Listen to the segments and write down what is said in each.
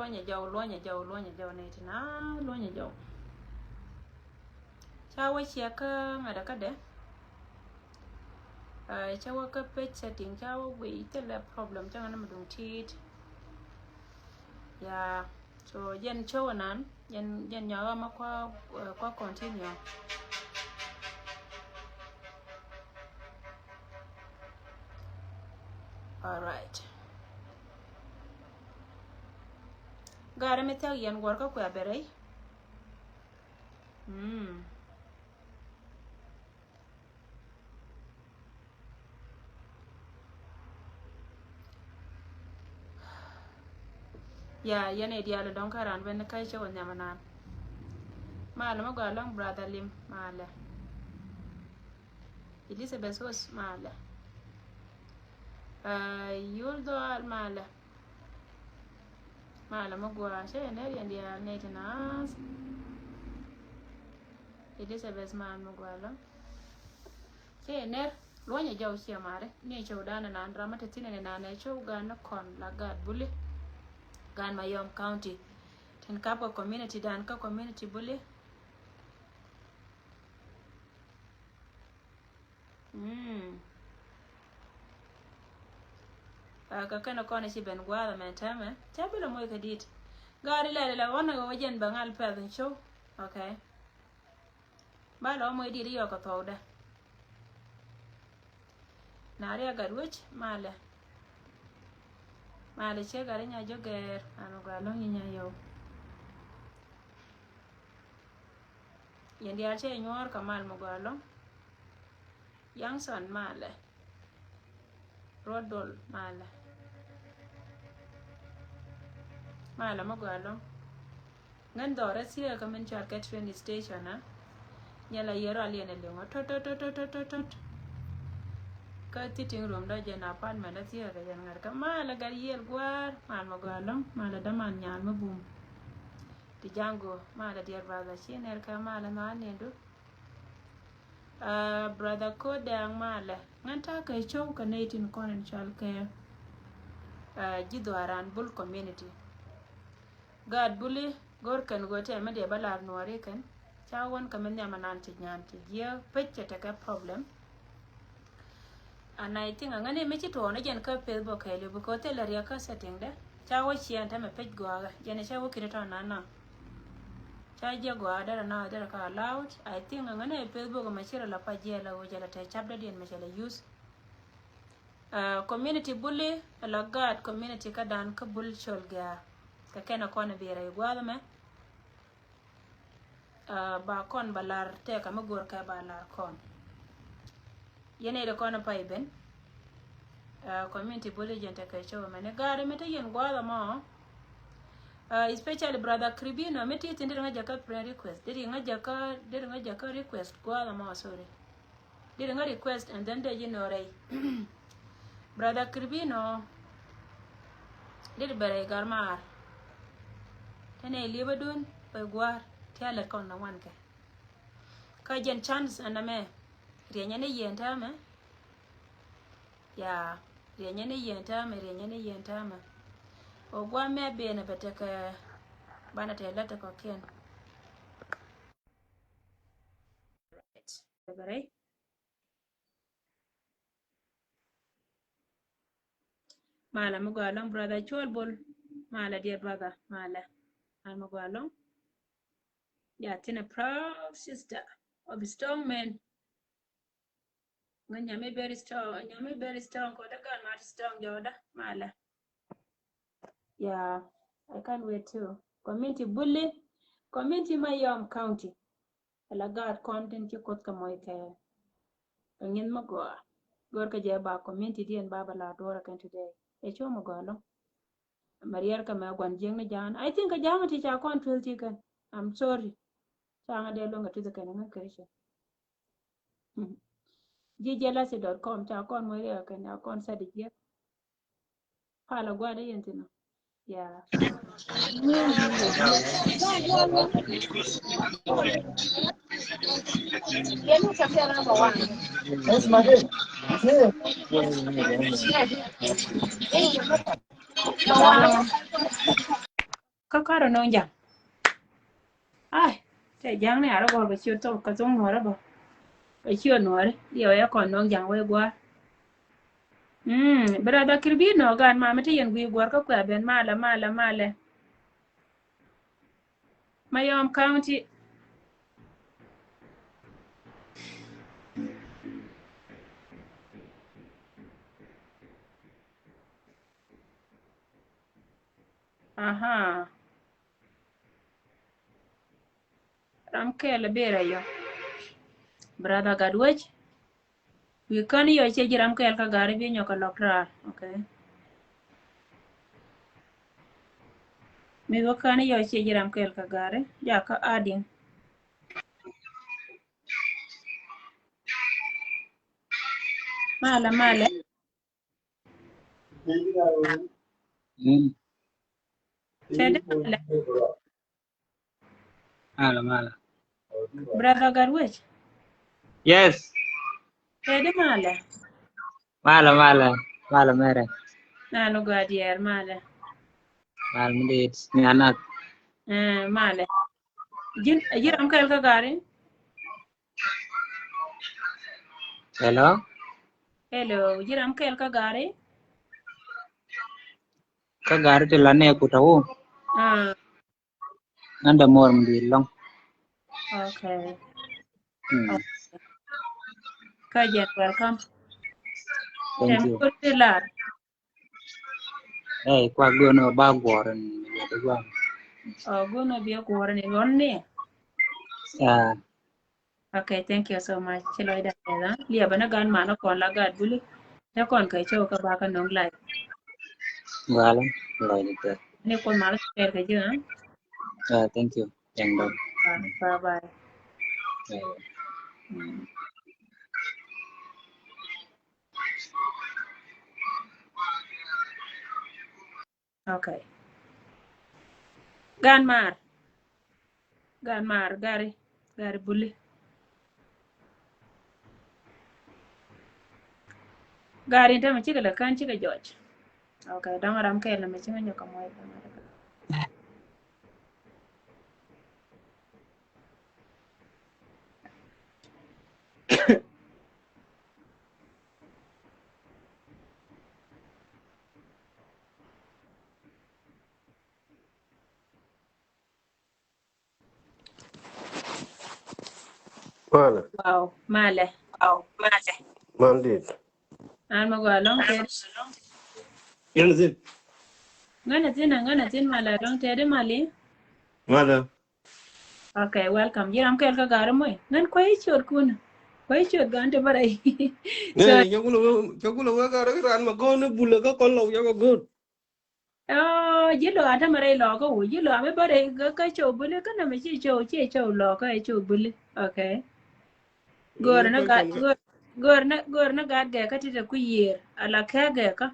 lo ne tina lo nya jaw chawa chiaka ngada kade chawa ka page setting chawa we tele problem changa na madung tit ya so yen chawa nan yen nyawa ma kwa continue all right gara me tag yen gorka kwa berei ya yene diala don karan ben kai chawa nyamanan mala ma galong brother lim mala Elizabeth was mala yuldo al mala ma gwa she ne yandi al netenas Elizabeth ma gwa la she ne lonya jaw she mare ne chaw dana na drama te tinene na ne chaw gana kon la gad buli gan Mayom County ten kapo community dan ka community buli ka kana kona si ben gwada men tama tabila moy kadit gari la wana go wajen bangal pedin show okay balo moy diri yo ka tawda nari aga ruch male che gari nya joger anu galo nya yo yendi ache nyor kamal mo galo Youngson male Rodol male mo galo ngan dore siya ka men char ka train station na nyala yero aliene lengo tot ka titing room da jena apartment da siya ka jan ngar ka mala gar yel gwar mo galo mala da man nyan mo bum ti jango mala dier baga chiner ka mala ma nendu brother Kodang mala nganta ka chow ka netin konen chal ka jidwaran bull community God bully gorkan gote me de balar nuare kan chawon kamen ya mananti nyanti ye pecce ta ka problem and I think ngane me chito na jen ka Facebook hele bu ko te la ria ka setting de chawo chian ta me page go aga jen chawo kireta na cha je go ada na da ka loud I think ngane Facebook ma chira la pa je la o jela ta chabda den me jela use community bully la God community ka dan ka bull cholga ka kena kona bira igwala me ba kon balar te ka magor ka balar kon yene de kona paiben community bully gente ka show me ne gare mete yen gwala mo especially brother Kribino mete tindira ngaja ka prayer request diri ngaja ka request gwala mo sorry diri nga request and then they rei brother Kribino diri bare garmar tene liba dun pe gwar tiala kon na wanke ka jen chance aname rienya ne yenta me ya rienya ne yenta me o gwa me be na beteka bana te lata ko ken right bare mala mo galon brother cholbol mala dear brother mala I'm go along. Yeah, tina proud sister of a strong man. When you may very strong, ko the gun not strong, Joda, Mala. Yeah, I can't wait too. Community bully, community Mayom County. La God content you could come with a ngin magoa. Gorka jaba community di and Baba la Dora can today. A show magolo. Maria Kama Gwanjing Jan. I think a jama teacher can't feel chicken. I'm sorry. Changa de longa to the Kananga Christian. gjelasi.com cha kon mo ya kan ya kon sa de pala gwada yentino ya karo no jang. Ai, te jang ne aro go chiu to ka zong no bo. Ka chiu no re, yo ya kon no jang we gwa. Brother Kirby no gan ma mate yen gwi gwar ka kwa ben mala. Mayom County. Aha. Ram kele bera yo. Brother Gadwech. We kan yo che jiram kel ka gari bi nyoka lokra. Okay. Mi go kan yo che jiram kel ka gari. Ya ka ading. Mala. Tede mala. Mala. Brother Gadwech. Yes. Tede mala. Mala mere. Nanu gadier mala. Mal mendit ni anak. Mala. Jiram kel ka gari. Hello. Hello, jiram kel ka gari. Ka gari tu lane aku tahu. Nanda mor mendit long. Okay. Hmm. Kajet, welcome. Thank you. Tempular. Hey, kwa gono bagwaran. Gono be kuwar ne wonne. Yeah. Okay, thank you so much. Chilo ida da. Liya bana gan mana kon la gad buli. Ya kon kai cho ka ba ka nong lai. Galang. Lai ni ter. Ne kon mala ter ka ju ha. Yeah, thank you. Yang dong. Bye bye. Yeah. Okay. Gan mar gari buli. Gari ta mace la kan ci ga George. Okay, don ram kai la mace manya kamar Male. Wow, male. Mandit. An ma gwa long ter. Yanzin. Ngana tin mala long ter mali. Male. Okay, welcome. Jiram kel ka gari moy. Nan kwai chot kun. Kwai chot gan te barai. So Ne, chakula weka ran ma gone bula ka kon law yaga good. jilo ata marai lo ko jilo ame bare ka cho bule kana me chi cho lo ka cho bule. Okay. Gor Ne na ko ga kon ga. gor na ga ga ka tita ku yer ala ka ga ka.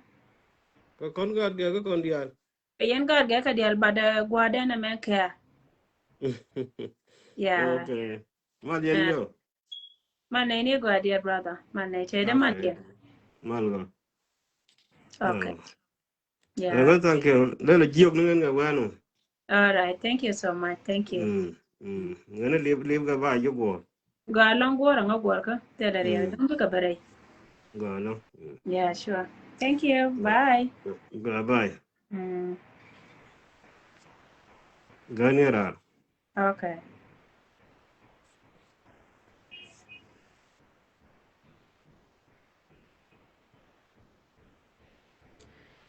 Ka kon ga ga kon dial. Yen ga ga ka dial bada gwada na me ka. Yeah. Okay. Mal yen yo. Man ne gwa dear brother. Man ne che de man Okay. Mal ga. Okay. Yeah. Yeah. Thank you. Le jiok nga wano. All right. Thank you so much. Thank you. Ngene live ga ba yo go. Ga long gora nga gor ka tela riya dum ka bare. Ga no. Yeah, sure. Thank you. Bye. Ga bye. Mm, Ga ne ra. okay.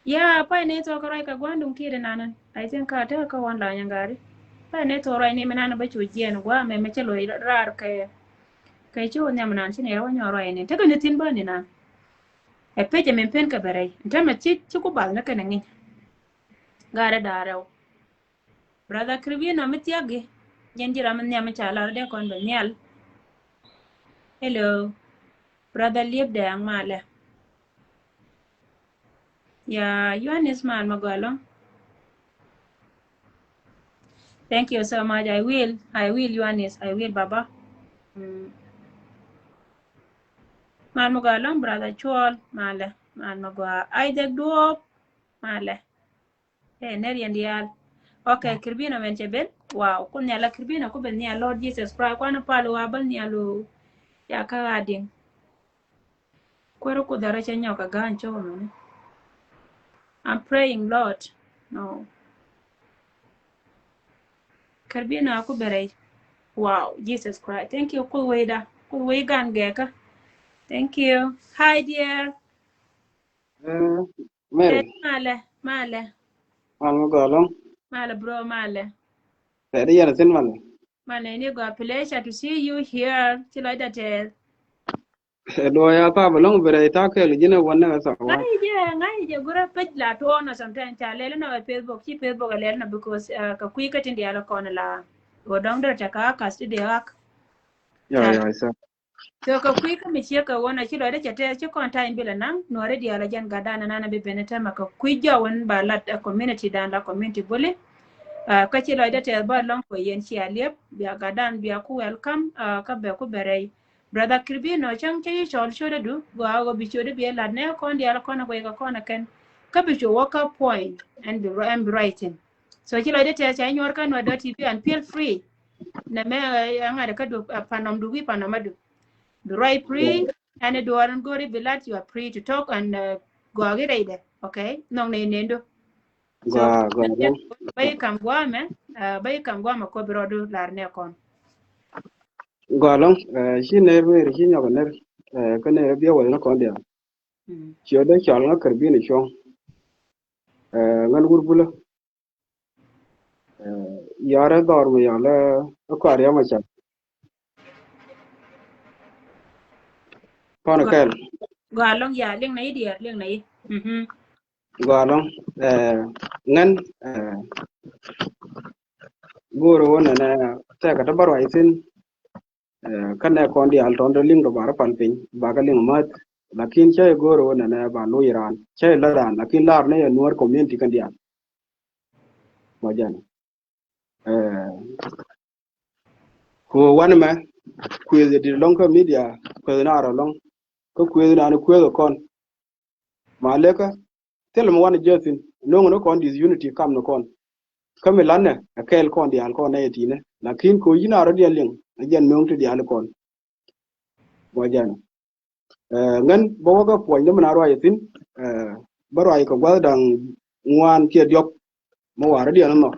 Yeah, pa ne to karai ka gwandum kire nanan. I think ka ta ka wan la nyangari. Pa ne to rai ni menana ba chu jien gwa me me chelo rar ka kai chu ne manan chine ro nyo rai ni. Ta ka ne tin ba ni na. E peje men pen ka bare. Ta ma chi ku bal na ka ne ngi. Gara darau. Brother Kribi no mitiagi. Jenjira man nyama chala de kon be nyal. Hello. Brother lieb de ang male. Yeah, Yohanes man magalo. Thank you so much. I will, Yohanes. I will, Baba. Man magalo, brother Chol, male. Man magwa. I the duop, male. Hey, Neri and Dial. Okay, kirbina men cheben. Wow, kun nyala kirbina ku ben nya Lord Jesus Christ kwana palo wabal nyalu ya ka ading. Kwero ku dara cha nyoka gancho no. I'm praying Lord. No. Kirbina ku bere. Wow, Jesus Christ. Thank you kul weda. Kul we gan geka. Thank you. Hi dear. Mary, Male. I'm going Male bro male. to the other thing, man. Male ni go pleasure to see you here. Chilo that Do I have a long very talk? You know, one never saw what. ngai je gura page la to na sometimes cha lele na Facebook chi Facebook lele na because ka kui ka tindi ala kon la go dong der ta ka studio ak cha Yeah, so. so ka kui ka mi che ka wona chi lo da cha te chi kon time bila nan no re dia la jan ga dana na be beneta ma ka kui ja won ba la community dan la community bole ka chi lo da te ba long ko yen chi alep bia ga dan bia ku welcome ka be ku bere brother Kirbino chang che chol shoda du go bi shoda bi la ne kon dia la kon ko ga kon ken ka bi show work up point and be writing so chi lo de te cha nyor ka no tv and feel free na me anga de ka du panom du wi panamadu be right free and do aran go be lat you are free to talk and go get ide okay no ne nendo so Go. bay kam gwa ma ko bi rodu lar ne kon Go along. She never, she never, can never be able to con them. She had a child, not could be in a show. When would Bula Yara Dormy on the aquarium, my child. Conacal. go along ya leng na idiot leng na i Go along. Nan go on and take a bar, I think. Kan kon di al ton ling do bar pan pin ba ka ling mat lakin che goro na na ba lo iran che la ran lakin lar ne nuar community kan dia mo jan ko wan ma ku di long ka media ko na ra long ko ku na ne ku kon ma le ka tel mo wan jetin no no kon dis unity kam no kon kam lanne akel kon di al kon ne tine lakin ko yina ro di ling jen no to di al kon mo jan ngan bo ga po ne na ro yatin baro ko gwa dang ngwan ke diop mo war di no mo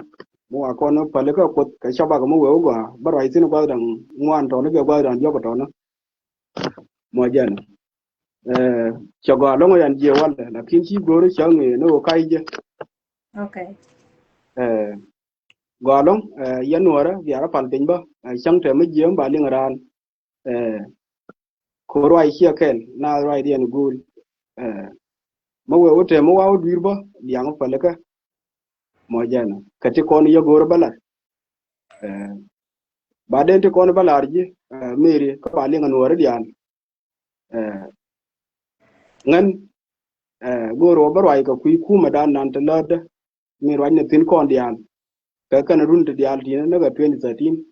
wa ko no pale ko ka shaba ko mo we gwa baro tin gwa dang ngwan to ne gwa dang diop to no mo jan cho gwa lo yan je wal la kin chi go ro chang ne no kai je okay gwa long yan wara ya ra pal bin ba chang te me je ba ling ran ko ro ai chia ken na ro ai di an gul mo we wote mo wa dur ba yang pale ka mo jana kati kon yo gor bala ba den te kon bala arji meri ko ba linga no re dian ngan goro barwai ka kui kuma dan nan te lada mi ro ne tin kon dian ka kan run te dial tin na ga 2013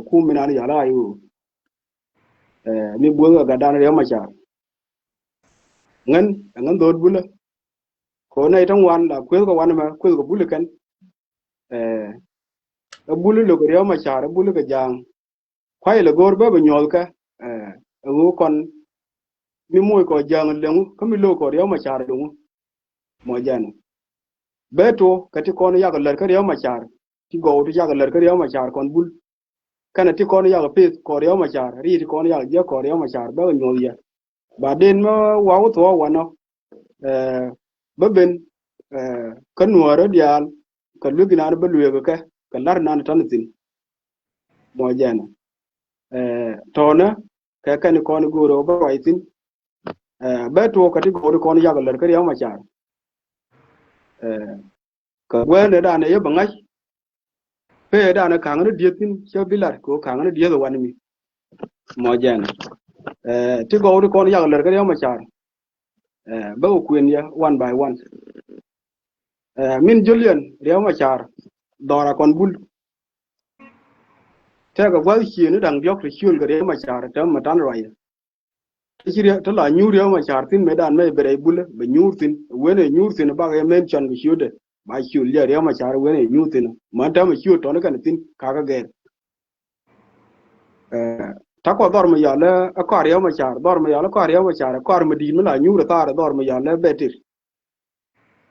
ku mi nan ya la yu mi bo ga dan re ma cha ngan do bula ko na itang wan la ko wan ma ko bula kan bulu lo ko ma cha bulu ga jang kwai le gor ba nyol ka ngu kon mi moy ko jang lengu ko mi lo ko ma cha lengu mo jana beto kati kon ya ga lar ka ma cha ti go to ya ga lar ka ma cha kon bul kana ti kon ya ga pe ko ma cha ri ti kon ya ga ko ma cha ba nyol ya ba den ma wa to wa no ba ben kan nuara dial ka lugina ba luye ka lar nan tan tin mo jana tona ka kan kon goro ba wai tin beto kati go kon ya ga lar ka ma cha ka gwene da ne yaba ngai pe da na kan ne dietin che bilar ko kan ne die wan mi mo jana ti go kon ya ga lar ka ma cha ba ku ya one by one min Julian rew ma char dora kon bul te ga gwal chi ne dang diok chiul ga rew ma char te ma tan raya chi to la nyu rew ma char tin medan me bere bul be nyur tin wene nyur tin ba ga men chan ga shude ba chiu le riêng mà chả với này nhu tin mà ta mà chiu đó nó cái tin cả cái ghê ta có đor mà giờ là có riêng mà chả đor mà giờ là có riêng mà chả có mà đi mà là nhu rồi ta đor mà giờ là betir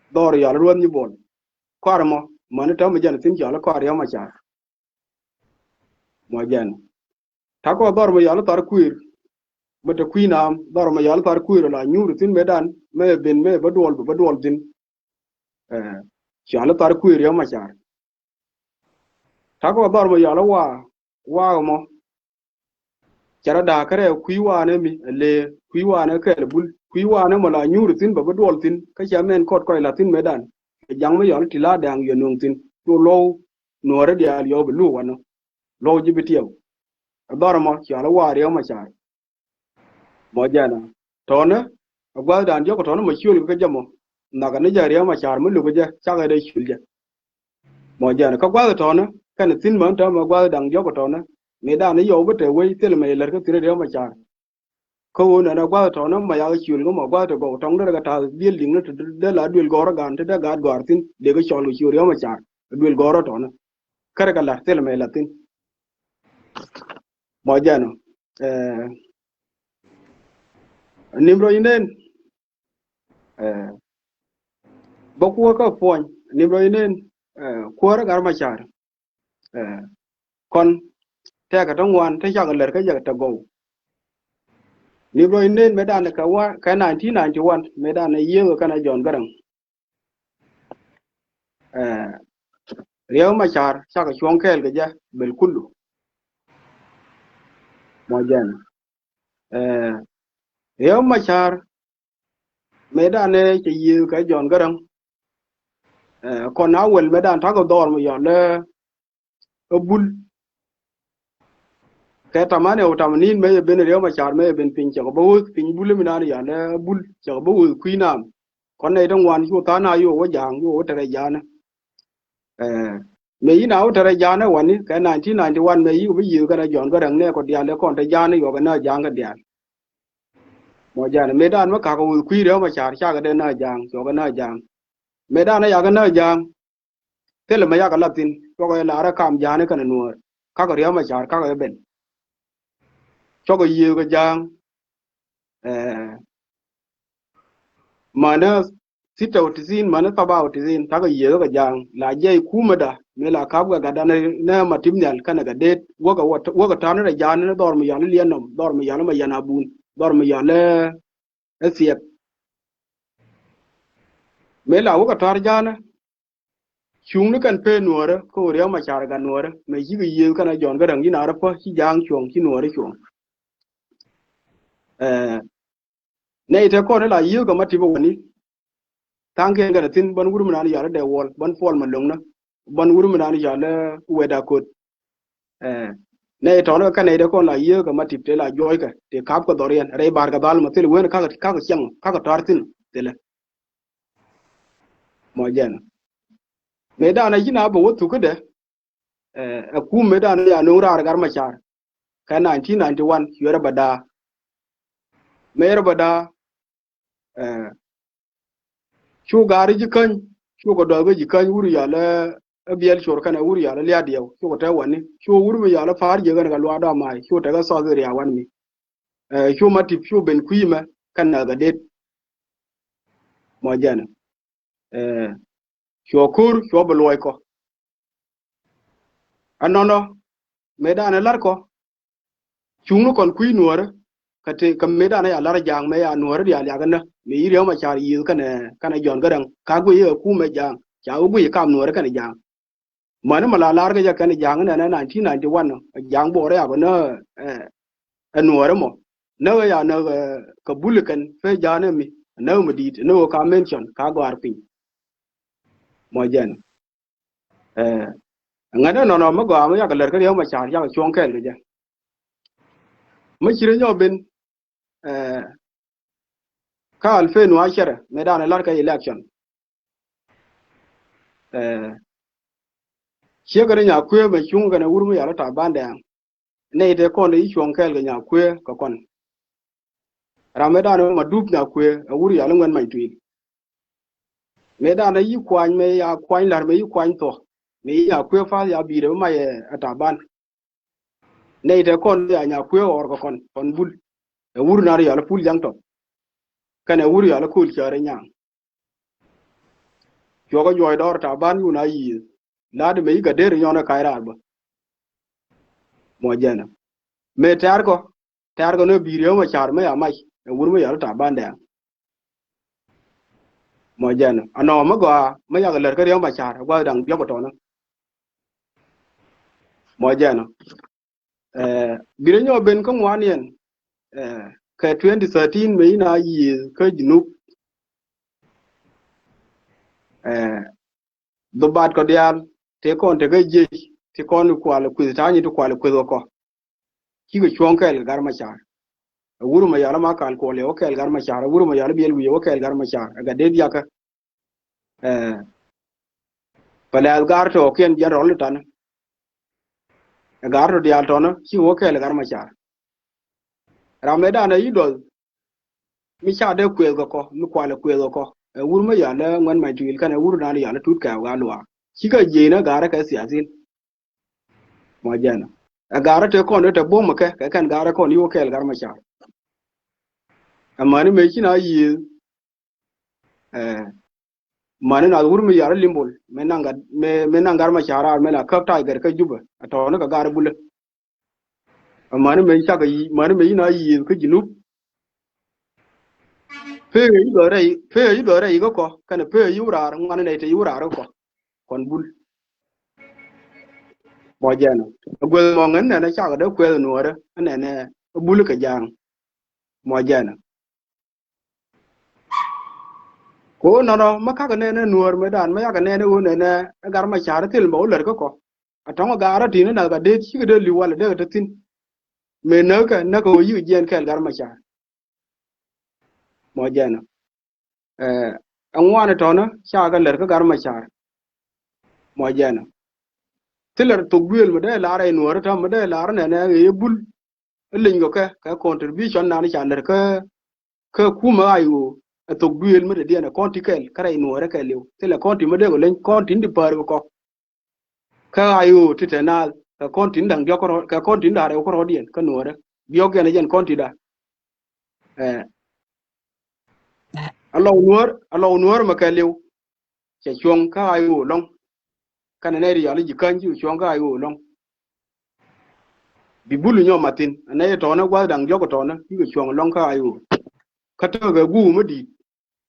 đor giờ là luôn như bon có mà nó ta mà giờ tin giờ là có riêng mà chả mà giờ ta có đor mà giờ là ta queer mà ta queen am đor mà giờ là ta queer là nhu rồi tin medan me ben me badol tin chả là ta queer riêng mà chả ta có đor mà giờ là wa mà cara da kare kuiwa ne mi le kuiwa ne ke le bul kuiwa ne mala nyuru tin ba dol tin ka chamen kot ko la tin medan jang me yon tila dang yo nung tin to lo no re dia yo lu wano lo jibitiyo adara ma chala wa re ma cha mo jana to ne agwa dan jo ko to ne ma chul ka jamo na ga ne ja re ma cha mu lu ga cha ga de chul ja mo jana ka gwa to ne kan tin ma ta ma gwa dang jo ko to ne me da ne yo bete we tel me ler ka tire de ma cha ko na gwa to no ma ya chul go ma gwa to go tong da ga ta bil ding ne de la dul goro gan te da ga gor tin de ga chol chul yo ma cha dul goro to no kare ga la tel me la tin mo jano nimro inen boku ka pon nimro inen ko ra gar ma cha kon te ka tong wan te ja ga ler ka ja ta go Libro inen medan ka wa ka 1991 medan ye ka na John Garang riyaw ma char saka chonkel ga ja bel kullu mo jan riyaw ma char medan ne ke ye ka John Garang ko na wel medan ta go dor mo yo le bul ka tamane o tamanin me ben riyaw ma char me ben pin cha go pin bul mi na ya le bul cha go kuinam kon ne dong wan chu ta na yo wa jang yo tere jana me yi na tere jana wani ka 1991 me yi bi yi ka John Garang ne ko dia le kon te jana yo ga na jang ga dia mo jana me dan ma ka ko kui riyaw ma char cha ga de na jang yo ga na jang me dan ya ga na jang tele ma ya ga latin ko ga la ra kam jana ka na nuor ka ko riyaw ma char ka ga ben cho ga yi ga jang mana sita utizin mana taba utizin ta ga yi ga jang la je kumada me la kab ga da na matimnyal kana ga det woga ta na jana na dor mi ya le nom dor mi ya ma yana bun dor mi ya le esiep me la woga tar jana chung ni kan pe nuora ko riyaw ma char ga nuora me yi ga yi kana John Garang ni na ra po chi jang chong chi nuora chong ne ite ko ne la yi ga matibo wani tanke ga tin ban wuru na ya de wol ban fol ma long na ban wuru na ya le weda ko ne to no ka ne de ko la yi ga matip te la joy ka te kap ko dorian re bar ga dal ma tel wen ka chang ka tartin tele mo jen me da na yina bo wutu ko de ku me da na ya no ra gar ma char ka 1991 yora bada me yora bada chu gari ji kan chu ko do ji kan wuru ya la biel chor kana wuru ya la ya diaw chu ko ta wani chu wuru ya la far je ga lo da mai chu ta ga so ga ya wan mi chu matip chu ben kuima kan na ga det mo jana chu kur chu bo loy ko anono me da na lar ko chu no kon kui nuor kate kam me da na ya lar jang me ya nuor ya ya ga na me yi ma char yi kana John Garang ka go ye ku me jang cha u bu kam nuor kana jang man ma la lar ga ja kana jang na 1991 jang bo re ya go na nuor mo na ya na ka bulukan fe jana mi na mu dit no ka mention ka go arpin mo jan ngada no ma go ma ya ga lar ka ya ma char ya chong kel ga ja ma chire nyo ben ka 2010 medan lar ka election chegare nya kwe me chung ga na wuru ya ta bande ne de ko ne chong kel ga nya kwe ka kon ramedan ma dup nya kwe wuru ya ngan mai tui me da na yi kwan me ya kwan lar me yi kwan to me ya kwe fa ya bi de ma ye ataban ne de kon ya nya kwe or ko kon bul e wur na ya la pul jang to kana wur ya la kul chare nyang yo ko joy dor ta ban yu na yi la de me ga der nyona kaira ba mo jena me tar ko no bi re ma char me ya mai e wur me ya ta ban da mo jena ano ma go me ya ga ler ka re ma char gwa dang yo ko to no mo jena bire nyo ben ko wan yen ka 2013 me na yi ka jinu do bat ko dial te kon te ga je te kon ko ala ku ta ni to ko ala ku ko ki go chon ka gar ma char wuru ma yala ma kal ko le o ka gar ma char wuru ma yala bi el wi o ka gar ma char ga de dia ka pala gar to ken jan rol tan gar to dial to no ki o ka gar ma char rameda na idol mi cha de ku ko mi ko ala ku ko wuru ma yala ngwan ma tuil kana wuru na yala tut ka ga lwa ki ga je na gara ka siasin mo jana gara te kon te bom ka kan gara kon yo kel gar ma char amma ni me kina yi mani na wuru mi yara limbol me nangar ma char me na kap tiger ka juba to no ka gara bule amma ni me cha ka yi mani me na yi ka jinu pe yi do re ko kan pe yura ngani ne te yura ko kon bul mo jana gol mo ngan na cha ka da kwe no re ne bul ka jang mo jana ko no ma ka ne nuor me dan ma ya ka ne u ne gar ma char til mo ler ko atonga gara tin na ga de chi de li wala de ta tin me na ko yi gen kel gar ma char mo jana an wana to na cha ga ler ka gar ma char mo jana tilar to gwel me de la ra nuor ta me de la ra ne ye bul lin go ka contribution na ni cha ler ka kuma ayu to gwel me de na konti kel kara nuor ka lew tila konti me de go len konti ndi par ko ka ayu titenal ka konti ndang jokoro ka konti ndare ko rodien ka nuore bioge na jen konti da alo nuor ma ka lew che chong ka ayu long kana ne ri ali jikanji chong ka ayu long bibulu nyo matin ne to na gwa dang jogo to na yi chong long ka ayu ka to ga gu mudi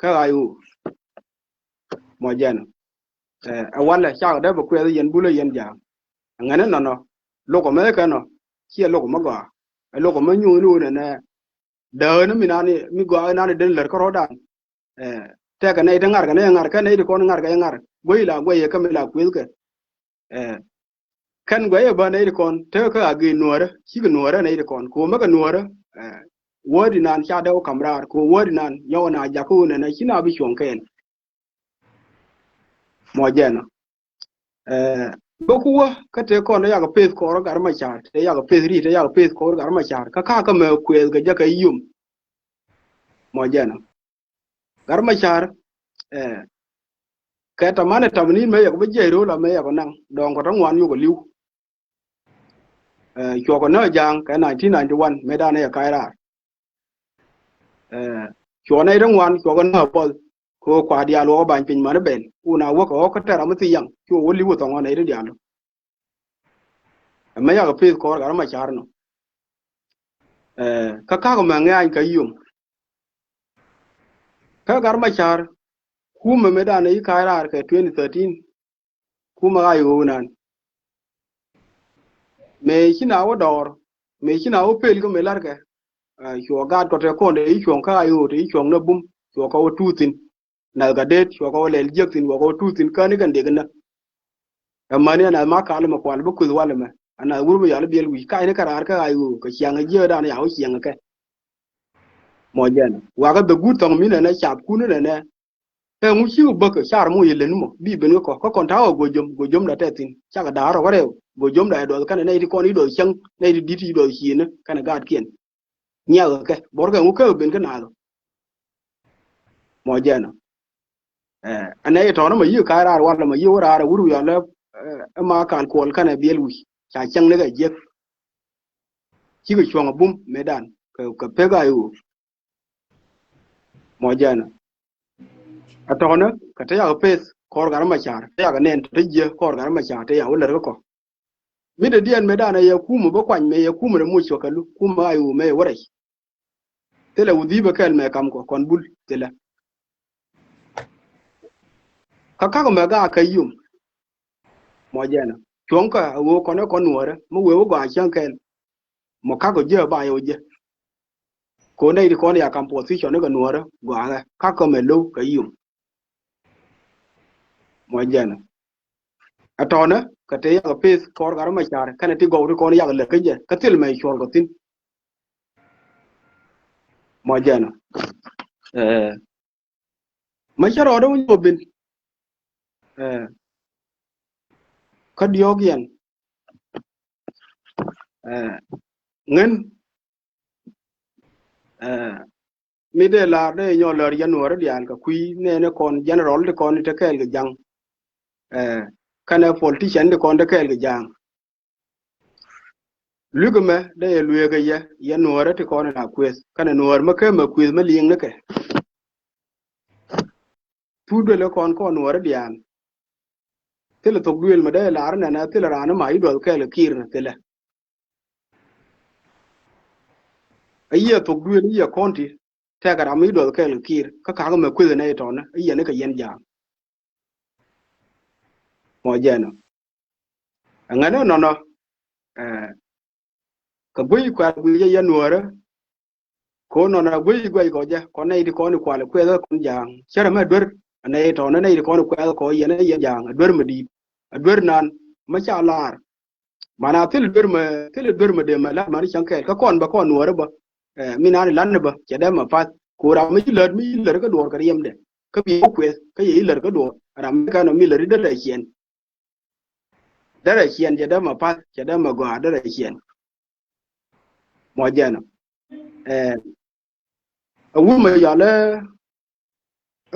ka ayu mo jana awala cha da ba kwe yen bulu yen ja ngane no loko me ka no kia loko ma ga loko ma nyu nu ne da na mi ga na ne den ler ko rodan te ka ne ngar ka ne ko ngar ga ngar goi la goi ka me la kwel ka kan goi ba ne kon te ka ga nuore ki ga nuore ne kon ko ma ga nuore wodi nan cha da kamrar ko wodi nan yo na ja ko ne kina bi shon ken mo jena bokuwa ka te kon ya ga pes ko gar ma char te ya ga pes ri te ya ga pes ko gar ma char ka me kwel ga ja ka yum mo jena gar ma char ka ta mane tamni me ya ba je ro la me ya ko nang don ko tang wan yu ko liu cho ko na jang ka 1991 me da ne ya kai ra cho ne dang wan cho ko na pol ko kwa dia lo ban pin ma ne ben una wo ko ka ta ra mu ti yang cho wo liu to ngone ri dia lo me ya ga pes ko gar ma char no ka ko ma ngai ka yum ka gar ma char kuma me da ne kai ra ka 2013 kuma ga yo nan me kina wo dor me kina wo pel ko me lar ka yo ga ko te ko ne yo ka yo te yo na bum yo ko tutin na ga det yo ko le jektin yo ko tutin ka ni gande gna amma ne na ma ka ma kwal bu ku wala ma ana wurbu ya biel wi kai ne karar ka ayu ka kyanga je da ne ya wo kyanga ka mo jana wa ga da gutong mi ne na chap ku ne ne mu chi ba ka char mu yelen mo bi ben ko kon tawo go jom da tetin cha ga daro ko rew go jom da do kana ne di kon do chang ne di diti do chine kana ga kien nya ga ke bor ga mu ka ben kana mo jana anh ấy thọ nó mà yêu cái ra hoặc là mà yêu ra uru ya là mà can call cái này biel wi cha chăng nó cái giấc chỉ cái chuông bum medan cái pega yu mo jana thọ nó cái thế ở face kor gar ma char te ga nen te je kor gar ma char te ya wala ko mi de dien medan ya kuma ba kwan me ya kuma da mu chokalu kuma ayu me warai tela wudi ba kal me kam ko kon bul tela kaka ma ga kayum mo jana chonka wo kono kon nuore mo we wo ga chan ken mo ka go je ba yo je ko nei di kon ya kam position ga nuore ga ka me lo kayum mo jana atona ka te ya pes kor gar ma char kana ti go ri kon ya le ke je ka til me chor go tin mo jana ma charo do mo bin ka diogian ngân mi de la de nyo lor ya nuor dial ka kui ne kon general de kon te kel ge jang kana politician de kon de kel ge jang lugume de luege ya nuor te kon na kwes kana nuor ma ke ma kwes ma ling ne ke tu de le kon nuor dial tele to duel ma de la na tele rana ma idol kel kir na tele iya to duel iya konti te ga mi do ke kir ka me kwe ne to na iya ne ka yen ja mo jeno ngano no ka bui kwa bui ya nuora ko no na bui gwa ko ja ko nei di ko ni kwa le kwe da kun ja chere ma dur ne to na nei di ko ni kwa ko yen ne yen ja dur ma di dur nan ma cha lar mana til dur ma de ma la ma ri chan ka kon ba ko nuora ba mi na lan ba che da ma fa ko ra mi ler ka dor ka yem de ka bi ko ka yi ler ka dor ram ka no mi ler da hien je da ma pa je da ma gwa da hien mo jana wu ma ya le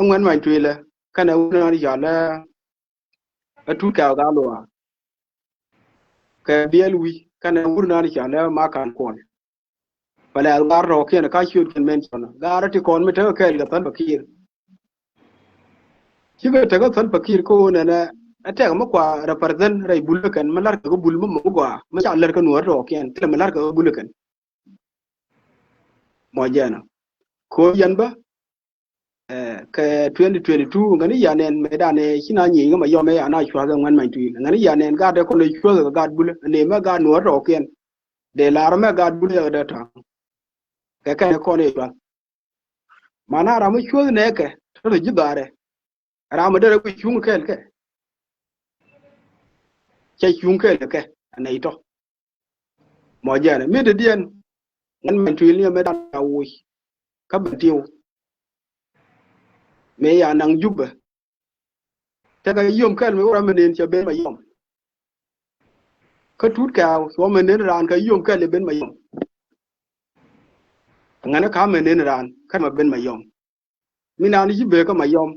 ngwan ma tui le kana wu na ya le tu ka ga lo ka biel wi kana wu na ya le ma kan ko bala gar ro ke na ka shoot kan men sona gar ti kon me te ka ga tan bakir ki ga ta ga tan bakir ko na na ate ga makwa represent rai bulukan malar ka bul mu gwa ma cha lar ka nuwar ro ke an tele malar ka bulukan mo jana ko yan ba ka 2022 ngani yanen me da ne kina nyi ga ma yo me ana chwa ga ngwan mai tu ngani yanen ga de ko le chwa ga bul ne ma ga nuwar ro ke de lar me ga bul ya da ta ka ko ne ba mana ra mu chwa ne ke to ji dare ra ma da ku chung ke chung ke ne to mo jana me de dien ngan man tu ni me da wi ka batiu me ya nang juba ta ga yom kan me ora me nen cha ben ma yom ka tut ka so me nen ran ka yom kan le ben ma yom ngana ka me nen ran ka ma ben ma yom mi na ni be ka ma yom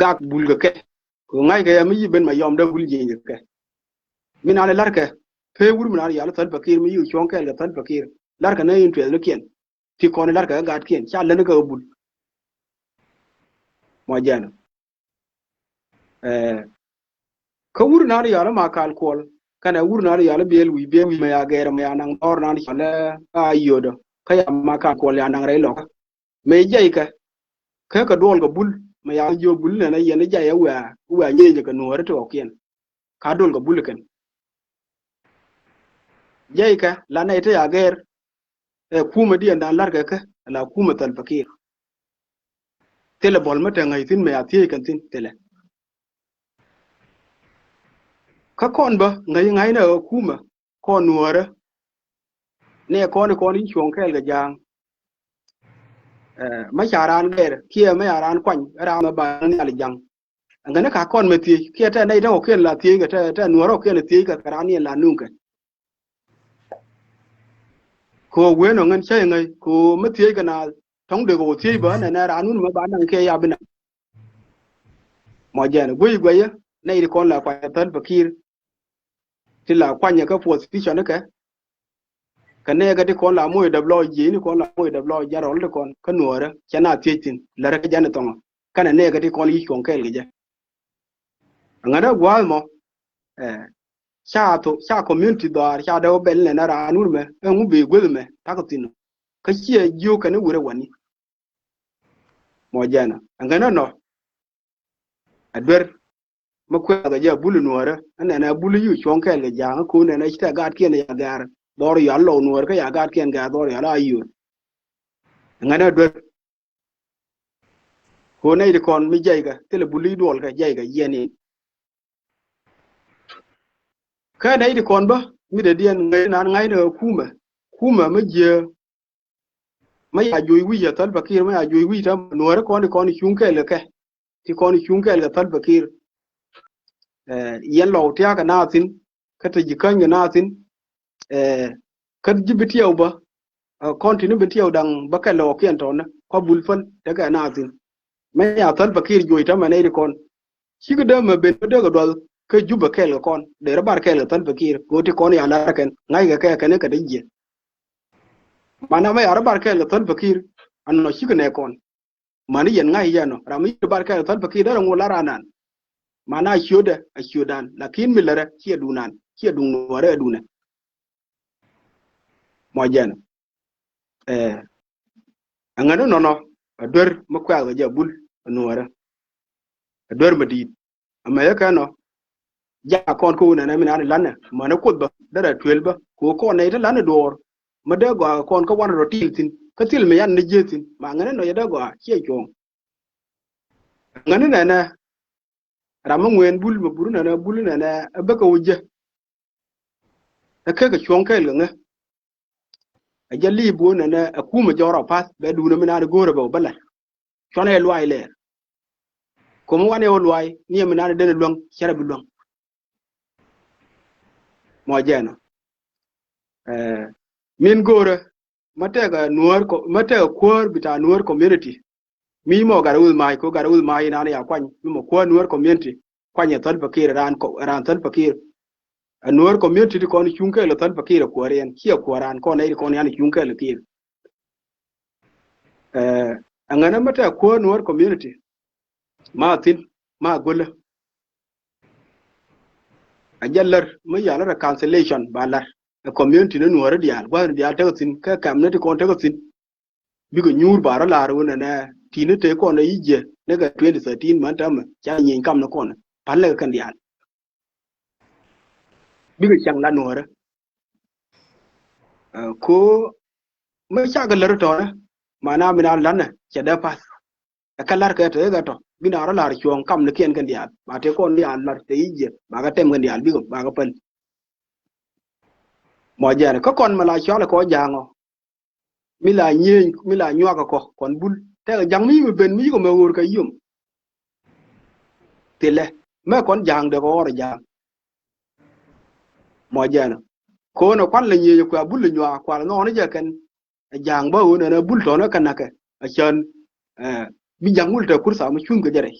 gak bul ga ke ko ngai ga mi ben ma yom da bul je ni ke mi na le lar ke pe wur mi na ya la tal fakir mi yu chon ke la tal fakir lar ka ne yin twe le kien ti ko ne lar ka ga kien cha le ne ka bul mo jana ka wur na ya la ma kal kol kana wur na ya la bel wi ma ya ga ma ya nang or na ya la ayodo ka ya ma ka kol ya nang re lo me jai ka dol ga bul ma ya jo bul ne na yene jai ya wa nye ka no re to kien ka dol ga bul kan jai ka la na ita ya ger kuma diyan da lar ka la kuma tal fakir tele bol mata ngai tin me ati kan tin tele ka kon ba ngai na kuma kon nuore ne kon in chon kel ga jang ma charan ger kia ma yaran kwan ra ma ba ni al jang ngane ka kon me ti kia ta nei da ken la ti ga ta nuore ken ti ga karani la nunka ko weno ngan chai ngai ko ma ti ga na thong de go ti ba na ra nu ma ba nang ke ya bina mo jana gwe ya nay di kon la kwa tal fakir ti la kwa nya ka position ka ne ga di kon la mo de blo ji ni kon la mo de blo ja rol de kon ka nuora chana titin la ra ka jana tonga kana ne ga di kon yi kon kel ge ngada gwa mo cha community da cha da bel ne na ra nu me ngu be gwe me ta ko tin ka chi ju ka ne wure wani mo jana ngana no adwer makwe ga ja bulu nuora ana na bulu yu kon kel ge ja ko ne na chita ga ken ya gar dor ya lo nuor ka ya ga ken ga dor ya la yu ngana adwer ko ne di kon mi jay ga tele bulu dol ga jay ga yeni ka ne di kon ba mi de dien ngai na kuma ma je ma ya joy wi ya tal bakir ma ya joy wi ta nuora kon chung kel ke ti kon chung kel ga tal bakir yen lo tia ka na tin ka ta jikan ga na tin ka jibitiyaw ba kontinu bitiyaw dang baka lo ken to na ko bulfal daga na tin ma ya tal bakir joy ta ma ne kon shi ga da ma ben daga dol ka juba kel kon de rabar kel tal bakir go ti kon ya la ken ngai ga ka ne ka dije mana ma ya rabar kel tal bakir anno shi ga ne kon mani yen ngai ya no rami rabar kel tal bakir da ngo laranan mana ashodan lakin milara ki dunan ki dun ware duna mo jana angano nono adwer makwa ga jabul nuwara adwer madid amma yaka no ja kon ko na mina lanna mana kudba dara 12 ko na ita lanna dor madago kon ko wan rotil tin ka til me yan ne jetin ma ngane no yadago ki jong ngane na rama ngwen bul ma buru na bul na abaka wujja aka ga chon kai nga ajalli bo na akuma jora pas be du na mina gore ba bala chon e lwai le ko mo wane o lwai ni mina de luang shara bi luang mo jena min gore matega nuor ko matega kor bita nuor community mi mo garul mai na ya kwany mi mo ko nuor community kwanya tal fakir ran tal fakir nuor community ko ni chunke lo tal fakir ko ren kia ko ran ko nei ko ni ani chunke lo kir angana mata ko nuor community ma tin ma gola ajallar mai yalar cancellation balar community no nuor dial wa dial ta tin ka community ko ta tin bigo nyur bara laro na tine te ko na yije ne ga 2013 man tam cha yin kam na ko na palle kan dial bigo chang la nuora ko me cha ga lar to na mana mina lanna cha da pas ka lar ka te ga to bina ra lar chuong kam ne ken kan dial ba te ko dial lar te yije ba ga tem kan dial bigo ba ga pal mo jere ko kon mala cho la ko jango mila nywa ka ko kon bul te jang mi ben mi ko me wor ka yum tile me kon jang de ko wor jang mo jana ko no kwan le nyi ko bul nywa kwa no ne je kan jang ba wona na bul to na kan ka a chan bi jangul te kursa mu chung ka jare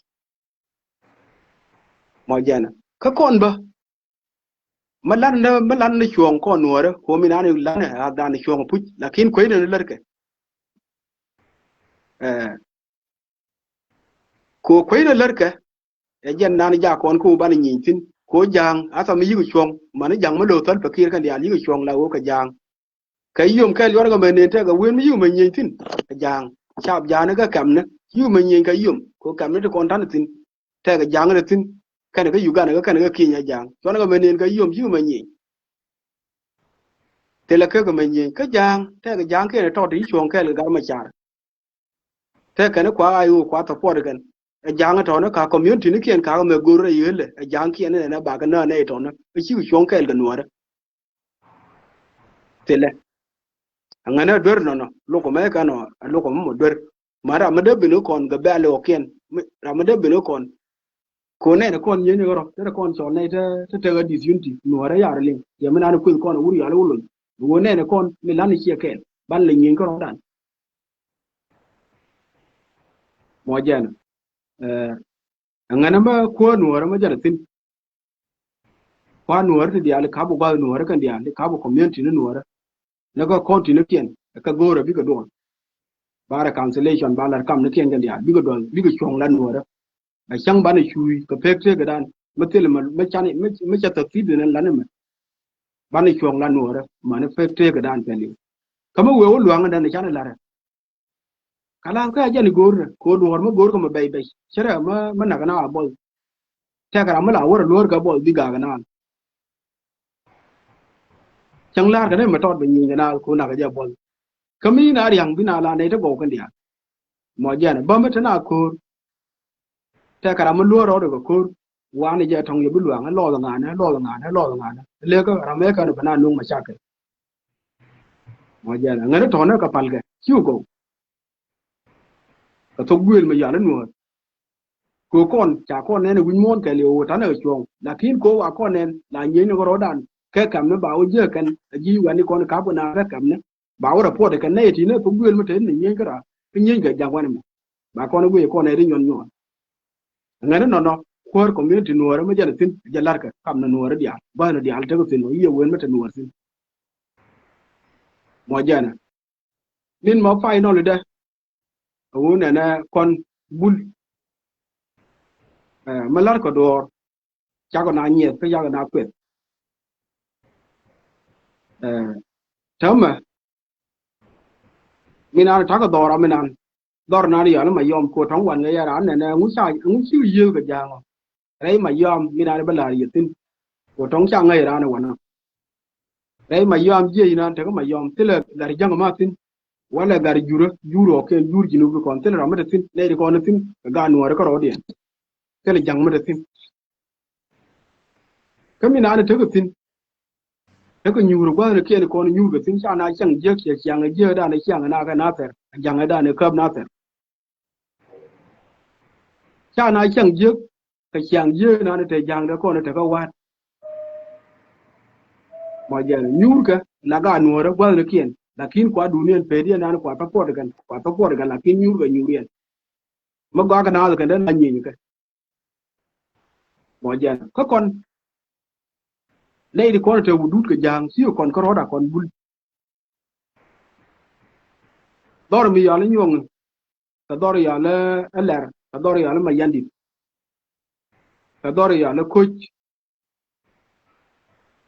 mo jana ka kon ba malan na chuong ko nuora ko mi na ni lan ha dan chuong puch lakin ko ne lar ka ko ko ne lar ka e jen nan ja kon ko ban nyin tin ko jang asa mi yu chuong man jang ma lo tal fakir kan ya yu chuong la wo ka jang kay yum kay yor ga men te ga wen mi yu men nyin tin jang chap jana ga kam na yu men nyin ka yum ko kam ne kon tan tin te ga jang ne tin kan ga yu ga na kan ga ki nya jang cho na ga men ga yum yu men nyin te la ka ga men nyin ka jang te ga jang ke ne to ti chuong ke ga ma char te kan kwa ayu kwa to por gan jang to na ka community ni kien ka me gore yele jang kien ne na ba ga na ne to na chi chuong ke ga nuora tele angana dor no loko me ka no loko mo dor mara ma de bino kon ga ba le okien ra ma de bino kon ko ne kon nyen yoro te kon so ne te ga disunti nuora ya ring ya me na ko kon wuri ya lo wo ne kon mi lan chi ken ban le nyen ko dan mo jan ngana ma ko nuora ma jara tin kwa nuora ti dial ka bu ga nuora kan dial ka bu community ni nuora na ko continue kien ka gora bi ka don bara cancellation ba lar kam ni kien kan dial bi ka chong lan nuora a chang ba ni chui ka pekte ga dan ma tel ma chani ma cha ta ti den lan ma ba ni chong lan nuora ma ni pekte ga dan peli kama we wo luang dan ni chani lar kala ka ja ni gor ko nuora ma gor ko ma bay sera ma na kana bol ta kara ma la wor lor ka bol bi ga na chẳng là cái này mà trọt bệnh nhìn cái nào cô nào cái giờ bol kami na riang bina la này đó bộ cái dia mọi giờ này bấm thế nào cô ta cả mình lúa rồi được cô qua này giờ thằng giờ biết luang lo là ngàn lấy cái làm mấy cái nó bana nung mà chắc cái mọi giờ này ngay đó thằng nó cái pal cái chiu cô cái thằng quyên mà giờ nó nuôi cô con chả con này win mon cái liều thằng này chuồng là khi cô qua con này là như nó có rõ đàn cái cầm nó bảo giờ cần gì quan đi con cá bữa nào cái cầm nó bảo là po cái này thì nó cũng nguyên mới thế này như cái đó cái như cái giang quan mà bà con nó quê con này đi nhon nhon ngay đó nó khoa community nuôi nó mới giờ là tin giờ là cái cầm nó nuôi nó đi ba nó đi ăn cái tin nó yêu quên mới nuôi tin mọi giờ này nên mà phải nóเลยđây ở này nè con bull mà lát cái đồ chắc còn ăn nhiệt cái giờ nào quên thế mà mình ăn chắc cái đòn mình ăn đòn nào đi ăn mà yom của thằng quan cái ăn này nè ngũ siêu dư cái giang đấy mà yom mình ăn bên là gì tin của thằng sang ngày ra này quan đấy mà yom gì nè thế mà yom thế là dari giang mà tin wala dari juro cái jur jinu cái con thế là mà tin đây con tin cái nuôi cái rồi đi thế là giang mà tin cái mình ăn thế cái tin nó có nhiều quá nó kia nó còn nhiều cái tính sao này chẳng giấc chẳng cái giấc đó này chẳng cái nào phải chẳng cái đó này cơm nào phải sao này chẳng giấc cái chẳng giấc nó để chẳng đó con nó để có quan mà giờ nhiều cái là cái nuôi đó quá nó kia là kiến quá đủ niên về đi nó quá passport cái là kiến nhiều niên mà qua cái nào cái đó là nhiều cái mà giờ có con đây thì con trâu đút cái giang xíu còn có đó là con bull đó là bây giờ nó nhung cái đó là nó lẻ cái đó là nó mày ăn đi cái đó là nó coach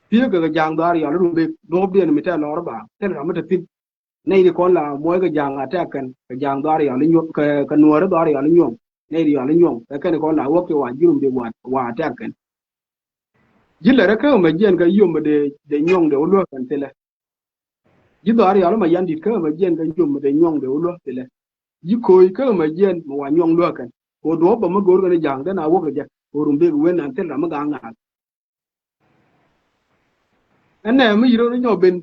phía cái giang đó là nó dùng để nộp tiền mình trả nó đó bà thế là mới tin đây thì con là mỗi cái giang là trả cần cái giang đó là nó nhung cái nuôi đó là nó nhung đây là nó nhung cái này con là quốc cái hoàn dùng để hoàn trả cần jilla ra ka ma jen ka yom de nyong de ulo kan tele jido ari ala ma yandi ka ma jen ka yom de nyong de ulo tele jikoi ka ma jen ma wa nyong lo kan ko do ba ma gor ga jang da na wo ga ja orum be wen an tele ma ga nga ene mi yiro no ben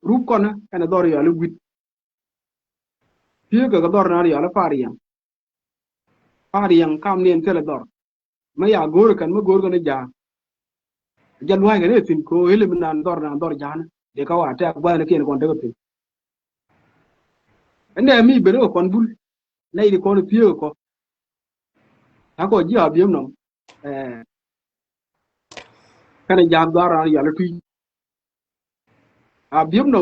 rup kona kana dor ya lu wit pie ga dor na ari ala pariang kam nen tele dor ma ya gor kan ma gor ga ja jalwa ga ne tin ko hele min nan dor jana de ka wa ta ba ne ken kon daga tin ene mi be ko kon bul nay di kon piyo ko ta ko ji abiyam no kana jam dara ya la tuy abiyam no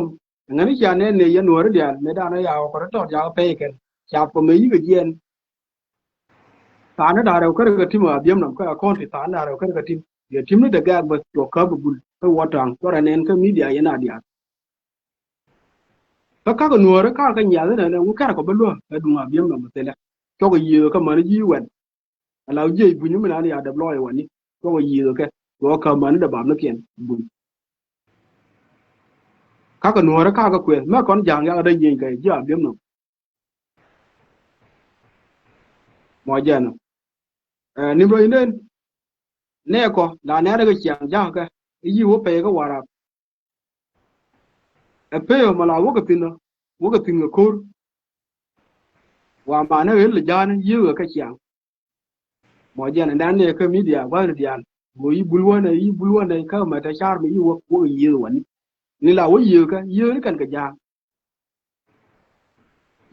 ngani ja ne ya nuor dia me da na ya ko to ja pe ken ja ko me yi ga jen ta na da ra ko ga tim abiyam no ka kon ti ta na ra ko ga tim ya timni da ga ba to ka bul ko watang to ranen ka media yana dia ka ka nuora ka nya da ne ka ko belo ka dunga biem no tele to ko yi ka man ji wen ala je bu ni mana ya da loy wani to ko yi ka ko ka man da ba no ken bu ka nuora ka kwen ma kon jang ya da yin ka ji biem no mo jana ni bro inen ne ko la ne daga chiang ja ka yi wo pe ga wara e pe ma la wo ga tin ko wa ma ne le jan yi ga ka chiang mo ja ne dan ne ka media ba ne dian go yi bulwa ne ka ma ta char mi wo yi wani ni la wo yi ka yi kan ka ja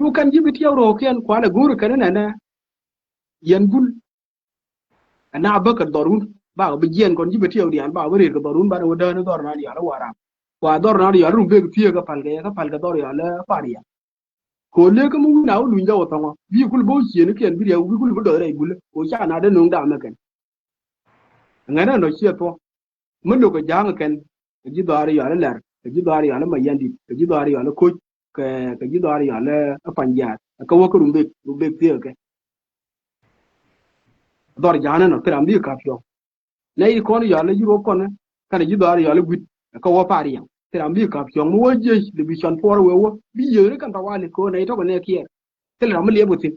tu kan jibi tiyaw ro ken kwala guru kan na yen bul ana abakar darun ba ba jen kon jibi tiyaw dian ba wari ko darun ba no da no dor na ya la wara wa dor na ya rum be tiya ka palga dor ya la pariya ko le ko mu na lu njaw to bi kul bo jen ken bi ya bi kul bo do re bul ko cha na da no da ma ken ngana no chi to mun lo ko jang ken ji dar ya la lar ji dar ya la ma yandi ji dar ya la ko ka ji dar ya la panja ka wo ko rum be tiya ke dor jana no tram bi ka pyo nay kon ya la juro kon kana ji dar ya la gwit ka wo pariya tram bi ka pyo mo wo je le bi chan por we wo bi ye kan ta wale ko nay to ko ne kier tel ram le butin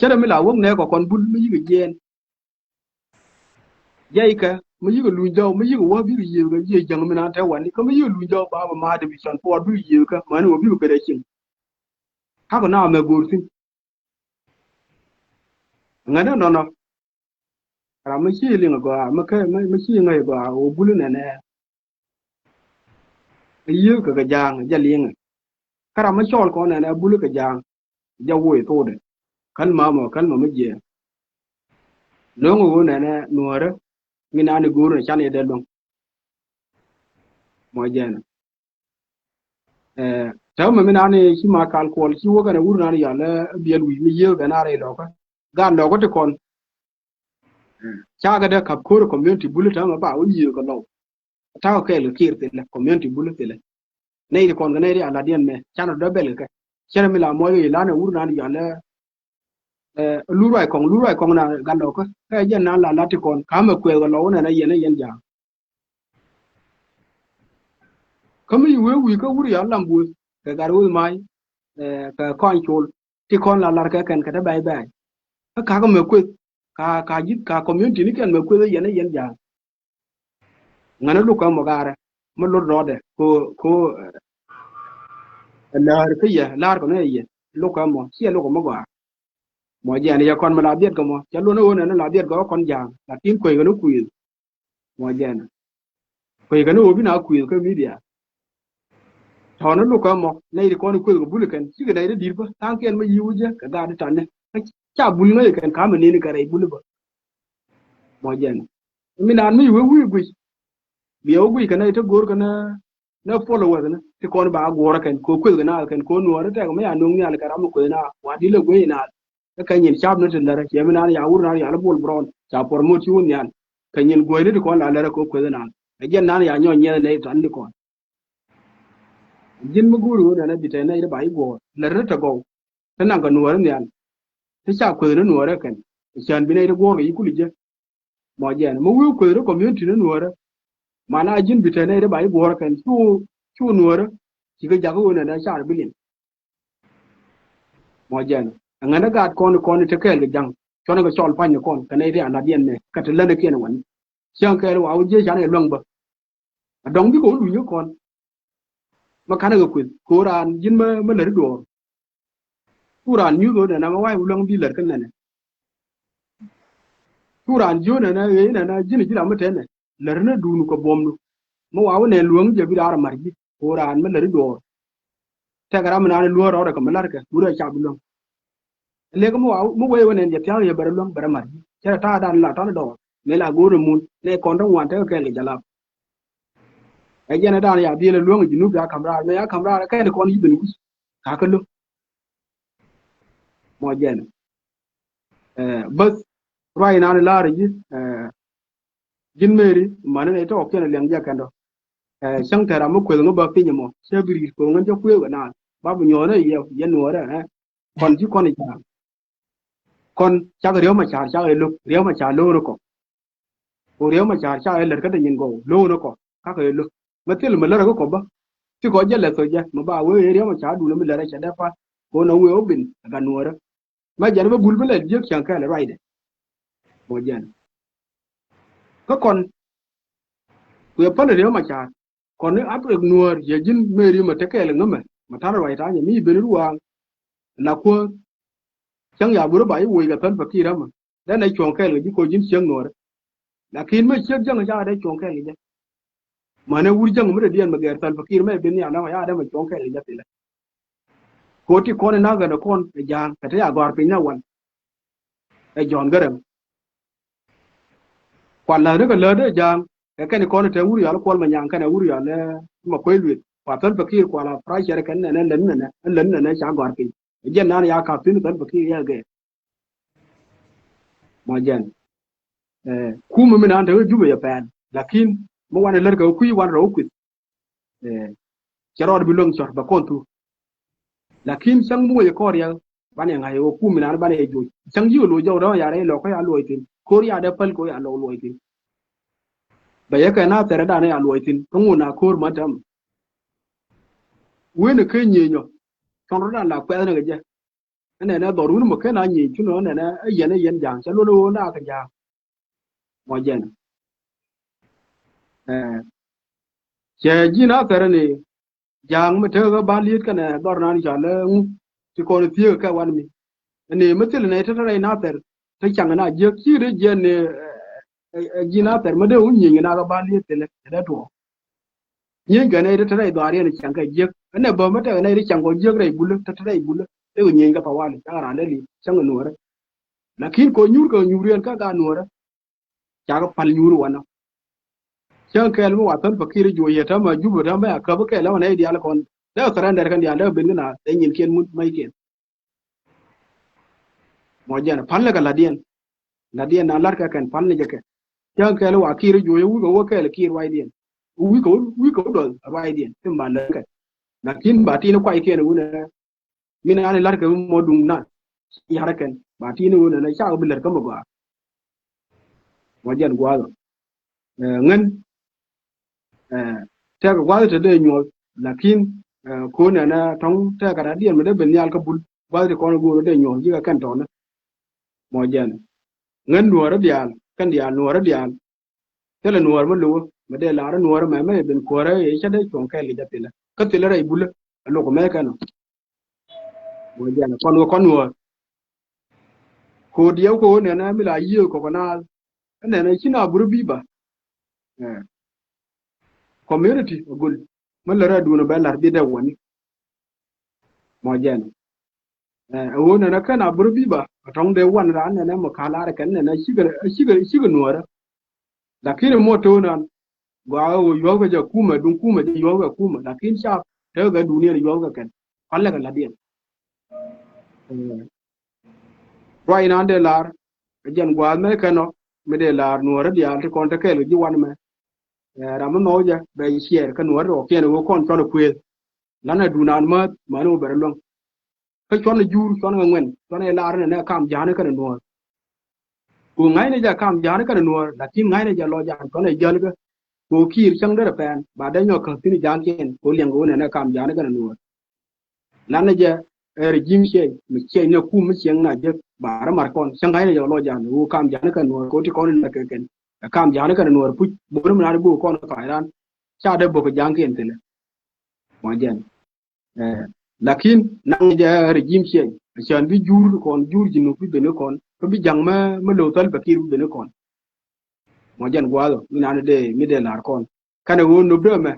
chere mi la wo ne ko kon bul mi yi gen jay ka mi yi lu jaw mi yi wo bi ye ga je jang mi na ta wani ko mi yi lu jaw ba ma de bi chan por bi ye ka man wo bi ko de chin ha ko na me gur tin ngana no no ra mi chi li ngo ma ka mi chi ngai ba o bul ne ne yi ka jang ja li ngai kara ma chol ko ne bul ka jang ja wo to de kan ma je no ngo ne ne nuore mi na ne gur ne chan e de long mo je na taw ma mi na ne chi ma kal ko chi wo ga ne ur na ya le biel wi mi ye ga na re lo ka ga lo ko te kon cha ga de kap ko community bul ta ma ba wo yi ko lo ta ko ke le kir te le community bul te le nei de kon ga nei ala dien me chan do bel ka chere mi la mo ye la ne ur na ya le lu rai kong na ga lo ka ka je na la ti kon ka ma kwe ga lo na yen ja ka mi we ka ur ya lam bu ka ga ru mai ka kon chul ti kon la ka kan ka da bai bai ka ma kwe ka ji ka community ni kan ma kwe yen ja ngana lu ka mo gara mo lo ro de ko la ko ne ye lu ka mo si lu ko mo ga mo je ne ya kon ma la biet ko mo ja lu no ne la biet go kon jang la tin ko ga no ku mo je ne ko ga no bi na ku ko media to no lu ka mo ne ko no ku ko bul kan si ga dai dir ba tan ken ma yi wuje ka ga da tan ne cha bul ne kan ka ma ne ni ka rai bul ba mo je ne mi nan mi we gu bi o gu ka ne to gor ka na follower ne ti kon ba gor kan ko ku ga na kan ko no ra ta ma ya no ni al karam ko na wa di le go na ka nyin chab no tindara ke mi nan ya ur nan ya bol bron cha promote yun yan ka nyin go ni ko la la ko ko na gen nan ya nyon nye ne tan ni ko jin mu guru na bi ta na ida bai go la ta go tan ga nuwar ne yan ta cha ko ne nuwar kan chan bi ne ida go ga yikuli je mo je mu wu ko ro community ne nuwar mana jin bi ta na ida bai go kan chu nuwar ki ga ja ko na sha bilin mo je ngana ga kon te ke ga jang chon ga chol pan kon ka ne ri ana dien ne ka te la ne ke ne wan chang ke wa u je cha ne long ba dong bi ko lu ñu kon ma kana ga ko ran jin ma le do ku ran ñu go na ma wai long bi le kan ne ku ran jo na e na jin ji la ma te ne le na du nu ko bom nu ma wa ne luong je bi dar mar ji ko ran ma le do te ga ma na lu ro da ka ma lar ka du ra cha bu long le ko mo wai wona je pya ye bar long bar mar ji cha ta dan la ta do ne la go ru mun ne kon do wan te ke le jala ai jana dan ya bi le luong ji nu ga kamra me ya kamra ka ne kon yi bin ku ka ka lu mo jena bas rai na la ri jin meri man ne to ke ne leng ja kan do sang ta ra mo ko ngo ba pi mo se bi ko ngan jo ku ga na ba bu nyo ne ye no ra kon ji kon ja kon cha ga ryo ma cha lu ryo ma cha lo ro ko ryo ma cha le ka de yin go lo no ko ka ka lu ma til ma la ko ba ti ko je le so ja ma ba we ryo ma cha du no mi la ra cha da fa ko no we obin ga no ra ma jan ba bul bele je kyan ka le rai de mo jan ko kon ku ya pale ryo ma cha kon ne ap ek nuor ye jin meri ma te ke le ngame ma tar rai ta ye mi be ruwa na ko chang ya buru bai wo ga tan fakira ma da na chon ka le ji ko jin chang nuor lakin me chek jang ja da chon ka le ja ma ne wur jang mu de dian ma ga tan fakir me be ni ala ya da ma chon ka le ja tele ko ti kon na ga da kon e jang ka ta gor pin na wan e jon garam kwa la ga la de jang e kan kon te wuri al ko ma nyang kan wuri al ma ko lu kwa tan bakir kwa la fra shere kan na len na cha gor pin jen na ya ka tin tan bakir ya ga ma jen ku mu min an ta ju ya pan lakin mo wan ler ga ku wan ro ku charod bilong chor ba kontu lakin sang mu ye kor ya ban yang ayo ku min an ban e ju sang ju lo jo do ya re lo ko ya lo tin kor ya da pal ko ya lo tin ba ya ka na tere da ne ya lo tin ko na kor ma dam we ne ke nyi nyo kon ro da la kwa na ga je ne na do ru mo ke na nyi chu no ne na yen jang cha lo na ka jang mo jen che ji na tere ne jang ma te ga ba liet ka ne dor na ni cha le ti ko ti ka wan mi ne ma til ne ta re na ter ta chang na je ki re je ne ji na ter ma de un nyi na ga ba liet te le da to nyi ga ne ta re do ari ne chang ka je ne ba ma ta ne ri chang ko je re bulu ta re bulu e nyi ga pa wali ta ra ne li chang no re lakin ko nyur ka ga no re cha ga pal nyur wana chang ka lu wa tan fakir jo ye ta ma ju ta ma ka ba ka la ne di al kon da surrender kan dia da bin na da nyin ken mun mai ken mo jana pal ga la dien na lar ka kan pal ne je ke chang ka lu wa kir jo ye wu go wa ka le kir wai dien wi ko do wai dien tim ba le ka lakin ba ti ne kwai ken wu ne min an lar ka mo dung na ya ra ken ba ti ne wu ne cha ga bil ka mo ga mo jan gwa ngan ta ga gwa ta de nyo lakin ko ne na tong ta ga dien me de ben yal ka bul gwa de ko go de nyo ji ga kan to na mo jan ngan nuora dial kan dial nuora dial tele nuor ma lu ma de la ra nuor ma me ben ko ra e cha de chon ka li da tele ka tele ra ibul lo ko me ka no mo jan kon nuor ko diaw ko ne na mi la yi ko na ne na china buru bi ba community gul ma la ra du no ba lar bi da woni mo jan wo ne na kana buru bi ba tong de wan ra ne na ma kala ra kan ne na shiga nuor lakini moto na gwa yo ga ja kuma dun kuma ji yo ga kuma lakin sha ta ga duniya yo ga kan Allah ga ladiyan roi na de lar jan gwa me kano me de lar nuor dia te kon ta ke ji wan me ra mo no ja be share kan nuor ro ke no kon to ku lana dunan ma no ber long ka chon jur chon ngwen chon lar ne kam jana kan nuor ku ngai ne ja kam jana kan nuor lakin ngai ne ja lo ja chon e jal ga ko kir chang da pen ba da nyo ka tin jan ken ko leng go ne kam jana kan nuor lana ja regime che mi che ne ku mi cheng na je ba ra mar kon chang ngai ne ja lo ja wo kam jana kan nuor ko ti kon na ke ken kam jana kan nuor pu bo mu na bu kon fa ran cha de bo ko jang ken tele mo jen lakin nang ja regime che chan bi jur ji no bi be ne kon ko bi jang ma lo tal bakir be ne kon mo jan gwalo mi na de mi de lar kon kana wo no be me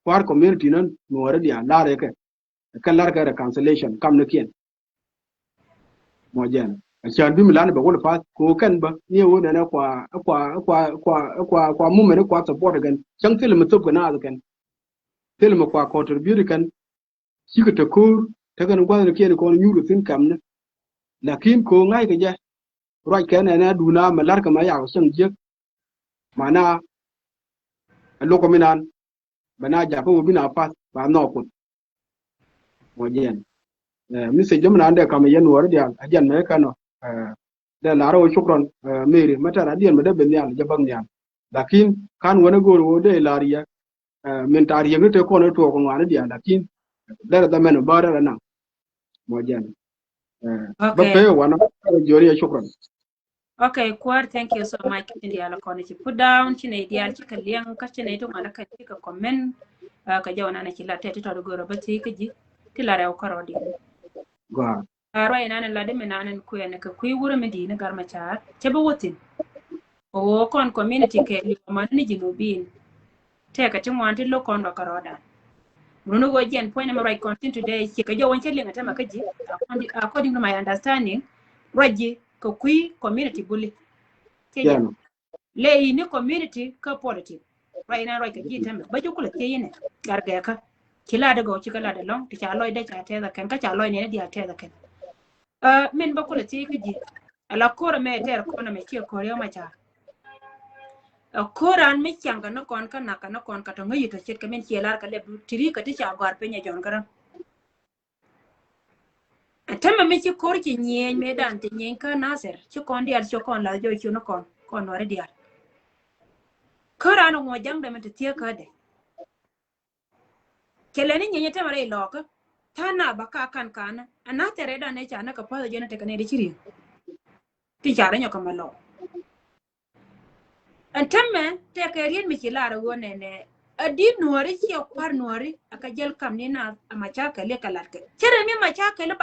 war community non no wara dia lare ke kan lar ka reconciliation kam ne kien mo jan chan bi mi lan ba wala pa ko kan ba ni wo na kwa mu me ne kwa support gan chang til mu to na gan til mu kwa contribute kan shi ka ta ko ta kan gwalo kien ko nyuru tin kam ne lakin ko ngai ka ja roi ka na duna ma lar ka ma ya sang je mana loko minan bana ja ko bina pas ba no ko mo jen mi se jom na ande kam yen wor dia ajan me kano de la ro shukran meri mata radian me de ben yal jabang yan lakin kan wona gor wo de lariya min tariya te ko no to ko ngana dia lakin da men bara na mo jen ba Okay. pe wana jori shukran Okay, Kwar, thank you so much. India la kona chi put down chi ne dia chi ka liang ka chi ne to mana ka chi ka comment ka jawana na chi la te to go ro ba ti ka ji ti la rew ka ro di. ga Aro ina na la de menanen ku ne ka ku wuro me di ne gar ma char che ba wotin. O kon community ke li ma ni jinubin. Te ka ti mo anti lo kon ro ka ro da. Bruno go jen point am right content today ki ka jo won chelling atama kaji according to my understanding raji ko kui community bully keje jeno le ni community ka politics right now right ka ji tambe ba jukula te yene garga ka kila daga ci kala da long ti cha loy da cha te da kan ka cha loy ne dia te da kan min ba kula te kaji ala kora me ter ko na me ci ko yo ma cha koran me kyanga no kon ka naka no kon ka to ngi to chet ka men ci lar ka le tri ka ti cha gar pe nya jon garan atama me ci kor ci nyen me dan te nyen ka naser ci kon dial ci kon la jo ci no kon wore dial koran ngo jang da me te tie ka de keleni nyenye te mare loka tana baka kan kana ana tere da ne cha na ka pa je na te ka ne de chiri ti cha ra nyo ka malo antame te ka rien mi ci lara wone ne adi nuori ci kwar nuori aka jel kam ni na amacha ka le kalat ke chere mi macha ka le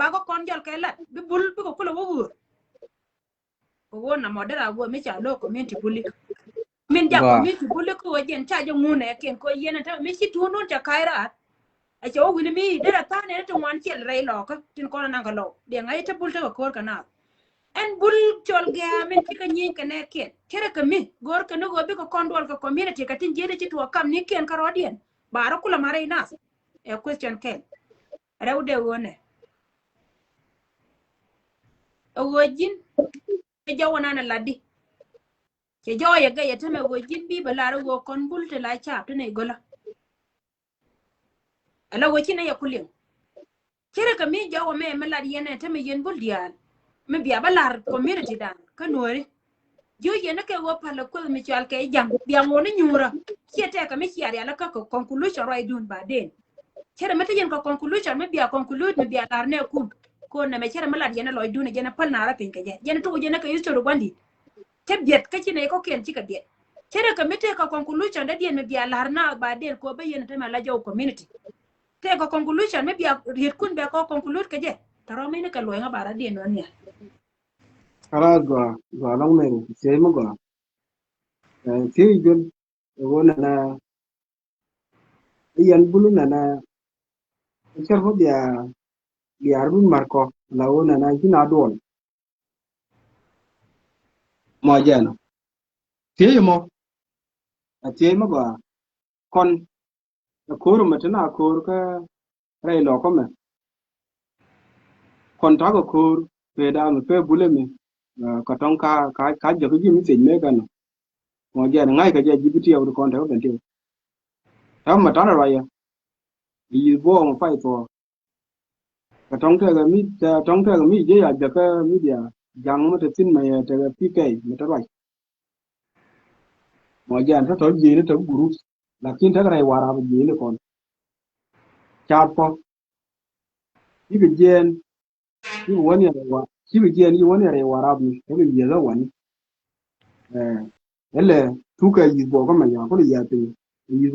bago kon jol ka lat bi bul bi ko kula wo ko wona modera wo mi cha lo community bully min ja ba community bully ko wajen cha jo ngune ken ko yena ta mi ci tunu ta kaira a cho wini mi dera ta ne to wan ci rei lo ka tin ko na ka lo de ngai ta bul ta ko ka na en bul chol ga men ci ka nyin ka ne ken kere ka mi gor ka no go bi ko kondwal ka community ka tin jede ci to kam ni ken ka rodien bara kula mare nas e question ken rewde wone wojin e jawana na laddi ke joye ga yata me wojin bi balaro go kon bul te la cha to ne gola ala wojin ya kulin kere ka mi jawo me meladi yene ta me yen bul dial me biya balar community dan ka nori yo yene ke wo pala ko mi chal ke jam biya ngone nyura kiete ka mi chiari ala ka conclusion right dun ba den kere meta yen ka conclusion me biya conclude me biya lar ne ko na me kere meladi yene loy dun jene pal na ra pin ke jene to jene ka yusto bandi te biet ka chine ko ken chika biet kere ka mete ka conclusion da den me biya lar na ba den ko ba yene ta mala jaw community te ka conclusion me biya riet kun be ko conclude ke je taro me ne ka loy nga bara den non ya kala go long men se mo go ti jon wona na yan bulu na cher ho dia run marko la wona na jina don mo jeno ti mo a ti mo go kon ko ru mata na ko ka rei lo ko me kon ta ko pe da me pe bule me ka tong ka jo ki mi se me ka no mo jeno ngai ka je jibiti ya kon ta ben ti ta ma ta ra ya yi bo mo fai to ka tong te ga mi je ya ja ka mi dia jang mo te tin me te ga pk me ta rai mo jan ta to ji ne to guru lakin ta rai wara ba ji ne kon cha po yi ga jen yi woni wa yi ga jen yi woni rai wara bi te ga je la wani ele tu ka yi bo ko ma ya ko ya te yi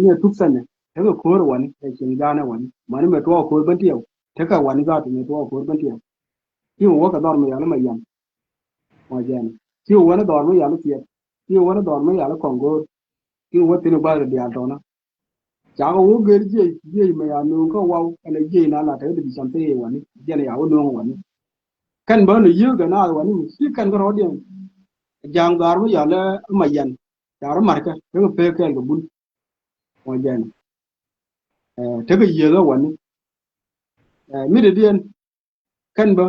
ni tu sanne te ga ko wani te kin ga na wani mani me to ko ban ti te ka wani ga te me to ko ban ti yi wo ka dor me ya la ma yan mo jan yi woni dor me ya la ti yi woni dor me ya la kongo ki wo tin ba de ya to na cha ko wo ge je me ya no ko wa ala je na la te de champe wa ni je na ya wo no wa ni kan ba no yu ga na wa ni si kan ko rodien jang gar wo ya la ma yan ya ro mar ka te ko pe ke ga bun mo jan te ga ye ga wa ni mi de dien kan ba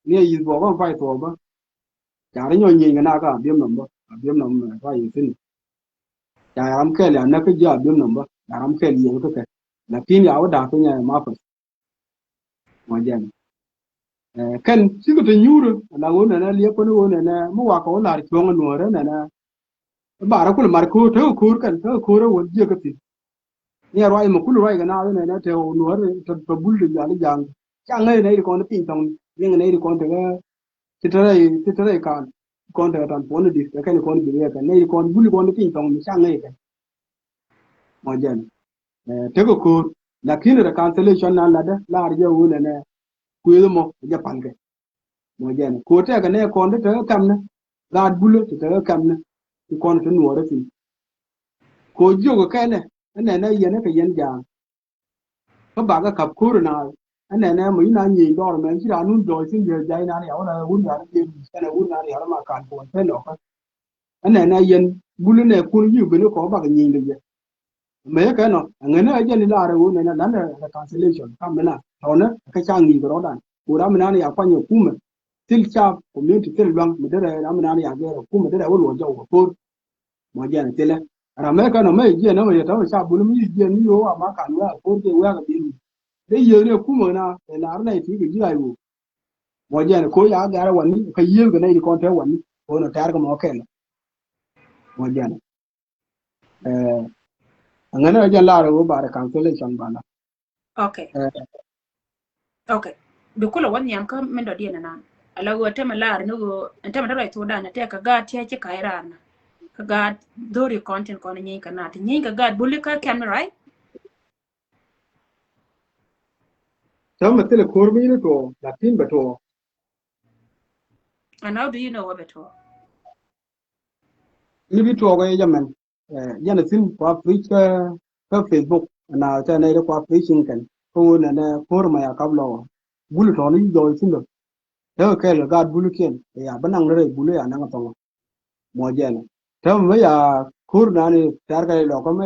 ni yi bo ba fa to ba ya ro nyo nyi ga na ka biem nam fa yi tin ya ram ke la na ka ja biem nam ba ya ram ke ye ko ke lakini ya da ko nya ma fa mo jan kan sigo te nyuro la wona na liya ko wona na mo wa ko la ri ko ngore na ba ra ko mar ko to ko kan to ko ro won je ka ti ni ro ai mo kulu rai ga na na te o nuore to bul de ya li jang chang nei nei ko na pin tong ni nei ko te ga ti tare kan ko te tan po ni di ka ni ko ni bi ka nei ko bul ko ni pin tong ni chang nei ka mo jan te ko lakini da cancellation na la da la ri je wona na ku yo mo ja pange mo jen ko te ga ne ko nde te kam ne ga bulo te kam ne ko ne nuore fi ko jogo kene anh này nó yên cái yên giang các bạn cái cặp cũ rồi nào anh này mấy năm nhìn đó mà chỉ là nun rồi xin giờ dây nào này là uống là cái này uống là này mà cản của thế nào anh này yên bulu này cũng như bên nó có bạn nhìn được mấy cái nó người nó giờ là rồi này là cancellation kam na thôi nó cái trang gì đó đàn của đó mình này apa nhiều cũng mình til cha community til bang mình đây là mình này cái cũng mình đây là uống dầu của mà giờ này til là mấy cái nó mấy giờ nó mà đó sao bulu mấy giờ nó vô mà cản qua của cái qua cái gì đấy giờ này cũng mà là này thì cái gì ai luôn mà giờ này coi giá raวันนี้cái gì cái này thì con theoวันนี้của nó trả cái mà ok mà giờ này അങ്ങനെ വെച്ചാൽ എല്ലാവരും Bara cancellation bana Okay. Okay. Bikula wani yam ka mendo dia na. Ala go tema lar no go tema dara to da na te ka ga tie che kai rana. Ka ga dori content ko na nyi ka na. Nyi ka ga bully ka camera right? so matele korbi ne to latin beto And how do you know what beto? ni bi to ga yaman yana tin kwa preach ka facebook na ta ne da kwa preaching kan ko na korma ya kablo bulu to ni do tin do da ka le ga bulu ken ya banang re bulu ya na to mo jena ta me ya kur na ni tar ka lo ko me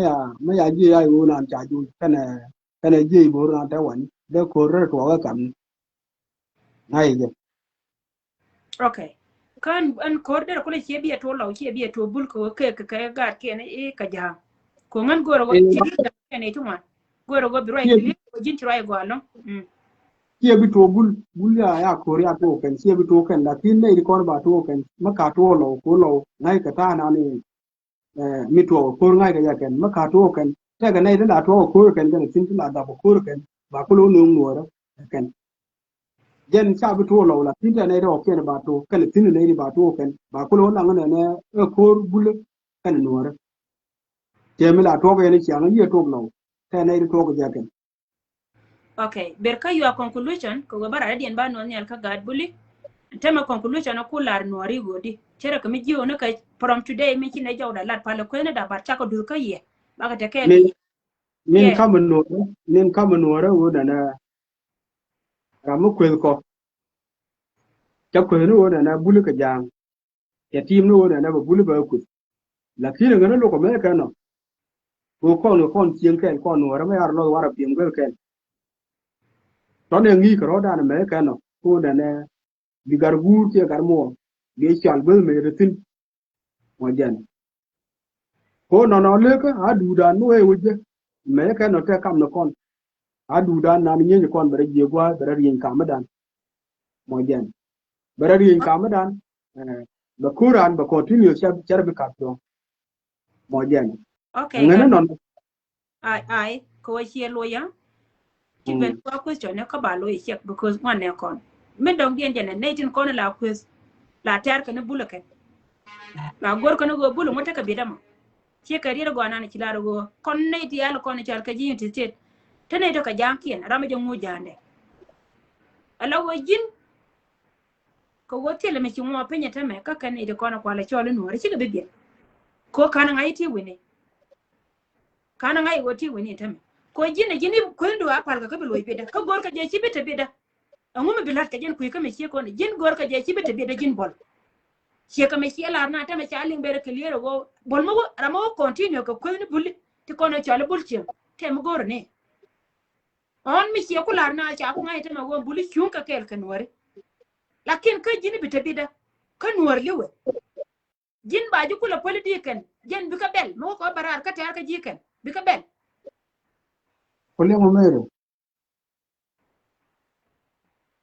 ya ji ya u na cha ju kana ji bo na ta wan da ko re to ga kam ai je Okay. Kan an korder ko le che biya to law che biya to bul ko ke ka ga ke ne e ka ja. Ko ngan goro go che ne tuma. Goro go bi right ko jin try go along. kia bi to bul ya ko ya to kan kia bi to kan lakin ne ko ba to kan maka to lo ko lo ngai ka ta na ni mi to ko ngai ka ya kan maka to kan ta ga nei da to ko kan da tin la da ko kan ba ko lo nung no kan jen cha bi to lo la tin da nei do ke ba to kan tin nei ba to kan ba ko lo na ngane ne ko bul kan no ra ke mi la to ga ni cha ngi to lo ta nei to ga ja kan Okay, berka your conclusion ko go bara dien ba no nyal ka gad bully. Tema conclusion ko lar no ri godi. Chere ka mi jiwo no ka from today mi kine jawda lat pala ko ne da bar cha ko dur ka ye. Ba ka te ke min kama no ra wo da na ramu ko ko ta ko no wo da na bulu ka jang ya tim no wo da na ba bulu ba ku la kire ngana lo ko me ka no ko no kon chien ken ko no ra me ar lo wara piem ga ken to ne ngi ko da na me ka no ko da na di gar gu ke gar mo ge chal be me retin mo jan ko no le ka a du da no e wuje me ka no te kam no kon a du da na ni ni kon bare je gwa bare yin ka madan mo jan bare yin ka madan ba kuran ba continue char be ka to mo jan Okay. ngana non I ko che lo ya. Ki ben ko question ne ka ba lo check because one ne kon. Men dong dien jene ne tin kon la quiz. La ter ka ne bulaken. La gor ka ne go bulu mota ka bidama. Che ka rira go na ci la go kon ne ti yal kon chal ka jin ti tet. Tane to ka jankien rama jang mu jande. Ala wo jin ko wote le me ci mo penya tame ka kan ne de kon ko la chole no ri ci ga bibye. Ko kana ngai ti wini. Kana ngai wo ti wini tame. Ko jini ko ndo apal ka bi loy beda ka gor ka je ci beta beda. Anguma bilat ka jen kuy ka me ci ko ne jin gor ka je ci beta beda jin bol. Ci ka me ci la na tame ci alin bere clear go bol mo ramo continue ko ni bulli ti ko no chale bul ci te mo gor ne. On mi ci ko la na ci ko ngai tame go bulli ciun ka kel kan wari. Lakin ka jini beta beda kan war liwe. Jin ba ju kula politiken jen bi ka bel mo ko barar ka tar ka jiken bi ka bel. ko le mo mere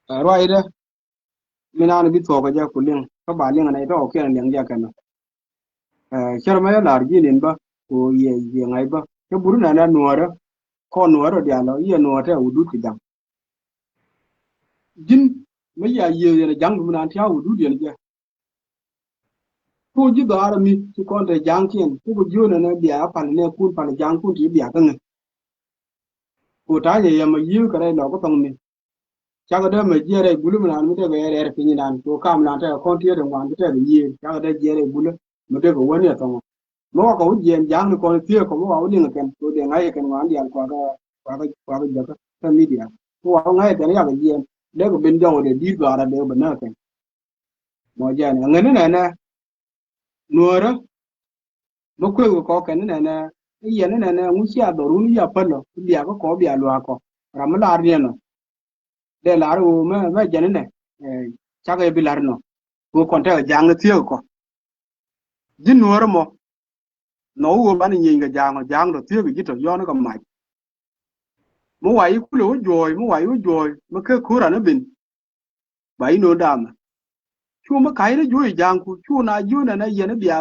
right mina ni bi to ga ja kulin ka ba lin na to ke na yang ja kan char ma ya lar ji nin ba ko ye ngai ba ke buru na na nuara ko nuara dia lo ye nuara udu ti jang jin ma ya ye ye jang mu na ta udu dia ja ko ji da ara mi ti kon te jang kien ko ju na na dia pa ne kun pa jang kun ti dia kan ko ta ye ma yu ka re lo ko tong mi cha ga da ma je re bulu mu na mi te ga re pi ni nan ko kam na ta kon ti de wan te ga ye cha ga da je re bulu mu te ga woni ta nó có chuyện giang nó còn tiếc có nó đi ngken tôi để ngay cái ngoan đi ăn qua cái giờ cái media nó vào ngay cái này cái chuyện để có bên trong để đi vào để bên nào cái mà giờ này này nè nuôi đó nó quên có cái này nè cái gì này nè muốn chia đồ luôn giờ phân rồi bây giờ có bây giờ lo có làm là riêng rồi để là rồi mà giờ này chắc cái bị làm nó tôi còn thấy giang nó thiếu có dính nuôi rồi mà nó uống bán nhìn cái giang rồi thiếu cái gì đó do nó còn mày mỗi ngày cứ lúa rồi mà cái khu ra nó bình bảy nửa đam chú mà cái đó vui giang cu chú na vui này giờ nó bịa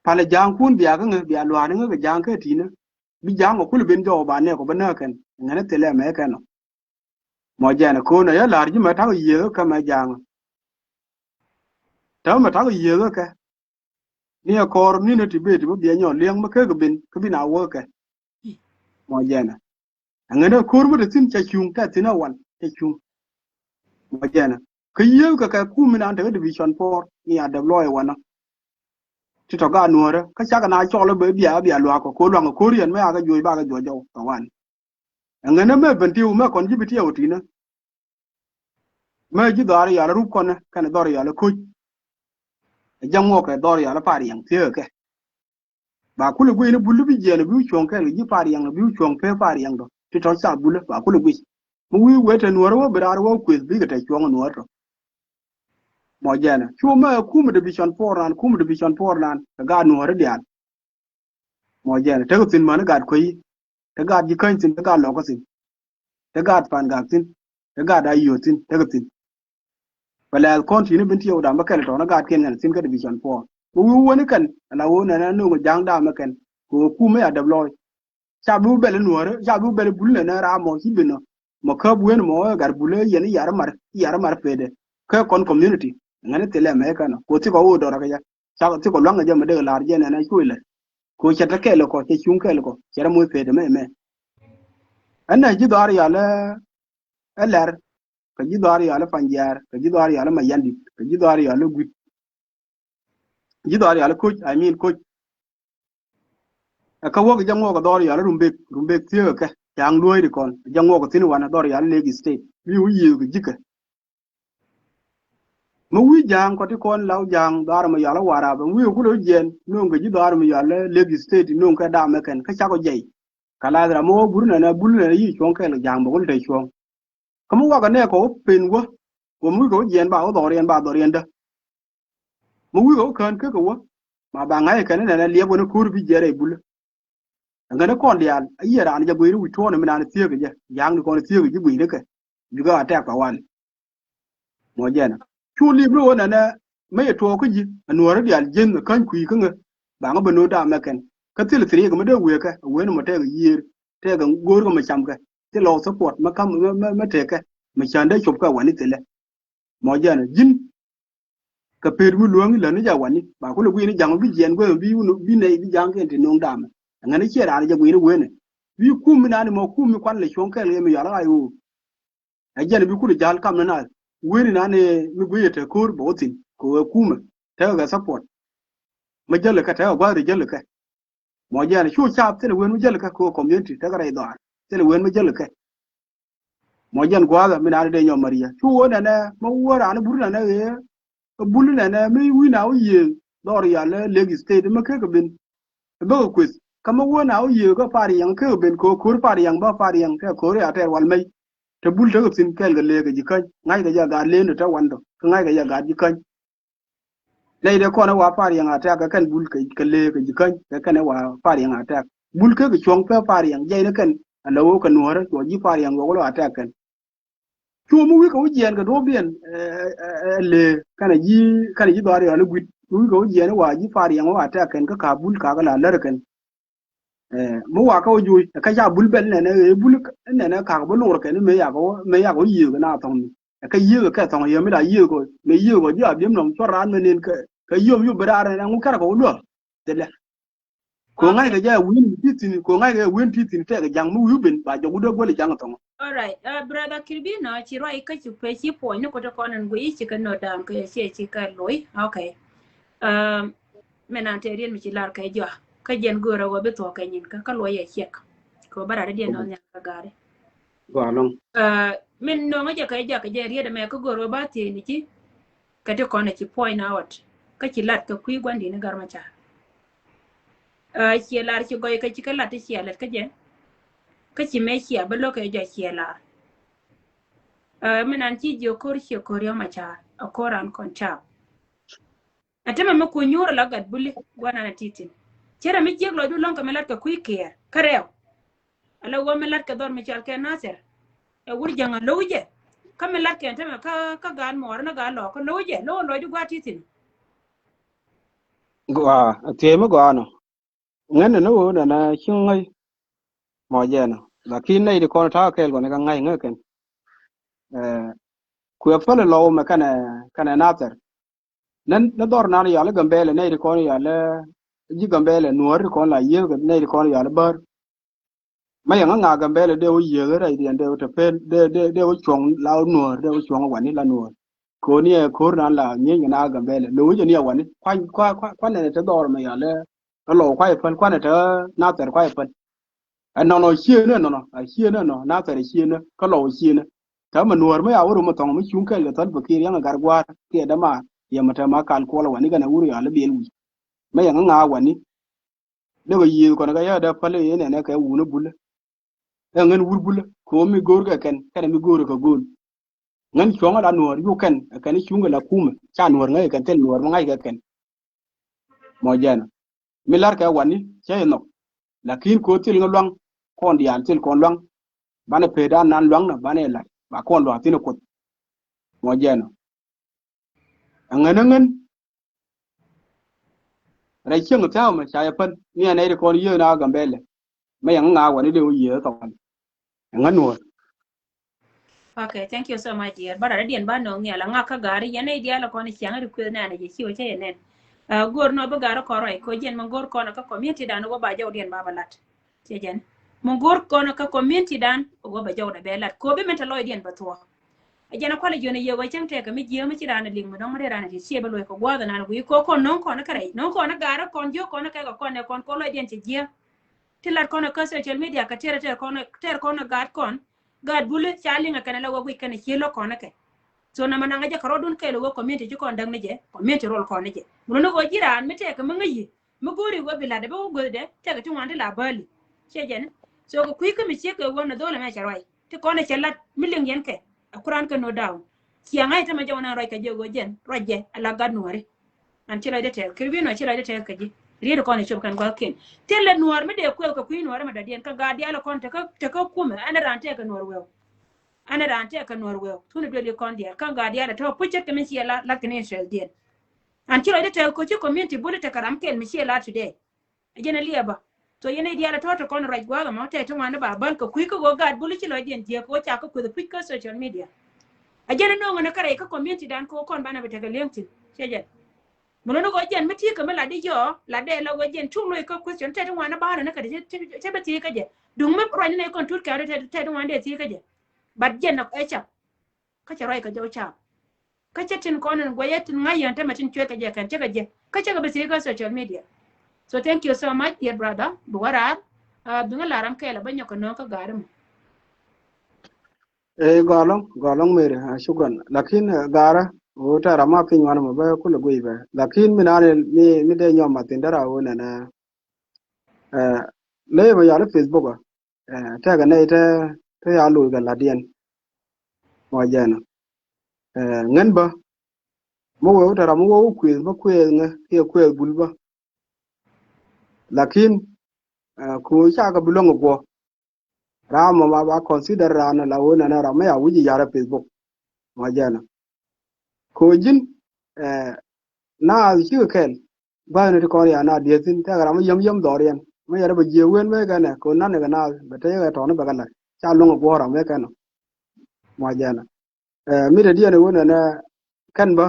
phải là giang cuốn bịa cái người bịa loài nó cái giang cái gì nữa bị giang mà cứ bên cho bạn này có bên nào cái ngay nó tele mấy cái nó mà giờ nó cô này là chứ mà tháo cái gì cái mà giang tháo mà tháo cái gì cáiนี่คอร์นี่นะที่เบ็ดว่าเบี้ยnhỏเลี้ยงมาก็เป็นเอาว่ากันมาเจนะงั้นเราคอร์มันจะสิ้นใจชุ่มแต่สิ้นเอาวันใจชุ่มมาเจนะคือเยอะกับคู่มันอันเดียวกับดิวิชั่น4นี่อันเดียวร้อยวันนะที่ทำการนัวเลยก็ชักกันนายจ่อแล้วเบี้ยลัวก็โคลังก็โคเรียนไม่อาก็ย่อยบ้าก็ย่อยเจ้าต่อวันงั้นเราไม่เป็นที่ว่าคนที่ไปเที่ยวที่นะไม่จีดาริยารูปคนนะกันดาริยาแล้วคุยจังหวะก็ดอร์ยาละปาริยังเท่าแกบางคนเลยกุยนี่บุลบิเจนบิวช่วงแค่เลยยี่ปาริยังบิวช่วงเพ่ปาริยังดอที่ทศบุลบางคนเลยกุยมึงวิวเวทนัวว่าเบรารว่ากุยบิกแต่ช่วงนัวรอหมอเจนช่วงเมื่อคู่มันดิวิชั่น4นั้นคู่มันดิวิชั่น4นั้นแต่การนัวรเดียนหมอเจนแต่ก็สินมันการคุยแต่การยิ่งขึ้นสินแต่การหลอกก็สินแต่การฟันการสินแต่การได้อยู่สินแต่ก็สินเวลาคอนที่นี่เป็นที่เอาดามมาแค่ตอนนั้นการเขียนกันสิ่งก็ดิวิชั่น4กูวันนี้กันเราเนี่ยนะนู่นก็ยังดามมากันกูไม่อยากดับลอยชาบูเบลนัวร์ชาบูเบลบุลเนี่ยนะรามอที่เป็นเนาะมาขบวนมาการบุลยันยาร์มาร์เฟเดแค่คนคอมมูนิตี้งั้นเตล่แม่กันเนาะกูที่เขาดอร์กันยังชาที่เขาลังกันยังไม่ได้ลาร์เจนนะช่วยเลยกูจะตะแคงเลยก็จะชุ่มแค่เลยก็จะมวยเฟเดไม่อันนั้นจีดาริยาละเอลร์ก็จีดาริยาละฟันยาร์ก็จีดาริยาละมายันดิก็จีดาริยาละกุดจีดาริยาละคุยคุยก็ว่าก็จังว่าก็ดาริยาละรุมเบกเที่ยวแกยังรวยดีก่อนจังว่าก็ที่นู่นนะดาริยาละเลกิสเตทวิวยี่ก็จิกมื่อวิจารณ์ก็ที่คนเราอย่างดาร์มายาละวาราบวิวก็เลยเย็นนุ่งก็จีดาร์มายาละเลกิสเตทนุ่งก็ดามกันก็ชักก็ใหญ่กาลาดราโมบุรุษนะยี่ช่วงแค่ละอย่างบอกว่าเลยช่วงเขาบอกว่ากันเนี่ยเขาเป็นวะว่ามือเขาเย็นบ่าวต่อเรียนเด้อมือเขาเขินคือเขาวะมาบางไงกันเนี่ยเลี้ยบวันคูร์บิเจอร์ไอ้บุลงั้นก่อนเดียร์ไอ้ยี่ร้านจะบุยรู้วิธีว่ามันนานเสียกันจ้ะยังดูก่อนเสียกันจะบุยเด็กอยู่ก็อัตแทกกับวันหมอเจนช่วงรีบรู้ว่าเนี่ยไม่ทัวร์ก็ยิอันนู้นเดียร์เย็นกันคุยกันไงบางก็เป็นโนดามากันก็ที่ละทีก็ไม่ได้เวกันเว้นมาเทกันยี่เทกันกูก็ไม่จำกันที่เราสปอร์ตมาคำมาเทกันไม่ฉันได้จบกับวันนี้เสร็จแล้วหมอเจนยินก็เป็นวิลวงเลยนี่จะวันนี้บางคนเลยวินี่ยังวิเย็นก็วิในวิยังกันที่น้องดามงั้นไอ้เชี่ยอะไรจะวินี่เว้นวิคุ้มไม่นานมาคุ้มมีควันเลยช่วงแค่เลยไม่อยากอะไรอู้ไอ้เจนวิคุ้มจะจัลคำนั้นเว้นนั่นเนี่ยมีวิเถอะคูร์บอกสิกูคุ้มเท่ากับสปอร์ตไม่เจอเลยก็เท่ากับว่าเจอเลยก็หมอเจนช่วยชาบเท่าเว้นไม่เจอเลยก็กูคอมมูนิตี้เท่ากับอะไรต่อเท่าเว้นไม่เจอเลยก็หมอเจนกว่าไม่นานได้ยอมมาเรียช่วยนั่นนะมาวัวร้านบุรุษนั่นนะบุลเนี่ยนะไม่วินาวีดอริยาเลกิสเตทมันแค่ก็เป็นเบอร์ควิสคำว่าวินาวีก็ฟาริยังแค่เป็นโคฟาริยังบ้าฟาริยังแค่โคเรียแต่วันไม่ถ้าบุลเท่ากับสินแค่ก็เลยก็ยิ่งกันง่ายก็จะการเล่นแต่วันต่อง่ายก็จะการยิ่งกันในเด็กคนว่าฟาริยังอาจจะก็กันบุลก็เลยก็ยิ่งกันแต่กันว่าฟาริยังอาจจะบุลแค่ก็ช่วงเพื่อฟาริยังใหญ่นักกันอันเราก็นัวแล้วตัวยี่ฟาริยังก็เราอาจจะกันช่วงมือเขาเย็นกับโรเบียนเลยกันยี่ดาริยาลูกวิมือเขาเย็นว่ายี่ฟาริยังว่าแต่กันก็ขาบุลขาก็ลาเลอร์กันมื่อว่าเขาอยู่ก็จะบุลเป็นเนี่ยบุลเนี่ยขาบุลโลร์กันไม่อยากเขายืดกันหน้าตรงนี้ก็ยืดแค่ตรงยังไม่ได้ยืดก็ไม่ยืดก็ยืดเบี้ยมลงชั่วร้านมันเนี่ยก็ยืดไปได้นะงูแค่เขาเลือกเสร็จแล้วก็ง่ายก็จะวินที่สินก็ง่ายก็วินที่สินแต่ก็ยังไม่วิเป็นไปจะกูเลือกว่าเลยจังตรงAll right, brother Kirby, no, chiro ika chupe chipo ni kutoka na ngui chika no dam kaya chia chika loi. Okay. men an te rien mi ci lar kay jo ka jen gora wo be to kay nyin ka lo ye chek ko bara de den on ka gare go long men no nga kay ja ka je riede me ko goro ba te ni ci ka te ko na ci point out ka ci lat ka kui gwandi ni garma cha ci lar ci goy ka ci ka lat ci lat ka je ka ci me ci ba lo ka ja ci lar men an ci jo kor yo ma cha a koran kon cha atema me ko nyora la gad bulli gwana na titin cera mi jeglo du lonka melat ka kui care karew ala wo melat ka dor mi chal ke naser e wur janga lowje ka melat ke tema ka gan mor na ga lo ko lowje lo du gwa titin go te mo go ano ngene no wo na chung ngai mo je na lakin nei de ko ta ke go ne ga ngai ngaken ku fa le lo ma kana nater nan na dor na ya le gambele nei de ko ya le ji gambele nuor ko la ye ga nei de ko ya le bar ma yang nga gambele de wo ye ga rai de te pen de wo chong la nuor de wo chong wa ni la nuor ko ni ko na la ni na gambele lo je ni wa ni kwa ne te dor ma ya le lo kwa pen kwa ne te nater kwa pen no chia no a chia no na ta chia no ko lo chia no ta ma nuor ma ya wuru ma tong ma chung ka ga tan bakir yang gar gwa ke da ma ya mata ma kan ko la wani ga na wuru ya le bel wi ma yang nga wani de ba yi ko ga ya da pale ne ne ka wu no bula ya ngan wur bula ko mi gor ga kan kada mi gor ka gol ngan chonga da nuor yu kan chung la kuma cha nuor ngai kan tel nuor ma ngai ga kan mo jana mi lar ka wani che no lakin ko til ngalwang kon dian til kon lang bana peda nan lang na bana la ba kon lo tin ko mo jeno ngan rai cheng ta ma cha ya pan ni ne de kon ye na gambele ma yang nga wa ni de ye to ngan no okay thank you so much dear bara dien ba no ngi ala nga ka gari yene dia la kon chiang ri ku na ne ji chi o che ne gor no ba garo ko roi ko jen mangor ko na ka community dan go ba jaw dien ba balat che jen mangor ko na ka community dan go ba jaw da belat ko be meta loy dien ba to ajana kwale jone ye wa chang te ka mi je mi chira na ling mo no re rana ji che ba loy ko gwa da na ko non ko na kare non ko na garo kon jo ko na ka ne kon ko loy dien che je tilat ko na ka social media ka tere ko na gad bule chalinga kana la wi kana chelo ko na ke so na mananga je karodun ke lo community ji ko ndang ne je community rol ko ne je muno go jiran mi te ka mangayi mu gori go bila de bo go de te ka tunwande la bali che je ne so ko kuika mi che ko wona dole ma charwai te ko ne chelat miling yen ke akuran ka no down kianga ita ma jawna roi ka je go jen roje ala gad nuari an chira de te kirbi no chira de te ka ji rido ko ne chob kan go ken tele nuar mi de ko ka kuin nuar ma da dien ka gadi ala kon te ka kuma ana ran te ka nuar wew ana ran te ka nuar wew tunu de kon dia kan gadi ala to puchet ka mi ci la kene shel dien an chira de te ko ci community bule te karam ken mi ci la today ajena liaba to yene dia la to kon raj gwa ma te to wana ba ban ka kui ko go gad bule ci lo dien je ko cha ko the quick social media ajena no ngana kare ka community dan ko kon bana be te ga lentin cheje muno no go jen meti ka mala di yo la de la go jen chulo ko question te wana ba na ka te be ti ka je dung me ro ne kon tut ka te wana de ti ka je bad jen na e cha ka cha roi ka jo cha ka cha tin kon go yet ngayan te matin chwe ka je kan che ka je ka cha ka be ti ka social media so thank you so much dear brother buwara dunga laram ka la banyo ko no ka garam golong mere shukran lakin gara o ta rama pin wan ma ba ku le gui ba lakin minane ni de nyom ma tin dara wona na le ba ya le facebook ta ga nei ta ya lu ga la dien mo jana ngen ba mo wo ta rama wo ku ba ku nga ke ku bul ba lakin ku cha ga bulong go rama ma ba consider rana la wona na rama ya wuji ya facebook mo jana ko jin na shi ken ba ne ko ya na de tin ta ga ma yam dorian ma ya ba je wen me ga na ko na ne ga na ba te ga to na ba ga la cha lu go ra me kan mo jana mi de dia ne wona na kan ba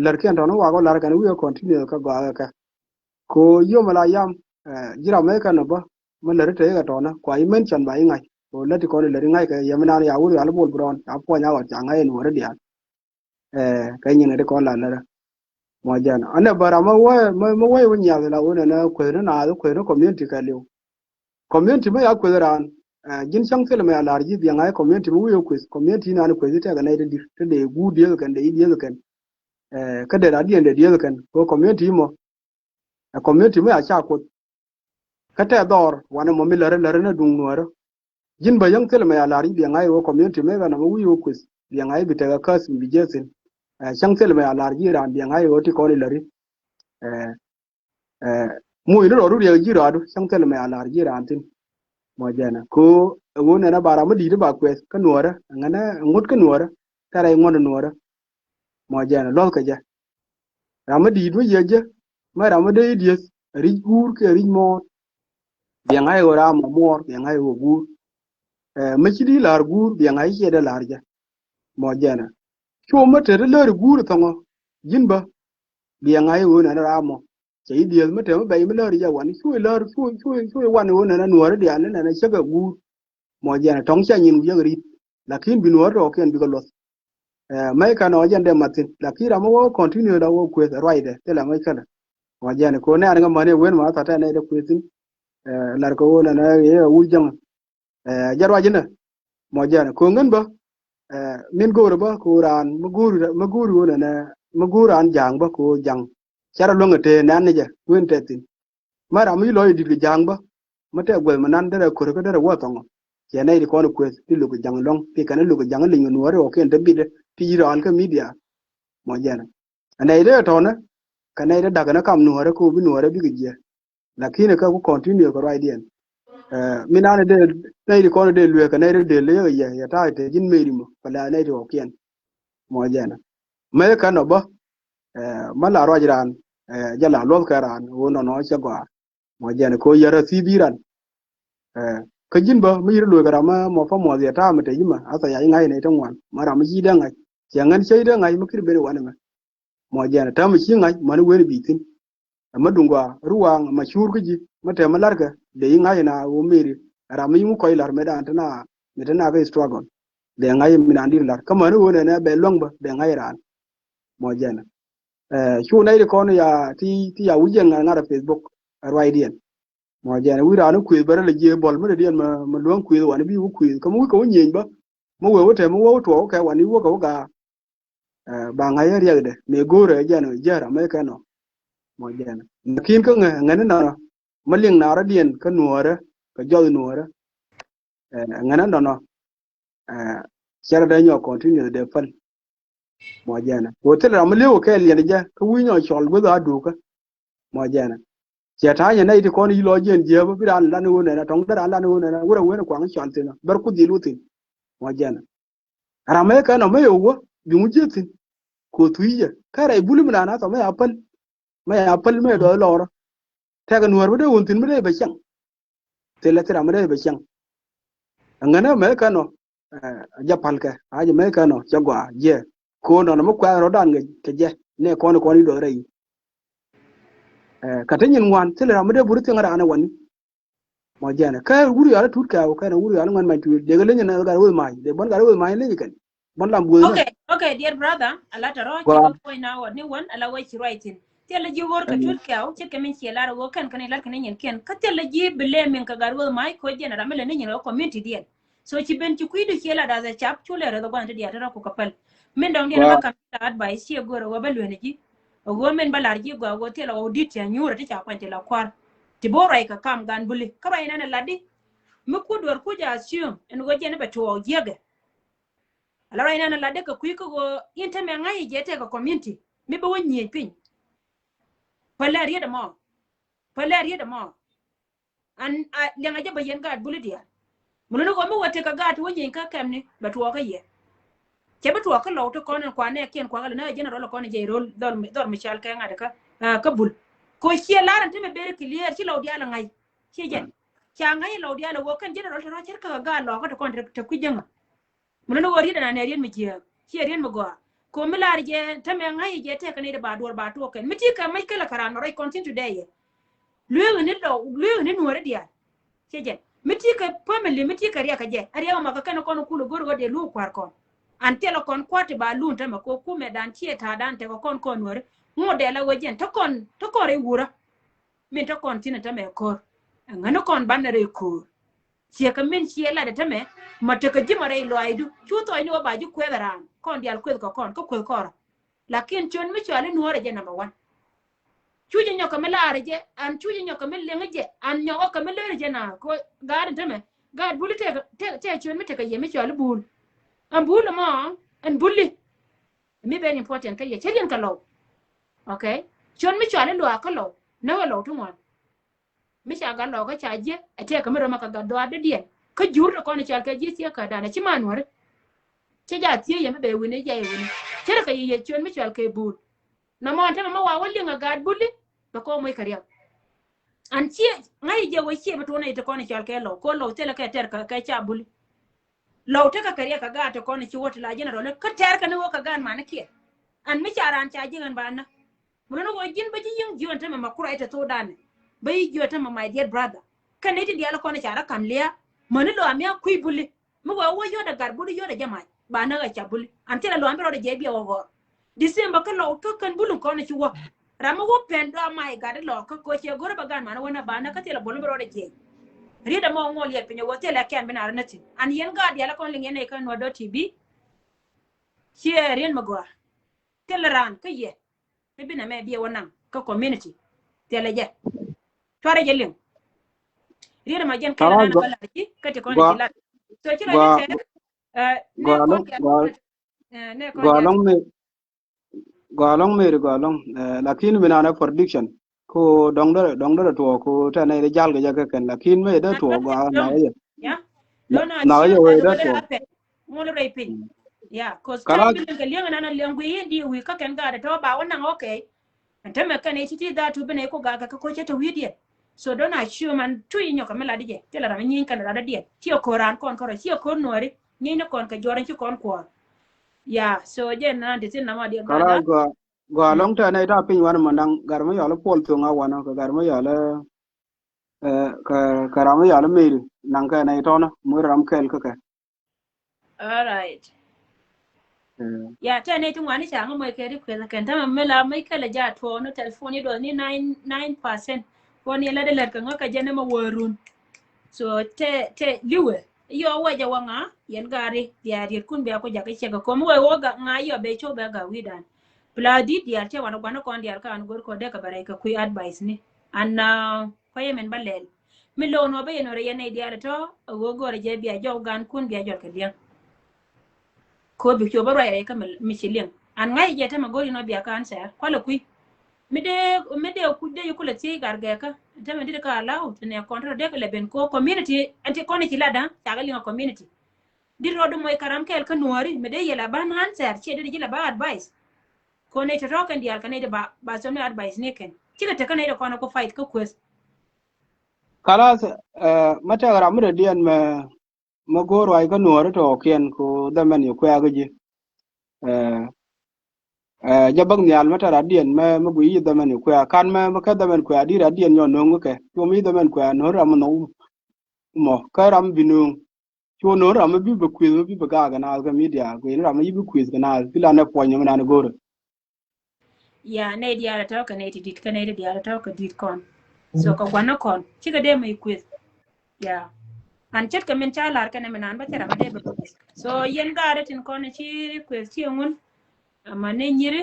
lar ken to no wa go lar kan wi continue ka ga ka ko yo ma la yam jira me kan ba ma lar te ga to na ko ai men chan ba ngai ko la ti ko le ngai ka yam na ya wuri al bol bron a po nya wa cha ngai no re dia ka nyi ne de ko la la mo jana ane bara ma wa nya la wona na ko na community ka lew community ma ya ko ran jin chang tele ma la ji bi ngai community mu yo quiz community na ko zita ga na de gu de kan de kan ka de radien de kan ko community mo community ma ya cha ko ka ta dor wana mo mi lare na dung nuara jin ba yang tele ma ya la ri bi ngai wo community ma ga na mu yo quiz bi ngai bi ta ga kas bi jesin chang tele ma ya la ji ran bi ngai wo ti ko ni lari mu ino ro ri ji ra do chang tele ma ya la ji ran tin mo jana ko wona na bara ma di ba kwes ka nuora ngana ngut ka nuora tara ngon nuora mo jana lol ka ja rama di do yeje ma rama de dies ri gur ke ri mo bi ngai ora mo mor bi ngai wo gur ma ci di lar gur bi ngai ke da lar ja mo jana ko ma te lar gur tongo jinba bi ngai wo na ra mo sai dies ma te ma bai ma lar ja wan su lar su wan wo na nuora di an na shaga gur mo jana tong cha nyin ye ri lakin bi nuora ro ken bi ko los mai ka no jande matin lakin ra mo wo continue da wo kwes right te la mai kana mo jana ko ne an ga mane wen ma ta ta ne da kwesin lar ko wo na ye wu jang jarwa jinda mo jana ko ngan ba min goro ba ko ran maguru na maguran jang ba ko jang cara lo ngate nan ne ja wen te tin mara mi lo di jang ba mate gwe manan da ko ko da wa tongo ke nay di ko no kwes ti lu jang long ti kan lu jang li ngun wore o ken de ti ran ka media mo jana anai de to na kanai da daga na kam nuore ko bi nuore bi gije lakini ka ko continue ko right den minane de nay di ko de lu ka nay de le ya ta te jin meri mo kala nay do ken mo jana me ka no ba mala rojran jala lol karan wono no chagwa mo jana ko yara sibiran ka jin ba mi yir lo gara mo fa mo ya ta mate yima asa ya ngai ne tan wan mara mi ji dan ai yangan sai dan ai mukir bere wan ma mo jana ta mi ngai man wen bitin amma dungwa ruwa ma shur ji mate malarga de ngai na wo meri ara mi mu koy lar me dan tana me tana ga struggle de ngai mi nan dir lar kama ne wona na be long ba de ngai ran mo jana shu nay de kono ya ti ya wujen ngara Facebook arwaidien mo jana wi ranu ku bare le je bol me de ma luang ku wani bi ku ko mu ko nyen ba mo we wote mo wo to ka wani wo ka ga ba ngai ya de me gore jana jara me ka no mo jana kin ko ngane na maling na ra dien ka nuora ka jol nuora ngane no chara da nyo continue de fal mo jana wote ra male o ka le ja ka wi nyo chol go da du ka mo jana ya ta ya nay ko ni lo jen je ba bi ran lan wo na tong da lan wo na wura wo ko an chol tin bar ku di lutin mo jana ara me ka no me yo wo bi mu jetin ko tuije kare bulum na to me apal me do lor ta ga nuwar de wontin me be chang te la tira me be chang ngana me ka no ja pal ka a me ka no chagwa je ko no mo kwa ro dan ke je ne ko ni do rei ka tanyin wan te la me de buru tinga ana wani mo jana ka wuri ala tut ka ka na wuri ala man ma tu de ga lenya na ga wo mai de bon ga wo mai le kan bon lam bu okay dear brother ala taro chigo point now ni one ala way chi writing tell ji wor ka tut ka che ke min chi la ro kan kan la kan nyen ken ka tell ji bele min ka gar wo mai ko jena ramele ni nyen community dien so chi ben chi kuidu chi la da za chap chule ro ba dia taro ko kapal min dong dia ba kan advice chi go ro ba lu ne ji go men balar ji go tell audit ya nyura ti cha kwante la kwar ti borai ka kam gan buli ka ba ina na ladi mu ku dor ku ja assume en go jena ba to yege ala ina na ladi ka ku ko inte me ngai je te ka community mi ba wonyi pin palaria de mo an lenga je ba yen ga buli dia mun no go mo wote ka ga to wonyi ka kamni ba to ka ye ke ba to ka lo to kono kwa ne ken kwa na jena ro ko ne je rol dor mi chal ka ngada ka bul ko xie laran te me bere clear ci law diala ngai ci je cha ngai law diala wo kan general to cer ka ga lo ko to contract te ku jenga mun no wori dana ne rien mi ci rien mo go ko mi lar je te me ngai je te kan ne ba dor ba to kan mi ci ka mai kala karan no continue today luego ne no wori dia ci je mi ci ka family mi ci ka ria ka je ariya ma ka kan ko no kulu gorgo de lu kwar ko an telo kon kwati ba lu ta ma ko ku me dan ci ta dan te ko kon wori modela wajen to kon re wura min to kon tina tame kor ngano kon banere kor chia ka min chia la de tame mataka jimare lo aidu chuto ni ba ju kwedaran kon dial kwed ko kon ko kwed kor lakin chon mi chale nuore je number 1 chuje nyoka melare je an chuje nyoka melenge je an nyoko ka melere je na ko gaade tame gaad buli te chon mi te ka yemi chale bul an bul mo an bulli mi ben important ka ye chelin ka lo okay chon mi chale lo ka lo na lo tu mon mi cha ga lo ka cha je ate ka mero maka ga do ade dien ka jur ko ni chal ka je tie ka dana chi manwore che ja tie ye me be wini je wini chere ka ye chon mi chal ke bul na mo ante ma wa wali nga gad bulli ba ko moy kariya an chi ngai je wo chi beto na ite ko ni chal ke lo ko lo tele ka ter ka cha bulli lo te ka kariya ka ga to ko ni chi wot la jena ro ka ter ka ni wo ka gan ma na ke an mi cha ran cha jigan ba na muno wo jin ba ji yin jiwan ta ma kura ita to dan ba yi jiwa ta ma my dear brother kan ne ti diala ko ni cha ra kan liya mani lo amia kui bulli mu wo yo da gar bulli yo da jama ba na ga cha bulli an tele lo ambro da je bi wo December ka lo ka kan bulun ko na ci wo rama wo pen do mai ga de lo ka ko che goro bagan mana wona ba na ka tele bolon bro de je rida mo ngol ye pinyo wo tele kan bina ranati an yen ga de la kon lingen ne kan no do tv che ren magwa tele ran ka ye me bina me bi wonan ka community tele je tore je lim rida ma jen kala na bala ji ka te ko ni ci la so ci ra je te ne kon ya ne kon ya golong lakin mina na prediction ko dongdor to ko ta ne jal ga jaga kan lakin me da to ga na ye ya dona na ye sure we that da what to happened ngolo ray pin yeah cause kala time bilin ga liang na liang wi di wi ka kan ga da to ba wannan okay anta me kan ti da tu bene ko ga ko ce to wi di so dona sure man tu inyo ka mela di je tela ra nyin kan da di ti ko ran kon ko ti ko nori ni ne kon ka joran ti kon ko yeah so je na de tin na ma di kala brother golong ta ne da pin wan mandang garma ya lo pol to nga wana ka garma ya la ka karama ya la me nang ka ne to na mu ram kel ka all right ya ta ne tun wani ta mai kai rikwe zakan ta mela mai kala ja to no telefoni do ni 9% woni la de la kan ka jene ma warun so te liwe yo waja wanga yen gari ya rir kun be ko jaka chega ko mo wo ga nga yo be cho be ga widan pladi dia te wana gwana kon dia kan gor ko de ka bare ka ku advice ni anna ko yemen balel mi lo no be no re yene dia to go gore je biya jo gan kun biya jol ka dia ko bi ko baro ay ka michelin an ngai je ta magori no biya kan sa ko la kui mide ku de ku la ti garga ka ta me de ka lawo ne control de ka le ben ko community anti ko ne kilada ta ga linga community di rodo moy karam kel ka nuori mide yela ban han ser che de jila ba advice ko ne ta rokan di alka ne de ba so ne advice ne ken kika ta kana da ko fight ka quest kala mata ramu da diyan ma goro ay ka nuoro to kien ko da man yu kwa ga ji jabang nyal mata radian ma bu yi da man yu kwa kan ma ka da man kwa di radian yo no ke to mi da man kwa no ram no mo ka ram binu to no ram bi bu quiz bi bu ga ga na ga media ko ram yi bu quiz ga na pila na po nyu na goro ya ne di ala ta ka ne ti dit ka ne di ala ta ka dit kon so ko kwana kon kika de mai quest ya an chet ka men cha lar ka ne menan ba tera ba de ba so yen ga da tin kon ci quest ci ngun ama ne nyire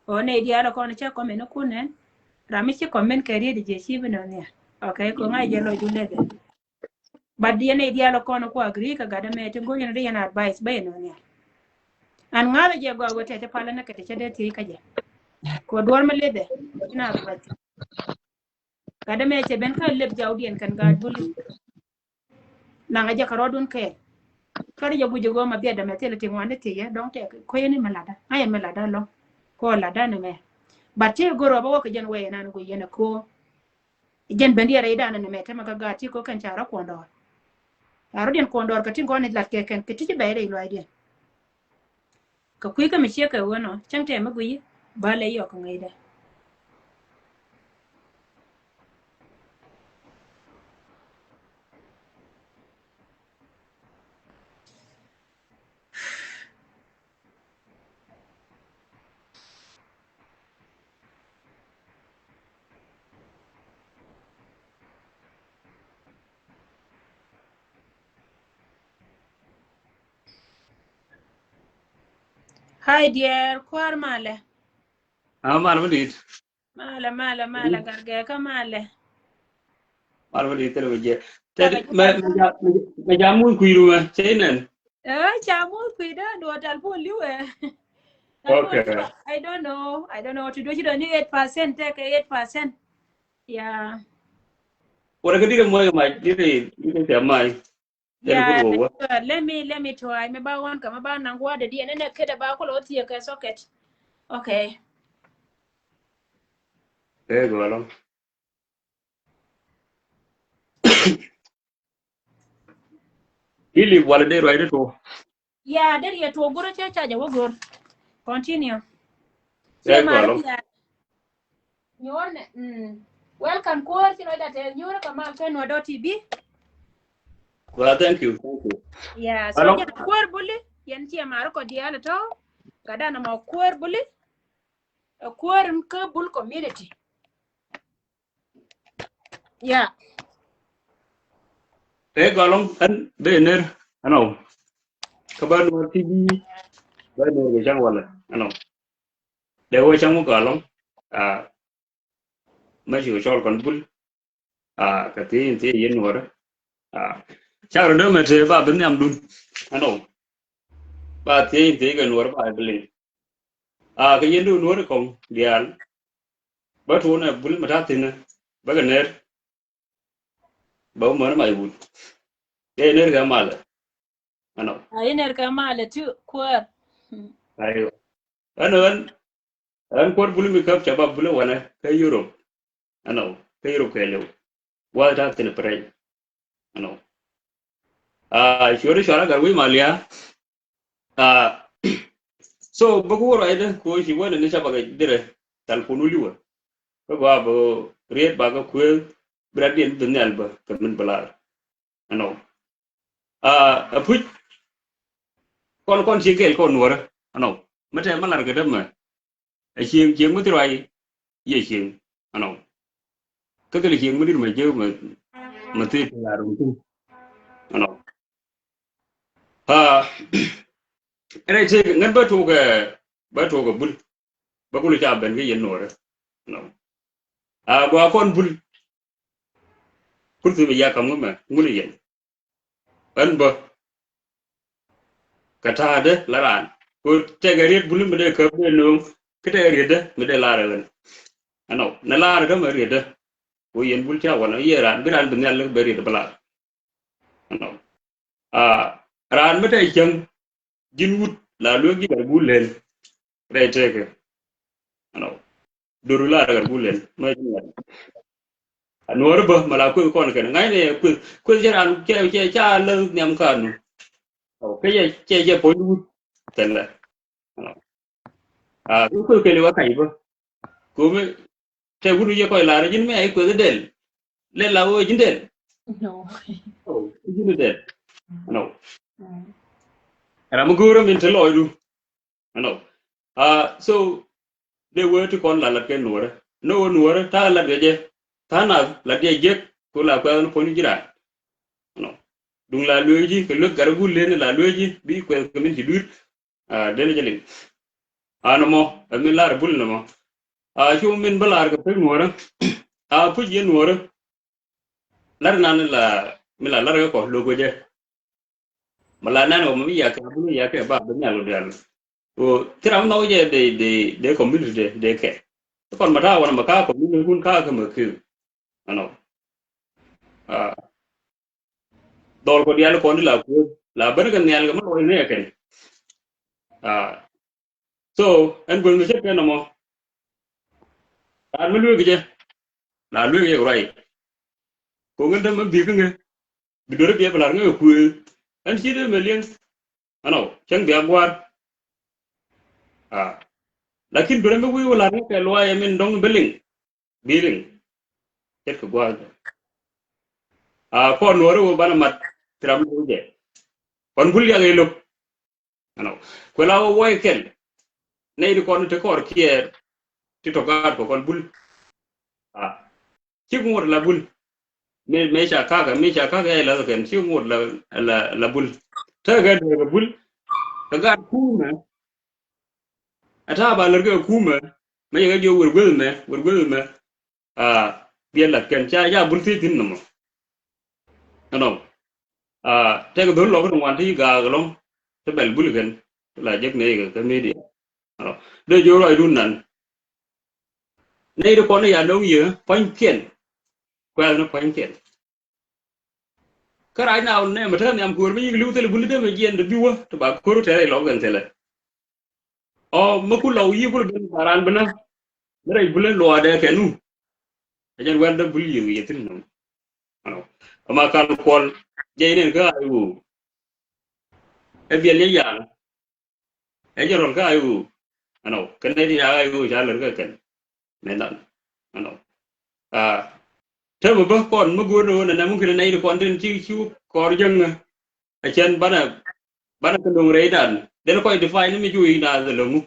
o ne di ala kon cha ko men ku ne rami ci comment ka ri de je ci bi no ne okay ko ngai je lo ju le de ba di ne di ala kon ko agree ka ga da me tin go yen de yan advice ba no ne an ngara je go go te pala na ka te de ti ka je ko dor ma le de ina ba ga da me ce ben ka leb jawdien kan ga buli na nga je ka rodun ke kar ya buje go ma be da me tele ti ngwane ti ya don te ko yeni malada ay malada lo ko lada ne me ba te goro ba ko jen we na go yena ko jen ben dia ida na me te ma ga ti ko kan chara ko ndor aro den ko ndor ka tin ko ne lat ke ken ke ti be re lo ai ka kui ka mi che ka wono chang te ma gui ba le yo ko ngai da Hi dear, kwar male. Mar vadit. Male, garge ka male. Mar vadit tele je. Taka Ted jupa ba. me jamu kuiru ma chenen. Chamu kwida do talpo liwe. Talpo Okay. liwe. I don't know what to do. You don't need 8%, take 8%. Yeah. Ora kadi mo mai dire te mai. Tel Yeah, pur wo. let me try. Me ba wan kama ba nangwa de di ene kede ba ko lo tie ke socket. Okay. Go long. Ili wala de right to. Yeah, there you to guru cha cha wo gur. Continue. Che Go mara long. pia. Nyorne. Welcome course, you know that nyore kama kenwa .tv. Well, thank you. Yeah, so Hello. yeah, cour bully. Yan che mara ko diala to. Kada na ma cour bully. A cour ka bull community. Yeah. Go long an bener. Ano. Kabar no TV. Ba no go chang wala. Ano. De wo chang mo go long. Ma shi chol kon bul. Ka ti yen wora. Charo no me te ba bin am dun. Ano. Ba ti ga wora ba bele. Ka yen du wora kon dial. Ba tu na bul mata tin. Ba ga ner. Ba mo na mai bul. Ner ga mala. Ano. Iner ka male tu cour. Ayo. An kwar bulu mi kap chaba bulu wana ka Europe. Ano. Ka Europe ka lew. Wa ta tin pray. Ano. Shore shara garwi malia. So bagu ro ida ko shi wala ne chaba ga dire tal kunu liwa. Ba bo riet ba ga ku bradien dunal ba ka min balar. Ano. A puj kon shi gel kon wora. Ano. Mate malar ga dama. A shi mu tirai ye shi. Ano. Ka kali shi mu dir ma je ma te larum tu. Ano. Ene ce ngan ba to ga bul ba kulu ta ban ga yen nore no gwa kon bul kurtu ya kam ngama ngulu yen an ba kata de laran ko te ga ret bul mede ka be no kete rede mede lara len ano na lara ga ma rede ko yen bul ta wana yeran biran bin yalla be rede bala ano ran mede jang jinwut la logi ga bul len rete ga ano doru lara ga bul len ma nuor ba mala ku kon kan ngai ne ku jaran ke cha le nyam kan ke ye po du ten la ku ke le wa kai ba ku me te gudu ye ko la jin me ai ku del le la wo jin del No. jin del no era mu guru min te loidu no so they were to kon la ke nuor ta la de je ta na la de je ku la ko no po ni jira no dung la lueji ke luk gar gulle la lueji bi ko min ci dur dene jeli anamo min lar bul namo ci min balar ga pe ngora pu je ngora lar nan la mi la lar ko logo je mala nan o mi ya ka bu ya ke ba ben ya lo dal o tiram no je de community de ke kon mata wana maka ko min kun ka ka ma ku ano dol ko dial ko ni la ku la ber ga nyal ga ma ne ke so en gol mi se ke namo an mi lu ge la lu ye rai ko ngam ma bi nga bi do be bala nga ku an ci de melian ano chang bi agwar lakin do me wi wala ni ke lo ay min dong biling ket ko gwa ko no ro bana mat tram do je kon bul ya ngelo ano ko la wo way ken nay di kon te kor kier ti to gar ko kon bul ci ngor la bul me cha kaga la ken ci ngor la la bul ta ga do bul ta ga ku na ata ba lar ga kuma me ga jo wur me dia lat kan cha ya bul ti tin no no te ga dol lo ko wan ti ga ga long te bel bul gan la jek ne ga media de jo roi dun nan nei do ko ne ya no ye point kien qua nó point kien cái ai nào nè mà thằng em cuốn với lưu thế là bún đêm mà yên được view thì bà cuốn thế này lo gần thế này mà cuốn lâu yêu cuốn bên baran bên nó đây bún lo đây cái nu ajan wanda bún yêu vậy thế nào mà kalau cuốn vậy nên cái ai u em biar lấy dạng em cho rồi cái ai u cái này thì ai u trả lời cái nên là thế mà bác con mà cuốn rồi là mungkin này được con trên chiu có riêng ajan bana cái đồng rây đàn để nó coi define nó mới chui ra rồi luôn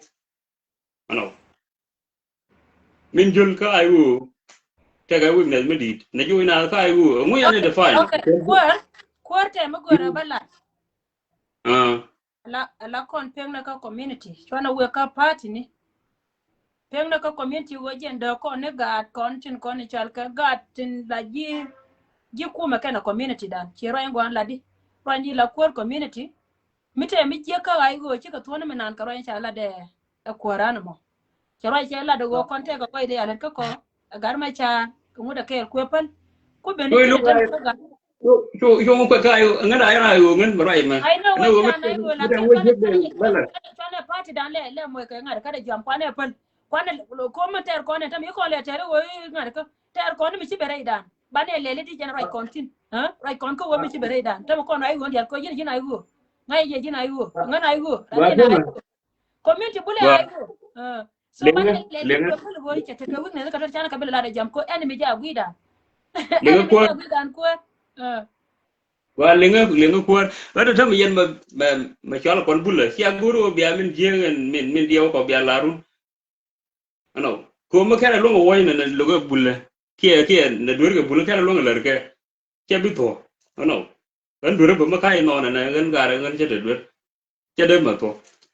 mình jul ka ai u te ga weakness me dit na chui na ka ai u ngui ane define okay kwar te ma gora bala la kon peng na ka community chwana we ka party ni peng na ka community wo jenda ko ne ga kon tin kon chal ka ga tin la ji kuma kana community dan chero en gwan la di ranji la kwar community mite mi je ka ai go chika tuwa na nan karo en chala de kwara no mo chero ai chala de go kon te ka ko de alan ka ko gar ma cha ku da ke kwepal ku be ni ga yo mo ka ai ngada ai na yo ngan barai ma I know what I will like. Chana party dan le mo ka ngada kada jam kwane pal kwane ko ma ter kwane tam ko le ter wo ngada ka ter kwane mi ci bere dan bane le di jana right kontin right kon ko wo mi ci bere dan tam ko no ai won ya ko yin ai wo ngai je jina ai wo ngan ai wo community bule ai wo so bane le ko pal wo ci te ko ne ka ter chana ka bele la jam ko enemy ja guida le ko ko wa lenga kuat ada tham yen ma chala kon bulla sia guru bia min jengen min dia ko bia larun ko ma kana longo woyna na logo bulla kia na durga bulla kana longo larke ke bito kan dure ba ma kai no na ngan gara ngan che dur che de ma to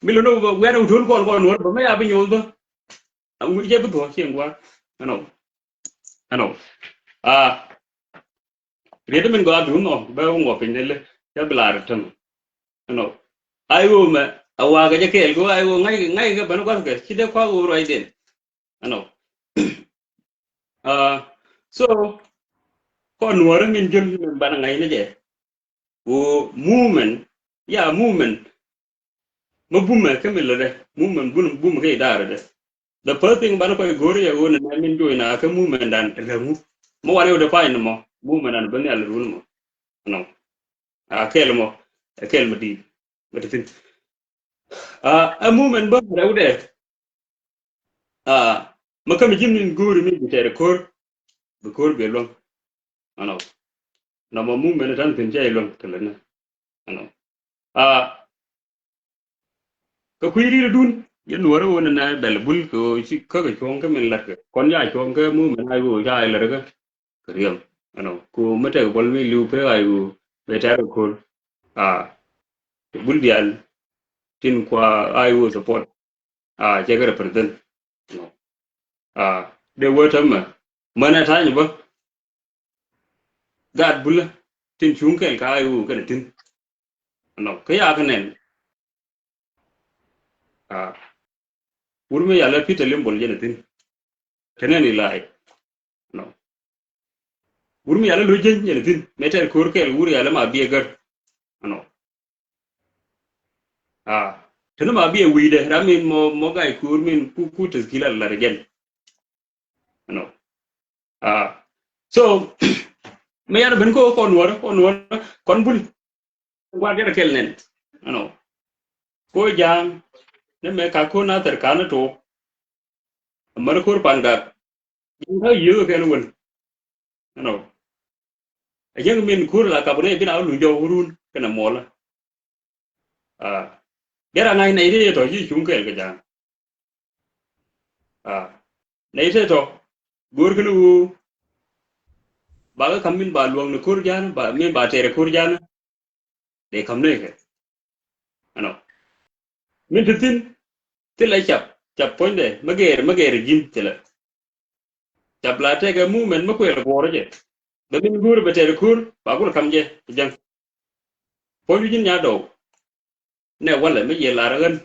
milo no wa no thul kon no ba ma ya bi nyol ba ngu che bito chen kwa Rita min go do no ba ngo pin le ya blar tan ai wo ma awa ga ke go ai wo ngai ga ban ko ke chide kwa go roi den so ko nuor min jul min ban ngai ne je wo movement mo bume ke mi le movement bum ke dare de the first thing ban ko go re ya wo na min do na ka movement dan remu mo wa ne define mo movement and bani al rule mo akel mo di betin a movement ba rawde makam jimnin guri mi bitere kor be long na mo movement tan tin jay long telena ko kuiri dun yen wara wona na bel bul ko ci ko ko min lat kon ya ko ko movement ay go ya la daga kriyam ko mate bol mi liu pe ay betere kor bul dial tin kwa ay wo support je ga represent de wota mana tanya ba gad bula tin chung kel ka ay wo kan tin ka ya kanen urme yala pita limbol jene tin teneni lai urme yala lo jen jene tin meter kor kel ur yala ma biye gar tena ma biye wide ramin mo gai kur min ku teskila la regen so me yana ben ko kon wora kon bul wa gere kel nen ko jang ne me ka ko na ter kana to mar kur panda ha yu ke no won ajeng min kur la ka bune bin alu jo hurun kana mola gera ngai nei de to ji chung ke jang nei se to gur klu ba ka kamin ba luang ne kur jan ba min ba tere kur jan de kam ne ke min tin lai chap chap ponde magere gin tele chap la te ga movement ma kwel gore je be min gur be tere kur ba gur kam je jang pon jin nya do ne wala me ye la ran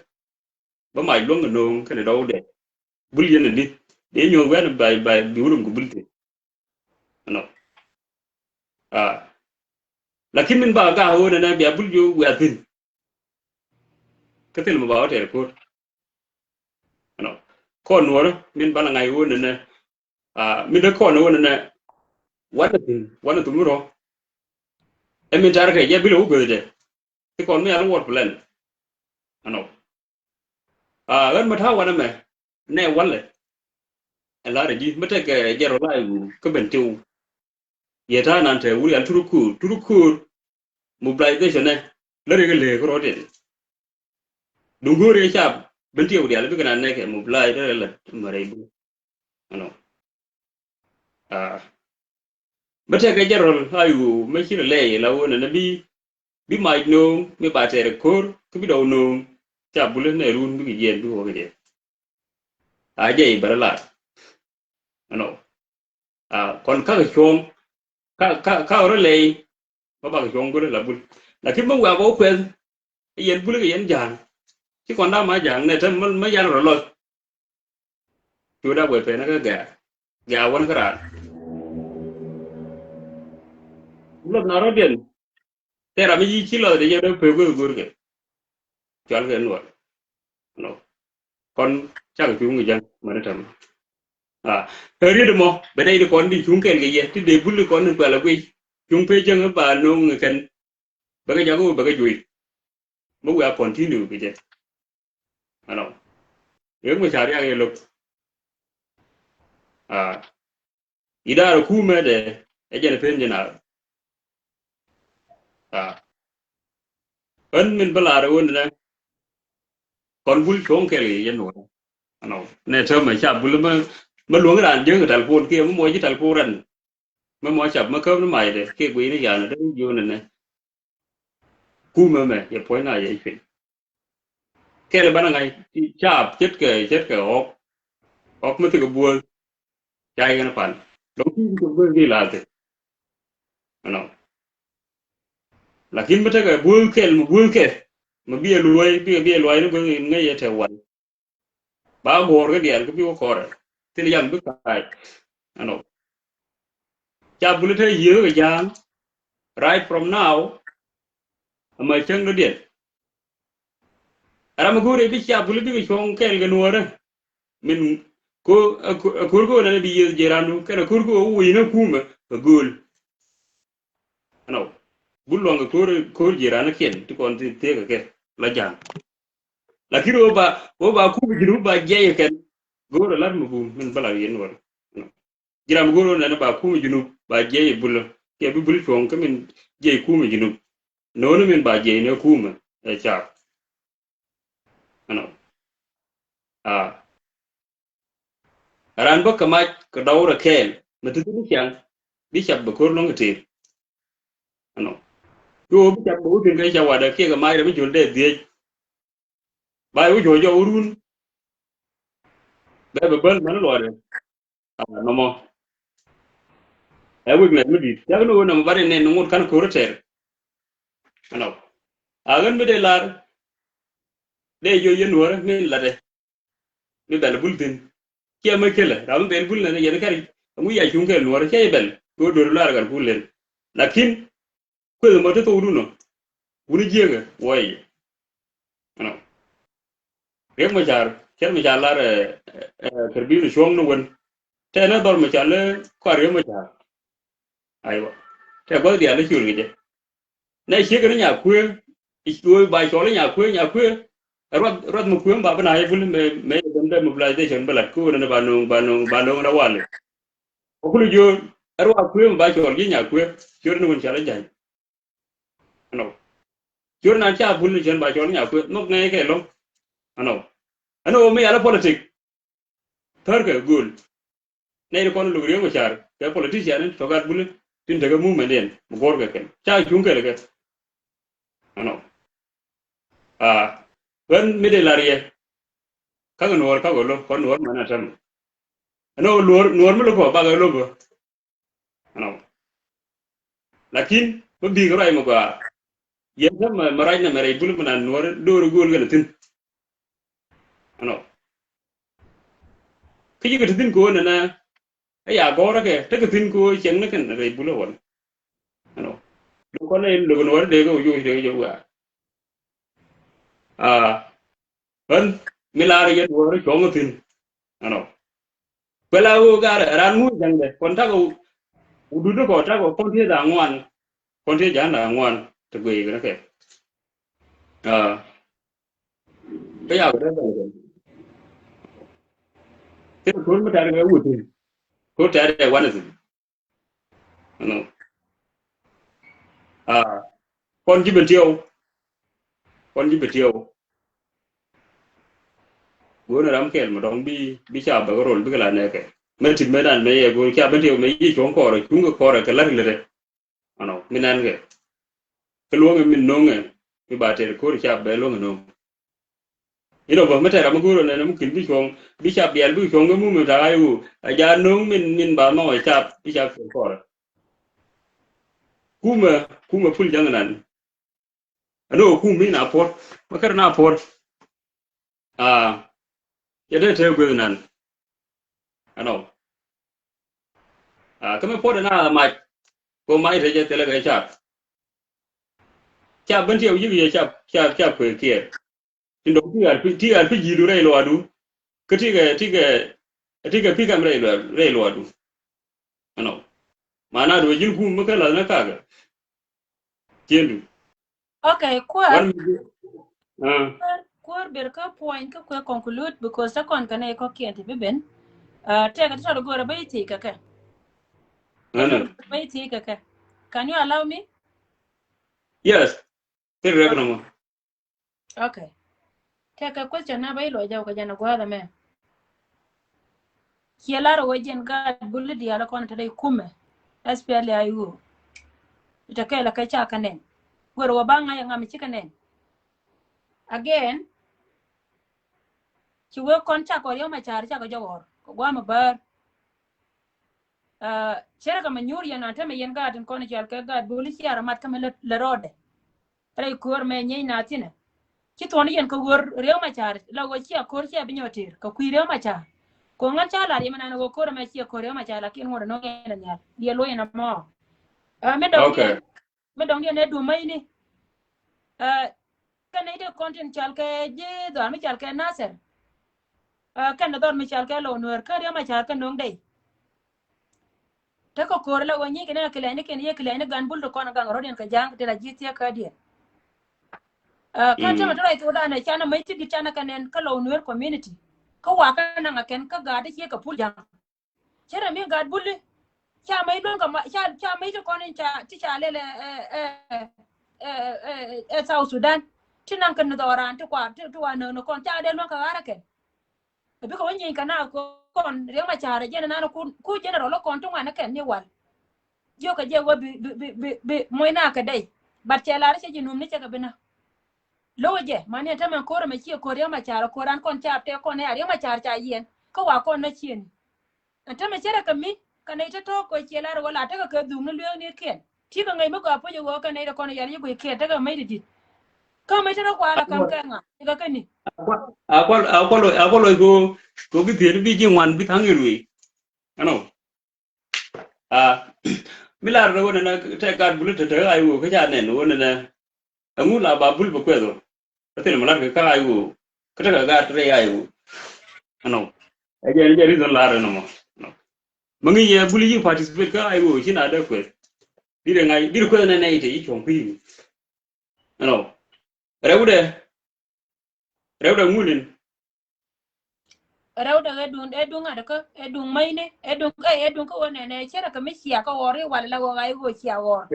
ba mai long no kan do de bul yen ni de nyo wen bay bi wurum ko bulte no ah lakin min ba ga ho na bi bul yo wa tin katel ma ba tere kur no ko nuor min bala ngai wo na min da ko no na wana tumuro e min tar ke ye bilo go de ti kon mi al wor plan ano ran ma tha wana me ne wala ala re di mate ke jero la yu ko ben tiu ye ta nan te wuri al turuku mobilization ne le re le ko de dungure cha ben tiu de al bi kana ne ke mobilize de la mare bu ano mate ke jero la yu me chi le la wona na bi mai no mi ba tere kor ku bi do no cha bule ne run bi yen bi ho ge a je barala ano kon ka chong ka ore le ba chong go la bul la ki mo wa go kwen yen bule ge yen jang ki kon da ma jang ne tam ma yan ro lo tu da bo pe na ga won ka ra lo na ro den te ra mi chi lo de ye do pe go go ge chal ge no no kon cha ga chu ngi jang ma na tam teri de mo be dai de kon di chung ken ge ye ti de bul kon ko la gui chung pe jang ba no ngi ken ba ga jago ba ga jui mo wa continue ge je ano ye mo cha ri ge lo ida ro ku me de e je ne pen je na en min bala ro na kon bul chung ke ge ye no ano ne thơ mà cha bul ma luong ran je ga tal pon ke mo ji tal poran mo cha ma ko no mai de ke gui ne ya na de yo ne ku me ye po na ye fin ke le bana ngai cha chết ke ok mới cái bùa chạy cái nó phản đôi khi cũng có gì là thế nó là khi mới cái bùa cái mà bia lùi nó có ngay ở theo quanh ba bùa cái điện cái bùa khó rồi thì là biết cái nó cha bùa thấy dữ cái giang right from now mà chân nó điện à mà gure biết cha bùa biết cái chong cái nuôi đó mình ko na bi jeranu kana kurko wi na kuma gol ano bulonga ko jerana ken to kon te ke la jang la kiro ba ku bi ba jeye ken goro lar mu bum min bala yen wor jiram goro na ba ku jinu ba jeye bulo ke bi bul ton ka min jeye ku mi jinu nonu min ba jeye ne kuma e cha ano ran ba kama ka dawra ken matu du kyang bi chab ba ko longa te ano yo bi chab bo tin kai cha wada ke ga mai da bi jul de die ba yo jo urun ba bal man lo de no mo e wi me mi ya no na bare ne no kan ko roter ano agan be de lar de yo yen wora mi la de mi bel bultin ke ma kele ram bel bul na yen kari mu ya chung ke wora ke bel ko do lar gar bulen lakin ko mo to to no wuri jega woy ano rek ma jar ker ma jar lar kerbi no shong no won te na dor ma jar le ko re ma jar aywa te go dia le chul ge ne che ga nya ku i ba cho le nya ku rod mu ku ba na e bul me de mobilization balat ku na ba no na wale o ku jo arwa ku ba cho ge nya ku jor no won cha le jai ano jor na cha bul ni chen ba cho nya ku no ngai ke lo ano me ala politic thar ke gul ne ko no lugri mo char ke politician to ga bul tin daga movement den mo gor ga ken cha chung ke le ano when middle area các cái nuôi các cái lo con nuôi mà nó chăm nó nuôi mới lo có ba cái lo có nó lakin có đi cái này mà có yên tâm mà rai này mà rai bulu mà nuôi đôi gol cái tin nó cái cái tin của nó nè ấy à có đó cái tin của chẳng nó cái rai bulu vậy nó lúc con này lúc nuôi để cái vui à vẫn milari ya nuôi cho một tin nó Bela u gar ran mu jangde kon ta ko ududo ko ta ko kon te da ngwan kon te jana ngwan to gwe ga ke cái ya da da te ko mu ta ga wuti ko ta da wan zu no kon ji betiyo go na ram kel mo dong bi cha ba ko rol bi la ne ke me tin me dan me ye go cha betiyo me yi chon ko ro chung ko ro ke la le no minan ke lo nge min no nge bi ba te ko cha be lo nge no ino ba mata ram guro ne mu kin bi cha biel bi chong mu mu ta ai u ja no min ba ma cha bi cha ko ro kuma ful janganan ano kumi na por makar na por ya da ta gwe nan ano kama por na ma ko mai ta je tele ga cha ban tiyo yi cha ko ke tin do ti ar pi jidu re lo adu ka ti ga pi kam re lo adu ano mana do jin ku maka la na kaga jendu Okay, wan Kur bir ka point ka kwe conclude because ta kon kana ko kienti biben. Take a try to go to baiti kaka. Baiti kaka. Can you allow me? yes te regno mo Okay. Take a question na bai lo jaw ka jana go da me. Kielaro wajen ga bulli di ala kon tadai kume. SPL ayu. Ita kai la kai cha kanen. Goro wa banga ya ngam chikanen. Again, ki we kon cha ko yo ma char cha ko jawor. Ko gwa ma bar. Chere ka manyur ya na tame yen garden kon chal ka gad bulli siara mat ka le rode. Trai kur me nyei na tine. Ki ton yen ko wor rew ma char la go chi akor chi abinyotir. Ko kui rew ma char. Ko ngan cha la yema na go kor ma chi akor rew ma char la kin ngor no ngena nyal. Ye lo yen mo. Me dong yen edu mai ni. Kan ide content chal ka je do mi chal ka naser. Kan do mi chal ka lo nuer ka rew ma char ka nong dei. Ta ko kor la wonyi kene kele ni ken ye kele ni gan bul do kon gang rodien ka jang te la jitia ka dia. Kan ta matra ito da na chana mai ti chana kanen ka lo nuer community. Ka wa ka na ngaken ka ga de ka pul jang. Chere mi gad bulli. Cha mai don ka cha mai to kon cha ti cha le South Sudan. Ti nan kan do ran ti kwa ti wa no kon cha de lon ka ara ken. Bi ko wonyi kana ko kon rew ma chare je na ku general lo kon to ngana ken ni wal. Yo ka je wo bi moy na ka dai. Bat che la che jinum ni che ka bina. Loje mane ta man kore ma chi ko rew ma chare ko ran kon cha te kon ya rew ma chare cha yen. Ka wa kon na chien. Anta me chere ka mi kana ita to ko che la wala ta ka du ni le ni ken. Ti ka ngai ma ko po je wo kana ida kon ya ni ko ke ta ka mai di. Ka mai ta ko ala kam ka nga. Ka ka ni. Apolo ko bi tier bi jingwan bi thangirui ano milar ro na te ka bulu te ayu ka ja ne no na amu la ba bul ba kwedo te malar ka ayu ka ta ga tre ayu ano je reason la no mo mangi ye bulu yi participate ka ayu china da kwe dire ngai dire kwedo na ite i chompi ano rewde ngulin Rewda edun adaka edun maine edun ko wona ne chere ka misiya ka wori wala wo ga go ciya wor.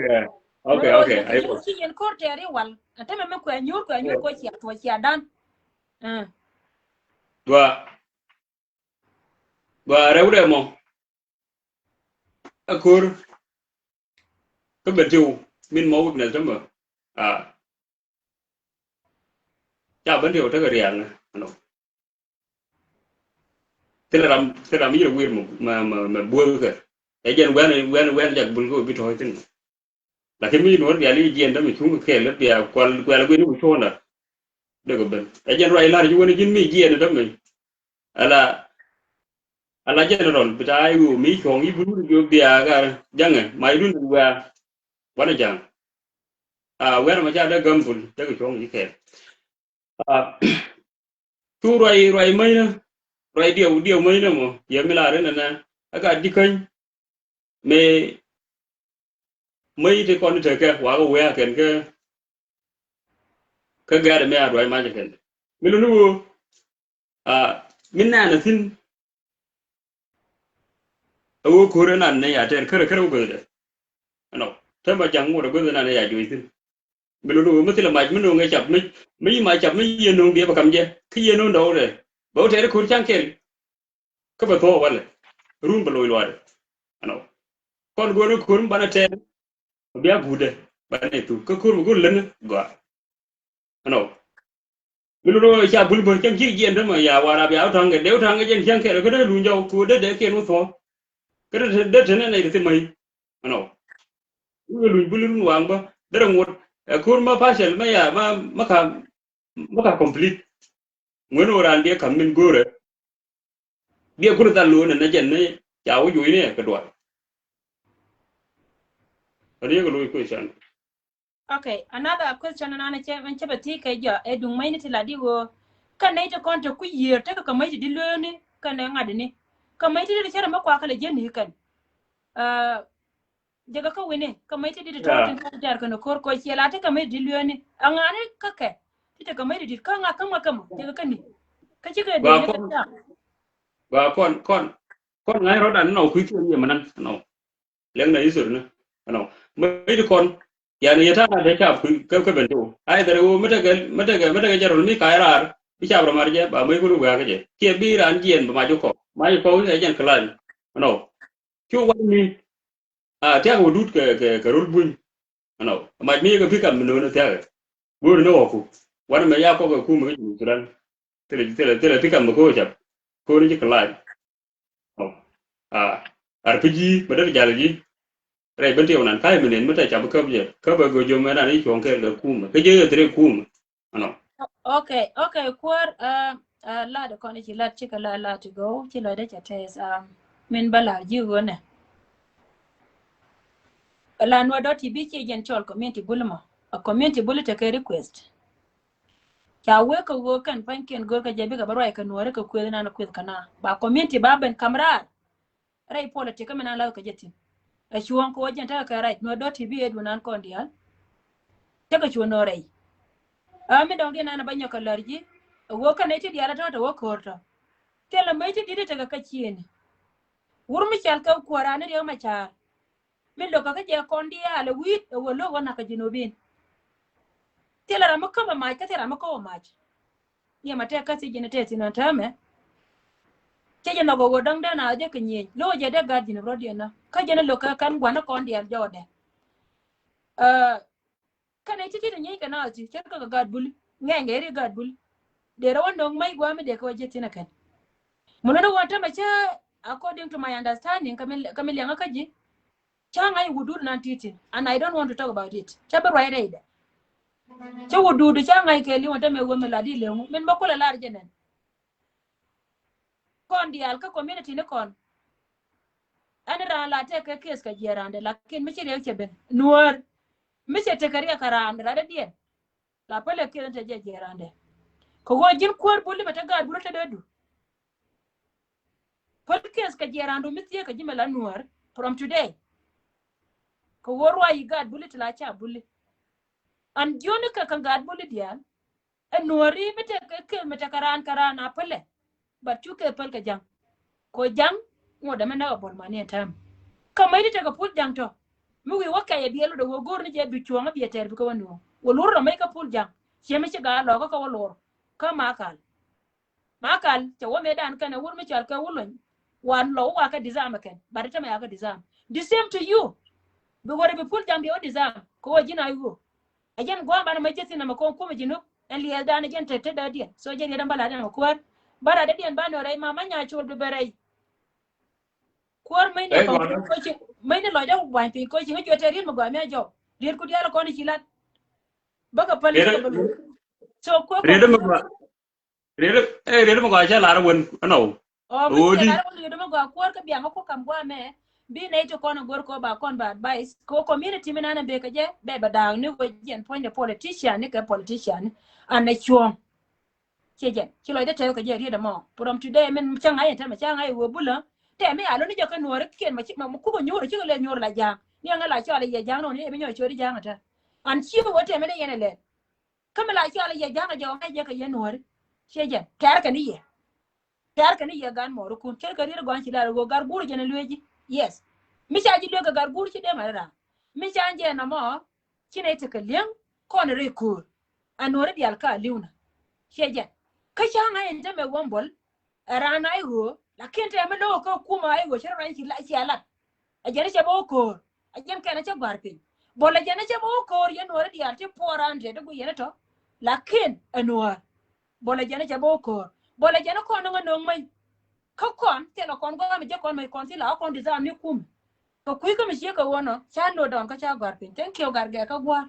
Okay Ay ko ci en korte ari wal atame me ko nyur ko ciya to ciya dan. Wa rewde mo akur ka betu min mo wuk na tama cha ban điều ta ga riang no teram yir wir ma buo ka e jen wen jak bul go bit hoitin lakin mi nor ya li jen da mi tunga ke le ya kwal gwe ni chona de go ben e jen rai lar ju woni jin mi jen da mi ala general bitai wu mi chong yi bulu yo bia ga jange mai dun wa wana jang wer ma ja da gambul de go chong yi ke tu rai mai na rai dia mai na mo ya mi la re na aga dikan me mấy thì con chơi cái hóa cái que cái gà để mẹ rồi mà chơi mình luôn mình nãy xin cô rồi nãy này à trên khơi cái đấy nó thế mà chẳng mua được cái này àជួយxin mình luôn mới là mình luôn nghe chập mấy mà chập mấy yên luôn đi vào cầm gì cái yên luôn đâu rồi bảo thế nó khôn chẳng kêu cái bờ thô vậy run bờ lôi loài nó con gua nó khôn bán trên bia bude bane tu ko kur go len go ano milu cha bulbul chang ji jen ma ya wara bia thang ge deu thang ge jen chang ke ko de lu jau ku de ke no tho ke de thene nei de mai ano lu bulun wang ba de ngot kur ma partial ma ya ma ka complete ngono ran dia kam min gore dia kur ta lu na jen ne cha u yu ne ka do Ari ko lu question. Okay, another question anana che when cheba ti ke jo e dung mai ni ti ladi go kan nei to konto ku year te ka mai di lo ni kan ne ngade ni ka mai ti di chere ma kwa kala je ni kan jaga ka wene ka mai ti di to tin ka jar kan ko ko che la te ka mai di lo ni angane ka ke ti te ka mai di ka nga kama jaga kan ni ka chi ka de ka ta Ba kon ngai ro dan no ku ti ni manan no leng na isur na no mấy đứa con giờ này ta đã chạm cái bên chỗ ai đời u mấy cái giờ rồi mấy cái ra đi chạm vào mà chứ bà mấy cái lúc cái gì kia bi ra anh diện mà chỗ có cái gì cái no chú quan mi theo cái đút cái rút bún no mà mi cái phi cầm mình nó theo bún nó học quan mà ya có cái khu mấy cái chỗ đó thế là phi cầm mà có chạm có những cái lại no RPG mà đó là gì Rai bên tiêu nan kai menen mata chab ka bje ka ba go jo mena ni chon ke le kum ke je tre kum ano okay kwar la de kon chi la chi ka la to go chi lo de cha tes men bala ji wona la no do ti bi chi gen chol community bulma a community bulita ke request ya we ko go kan panken go ka jabi ka barwa ka nuware ka kwed na kwed kana ba community ba ben kamrar rai politika mena la ka jetin a chuon ko wajen ta ka right no do tv edu nan ko ndial ta ka chuon no rai mi donge na banyo ka larji wo ka ne ti diara ta wo korto tela mai ti dide ta ka chieni wurmi chal ka kwara ne yo macha mi do ka je kon dia le wit wo lo wona ka jinobin tela ram ka ma ka tela ma ko ma ya mate ka si jine te sinan tame che no go dang da na je ka nyi lo je de gad jine rodi na ka je lo ka kan gwana kon dia jode kana ti ti nyi ka na ti che ka gad bul ngenge ri gad bul de rawon dong mai gwa mi de ko je tina kan mun no wata ma che according to my understanding kamil yang ka ji changa I wudur nan titin and I don't want to talk about it chabe right ide che wududu changa ke li wata me wo me ladi le men ba ko la lar jenen kon dial ka community ne kon an ra la te ka kes ka jerande lakin mi chire ke ben nuor mi se te kariya karam ra de dien la pele ke te je jerande ko go jin kor bulli mata ga bulu te dedu pol kes ka jerandu mi tie ka jimela nuor from today ko worwa yi gad bulli tla cha bulli an joni ka kan gad bulli dial en nuori mi te ke mata karan apele but you ke pel ka jang ko jang ngoda mena bol mani tam kamay ni taga pul jang to mi wi wakaye bielo do gor ni je bi chuanga bi ter bi ko wonu wolur no may ka pul jang cheme ci ga lo ko wolor ka makal te wo medan kana wur mi chal ka wulun wan lo wa ka dizam ken barita ma ya ka dizam the same to you bi wore bi pul jang bi o dizam ko wajina yu ajen go ban ma jeti na ma ko mi jinu en li dan gen te da dia so je dan bala dan ko bara da dian ba no rai mama nya chul be berai kwar mai ne kon ko chi mai ne lo da wan pi ko chi ho jote rin mo ga me jo rir ku dia ko ni chilat baka pali ka bulu so ko Rede mo ba. Rede mo ga cha la won no. o mi Odi. che la ko ni mo ga kwar ka biang ko kam gwa me bi ne to kono gor ko ba kon ba advice ko community mi nana be ka je be ba da ni ko jen point the politician ni ka politician an ne chuong che jen chi lo da te ka je ri da mo from today men chang ai ta ma chang ai wo bula te me alo ni jo ka nuor ken ma chi ma ku ko nyoro chi ko le nyoro la jang ni nga la cho le ye jang no ni me nyo cho ri jang ta an chi wo te me ne yene le kama la cho le ye jang jo ma je ka ye nuor che jen kar ka ni ye gan mo ru kun ker ka ri gon chi la go gar buru jene lweji yes mi cha ji ga gar buru chi de ma ra mi cha je na mo chi ne te ka leng ko ne ri ku anore di alka liuna che jen ka cha nga en me wombol rana ai go la ken te me lo ko kuma ai go chera chi la chi ala a jere che bo ko a jen kana che gar pin bola jene che bo ko ye nore di arte poran je de go yene to la ken anor bola jene che bo ko bola jene ko no no mai ka kon te lo kon go me je kon mai kon ti la kon di za mi kum ko kui ko mi che ko wono cha lo don ka cha gar pin thank you gar ge ka gwa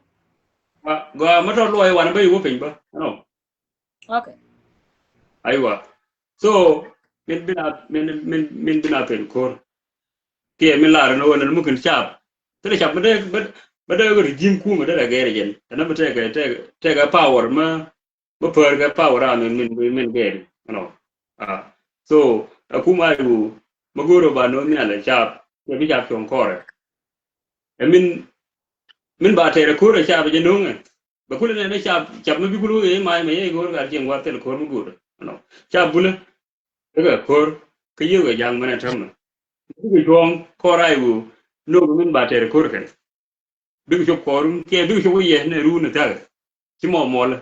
Go mo to lo ai wan ba yu pin ba. No. okay Aiwa. So min bina pen kor. Ke min la no wona mu kan chap. Tele chap ba de go regime ku ma de ga re jen. Na ba te ga power ma ba per ga power an min ge. No. So akuma yu magoro ba no min ala chap. Ya bi chap ton kor. E min ba te ko re chap je no nge. Ba kule ne chap ma bi kulu e mai me go ga jen wa te ko mu go. No. Chap bule cái kor cái yêu cái giang mana tham cái juang korai u no min ba ter kor kan du chop korum ke du chop ye ne ru ne ta ci mo la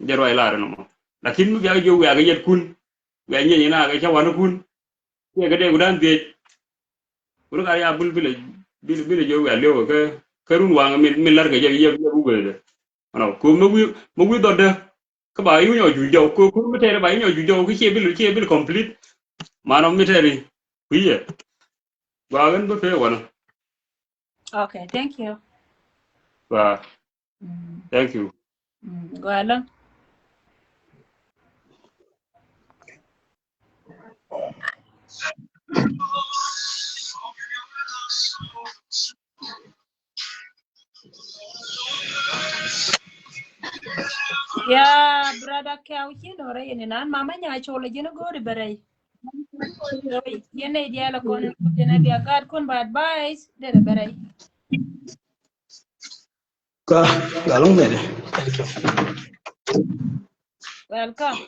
jaro ay la no lakin mu ga jo ga yet kun ga nye na ga chawan kun ke ga de gudan de ru ga ya bul bil jo ga lewo ka run wa min lar ga ye bu ga no ko mo wi do de ka ba yu nyo ju jo ko mu ter ba nyo ju jo cái che bil complete manam mi teri kuye wa gan ba fe wana okay thank you wa thank you go along yeah brother kaw chi no re ni nan mama nya chole jino go ri berai yene dia la kon jene dia gad kon ba advice de berai Ka galong bene. welcome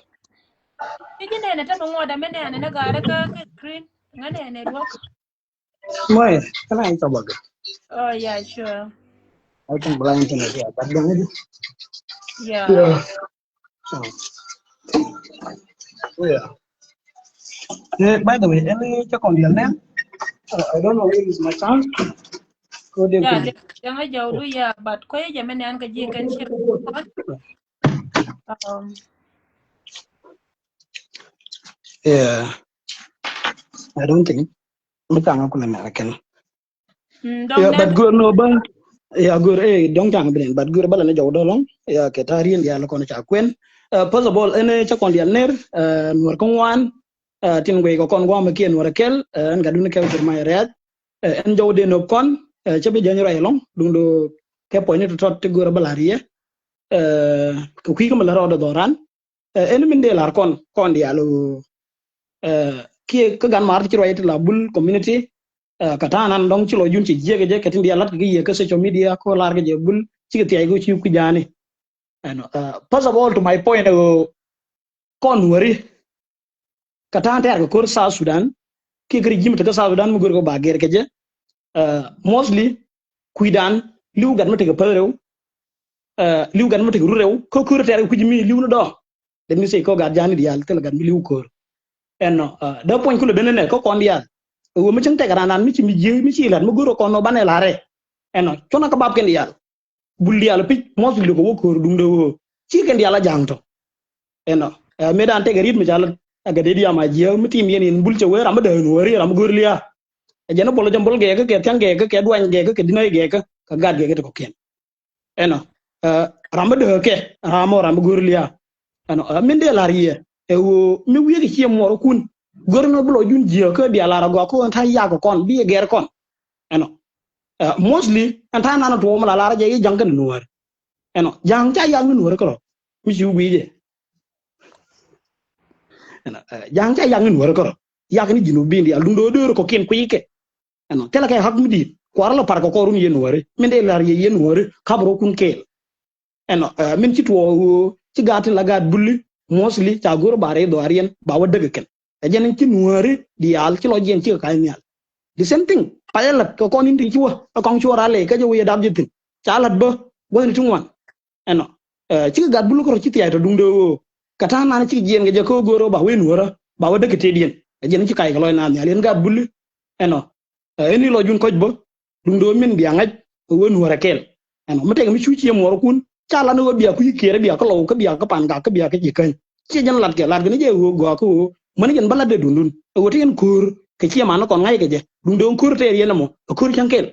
tiji ne ta mo da mene ne ga ra ka screen ngane ne do Moy, kala ay tabag. oh yeah sure Ay tong blind na siya. Tagdang ito. yeah Oh yeah. By the way, any check on the name? I don't know if it's my son. Go there. yeah yang ga jawdu ya but ko ye mene an ka ji kan shi Yeah. I don't think. Matang ako na American. Yeah, but go no ba. Yeah, go dong tang ben, but go bala na jaw dolong. Yeah, ketarian ya lokon cha kwen. First of all, any check on the name, nuar kongwan, tin gwe ko kon gwa makien warakel, an gaduna ke firma red. En jaw de no kon, chabe janyo ray long, dung do ke point to tot go balaria. Ko kwi ko mala rodo doran. En min de lar kon dia lo ki ka gan mar ci royet la bul community katanan dong ci lo jun ci jege je katin dia lat gi ye ka social media ko lar ge bul ci ti ay go ci ku jani ano first of all to my point kon wari katan ter ko sa Sudan ki gri jim ta sa Sudan mu gor ko ba ger ke je mostly kuidan liu gan mate ko perew liu gan mate ko rew ko ko ter ku jimi liu no do den ni sey ko ga jani di yal tel gan mi liu ko eno da point ko le benene ko kon dia wo mi ceng tegaranan mi ci mi je mi ci lan mu goro ko no banela re eno cona ko bab ken dia bul dia le pic mostly ko ko dum do ci ken dia la jangto eno me dan tegarit mi jall aga de dia ma je mutim yen in bulche we ram de nuori ram gurlia jana bolo jambol ge ke tan ge ke duan ge ke dinai ge ka gad ge to ken eno ram de ke ram gurlia eno min de larie e wo mi wi ge chi mo kun gorno bolo jun je ke dia la go ko ta ya ko kon bi ge kon eno mostly anta na to mo la je jang kan nuor eno jang cha yang nuor ko mi ju wi je eno jang cha yang nuor ko ya ni jinu bindi alundo do ko ken ku yike eno tela kay hak mudi kwara la par ko rum yen wore min de lar ye yen wore kabro kun kel eno min ci to ci gati la gat bulli mosli ta gor bare do arien ba wa deug ken jenen ci nuore di yal ci lo jen ci kay nyal the same thing payalat ko kon indi ci wa ko ci wara le ka jowe dab jitin chalat ba woni tungwan eno ci gat bulli ko ci tiyay to dum do kata na ci jen ge ko goro ba wen wora ba wa deug te dien jenen ci kay ko loy nan yalen gat bulli eno eni lo jun koj bo dum do min biya ngaj won wara kel eno mate mi chuchi mo kun chala no biya ku yikere biya ko lo ka biya ka pan ka biya ka jikan ci jan lat ke lat ne je wo go ko man jen balade dundun wote en kur ke ci ma no kon ngai ke je dum do kur te yena mo kur chan kel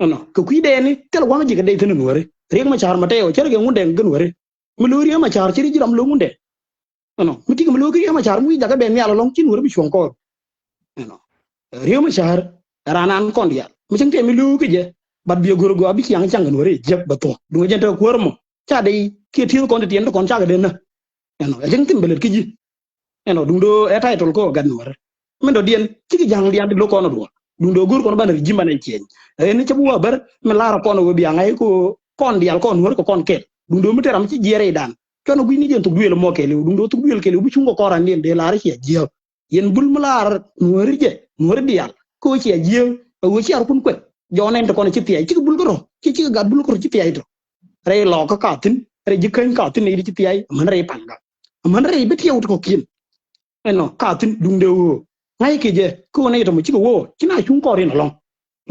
eno ko ku de ni tel wa ma jiga de tenu wore rek ma char mate o cherge ngunde ngun wore mi lori ma char ci jiram lo ngunde eno mi ti mi lori ma char mu daga ben ya lo long cin wore bi chon ko eno rew ma char ranan kon dia mi ceng te mi lu ke je bat bi gor go abi yang chang no re je bato du je ta ko mo cha dai ke ti kon te en kon cha ga den na eno ceng tim belet ki ji eno dum do e title ko gan war min do dien ci ki jang dia do ko no do dum do gor ko ban ri jimba ne cien en ci bu wa bar mi la ra ko no bi ngai ko kon dial kon wor ko kon ke dum do mi teram ci jere dan kono bu ni jen to duel mo ke lu dum do to duel ke lu bu ci ngo ko ran den de la ra ci je yen bul mi la no ri je no ri dial ko ci je wo ci ar kun kwet jonen to kono ci tiay ci bul ko ro ci gad bul ko ci tiay to re lo ka ka tin re jikan ka tin ni ci tiay man re panga man re be tiyaw to kin eno ka tin dum de wo ngai ke je ko ne to mo ci ko wo ci na chung ko rin long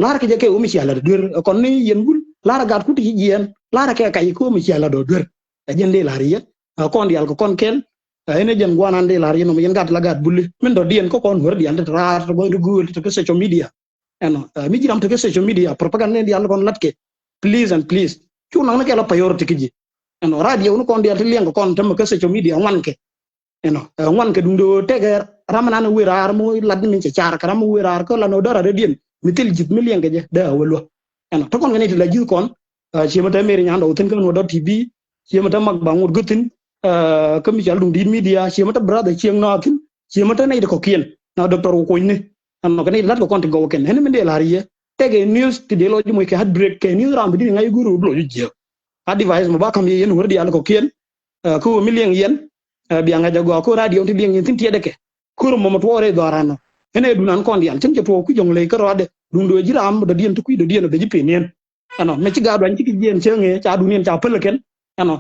lar ke je ke o mi ci ala dur kon ni yen bul lar gad ku ti yen lar ke kay ko mi ci ala do dur jende lar ye kon dial ko kon ken ene jen gwanan de lar yeno yen gad la gad bulli min do dien ko kon wor dial de rar to go google to social media eno mi jiram to social media propaganda dial kon latke please and please chu nang na ke la payor tikiji eno radio no kon dial liang kon tam ko social media wan ke eno wan ke dum do teger ramana no wirar mo lad min ci char karam wirar ko la no dara de dien mi tel jit mi liang je da wolo eno to kon ngene la jil kon ci mata meri nyando ten ko no do tv ci mata mag bangur gutin ko mi jal dum di media ci mata brother ci ng nakin ci mata nay de ko kien na doctor ko ni am ko ni lat ko konti go ken hen min de lariye tege news ti de lo jumoy ke had break ke news ram bi ngay guru lo je ha device mo ba kam yen wor di al ko kien ko million yen bi nga jago ko radio ti lieng tin tiede ke ko mo mo tore do arano ene du nan kon dial tin ke to ku jong le ko rode dum do jiram do dien to ku do dien do jipe nen ano me ci ga do ci ki jen chenge cha du nen cha pel ken ano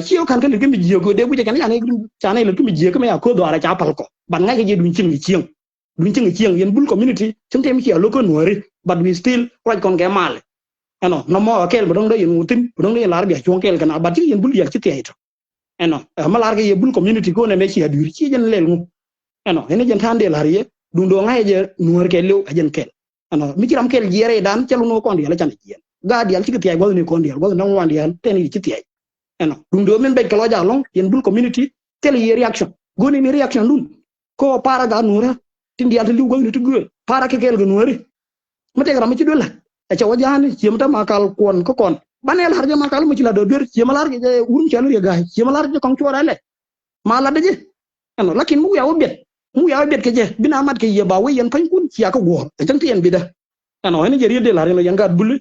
chiyo kan kan ke mi jigo de bu je kan ya ne cha ne le tu mi jigo me ya ko do ara cha pal ko ban nga ke je dun ching chieng dun ching chieng yen bul community chung tem ki lo ko nuori but we still right kon ke mal ano no mo kel bodong do yen mutin bodong do lar bi chong kel kan but yen bul yak ci teito ano ma lar ke ye bul community ko ne me ci adur ci jen lel mu ano ene jen tan de lar ye dun do nga je nuor ke lew ajen kel ano mi ci ram kel jere dan ci lu no kon di la chan jen ga di al ci ke go ne kon di go no wan di an ten ci tei eno dum do men be kala ja long yen bul community tel ye reaction goni ni reaction dun ko para ga nura tindi alta liw go ni tugu para ke kel go nuri mate gram ci do la e ca wajani ci mata makal kon ko kon banel harja makal mu ci la do ber ci malar ge wurum ci alu ye gaay ci malar je kon ci wara le mala daje eno lakin mu yawo bet ke je bina mat ke ye ba we yen fan kun ci aka go e tan ti en bi da eno ene je riede la reno yangat bulli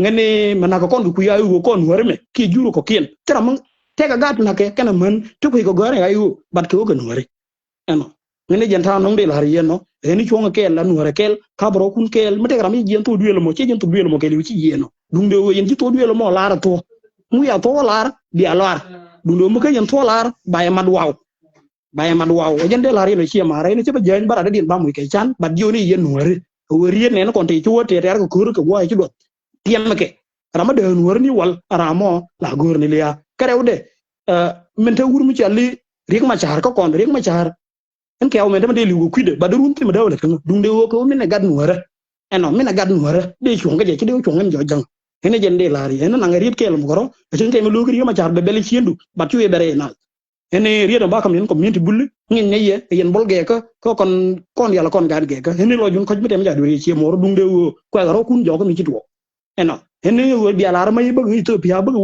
ngene manaka kon ku yayu go kon worme ki juro ko kien tera man tega gat na ke kana man to ko gore ayu bat ko gan wore eno ngene jenta non de la yeno eni chonga kel la nuore kel kabro kun kel mate gram yen to duelo mo che jen to duelo mo ke li ci yeno dum de yen ci to duelo mo lara to mu ya to lar bi alar dum do mo ke yen to lar baye mad waw jen de la yeno ci ma re ne ci ba jen bara de din ba mu ke chan bat joni yen nuore wori ne ko te ci wote ter ko kur ko wa ci do tiem ke rama de nuor ni wal ramo la gor ni liya karewde men te wurmu ci alli riek ma char ko kon riek ma char en ke o men de liu ku de ba de run ti ma daw le kan dung de wo ko min gad nuora eno min gad nuora de chung ga je de chung en jo jang ene jen de la ri ene na ngari ke lo goro chen ke me lu riek ma char be bele chiendu ba tu e bere na ene riek ba kam yen community bulli ngin ne ye yen bol ge ko kon yalla kon gad ge ka ene lo jun ko mi dem ja do ri chi mo dung de wo ko garo kun jo ko mi ci to eno ene wo bi ala ma bëgg Ethiopia bëgg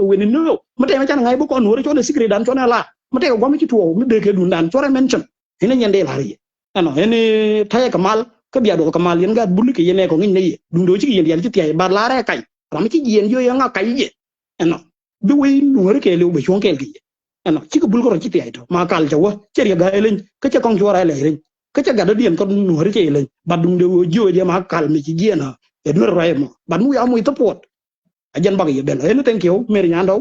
weni no ma tay ma tan ngay bu ko nuora cho de secret dan cho na la ma tay ko mi ci to mi de ke dun dan cho mention ene nyande la ri ano ene tay kamal ka biya do kamal yen gad bulli ke yene ko ngin ne ye dung do ci yen yalla ci tay ba la re kay ram ci yen yo nga kay ye ano bi wi nuora ke le be chon ke gi ano ci ko bul ko ci tay to ma kal jaw ci ya ga elen ka ci kon ci wara le ren ka ci gad dien ko nuora ke elen ba dung de wo jo de ma kal mi ci gena e no raymo ba mu ya mu to ajan bagi bel ene thank you mer nyando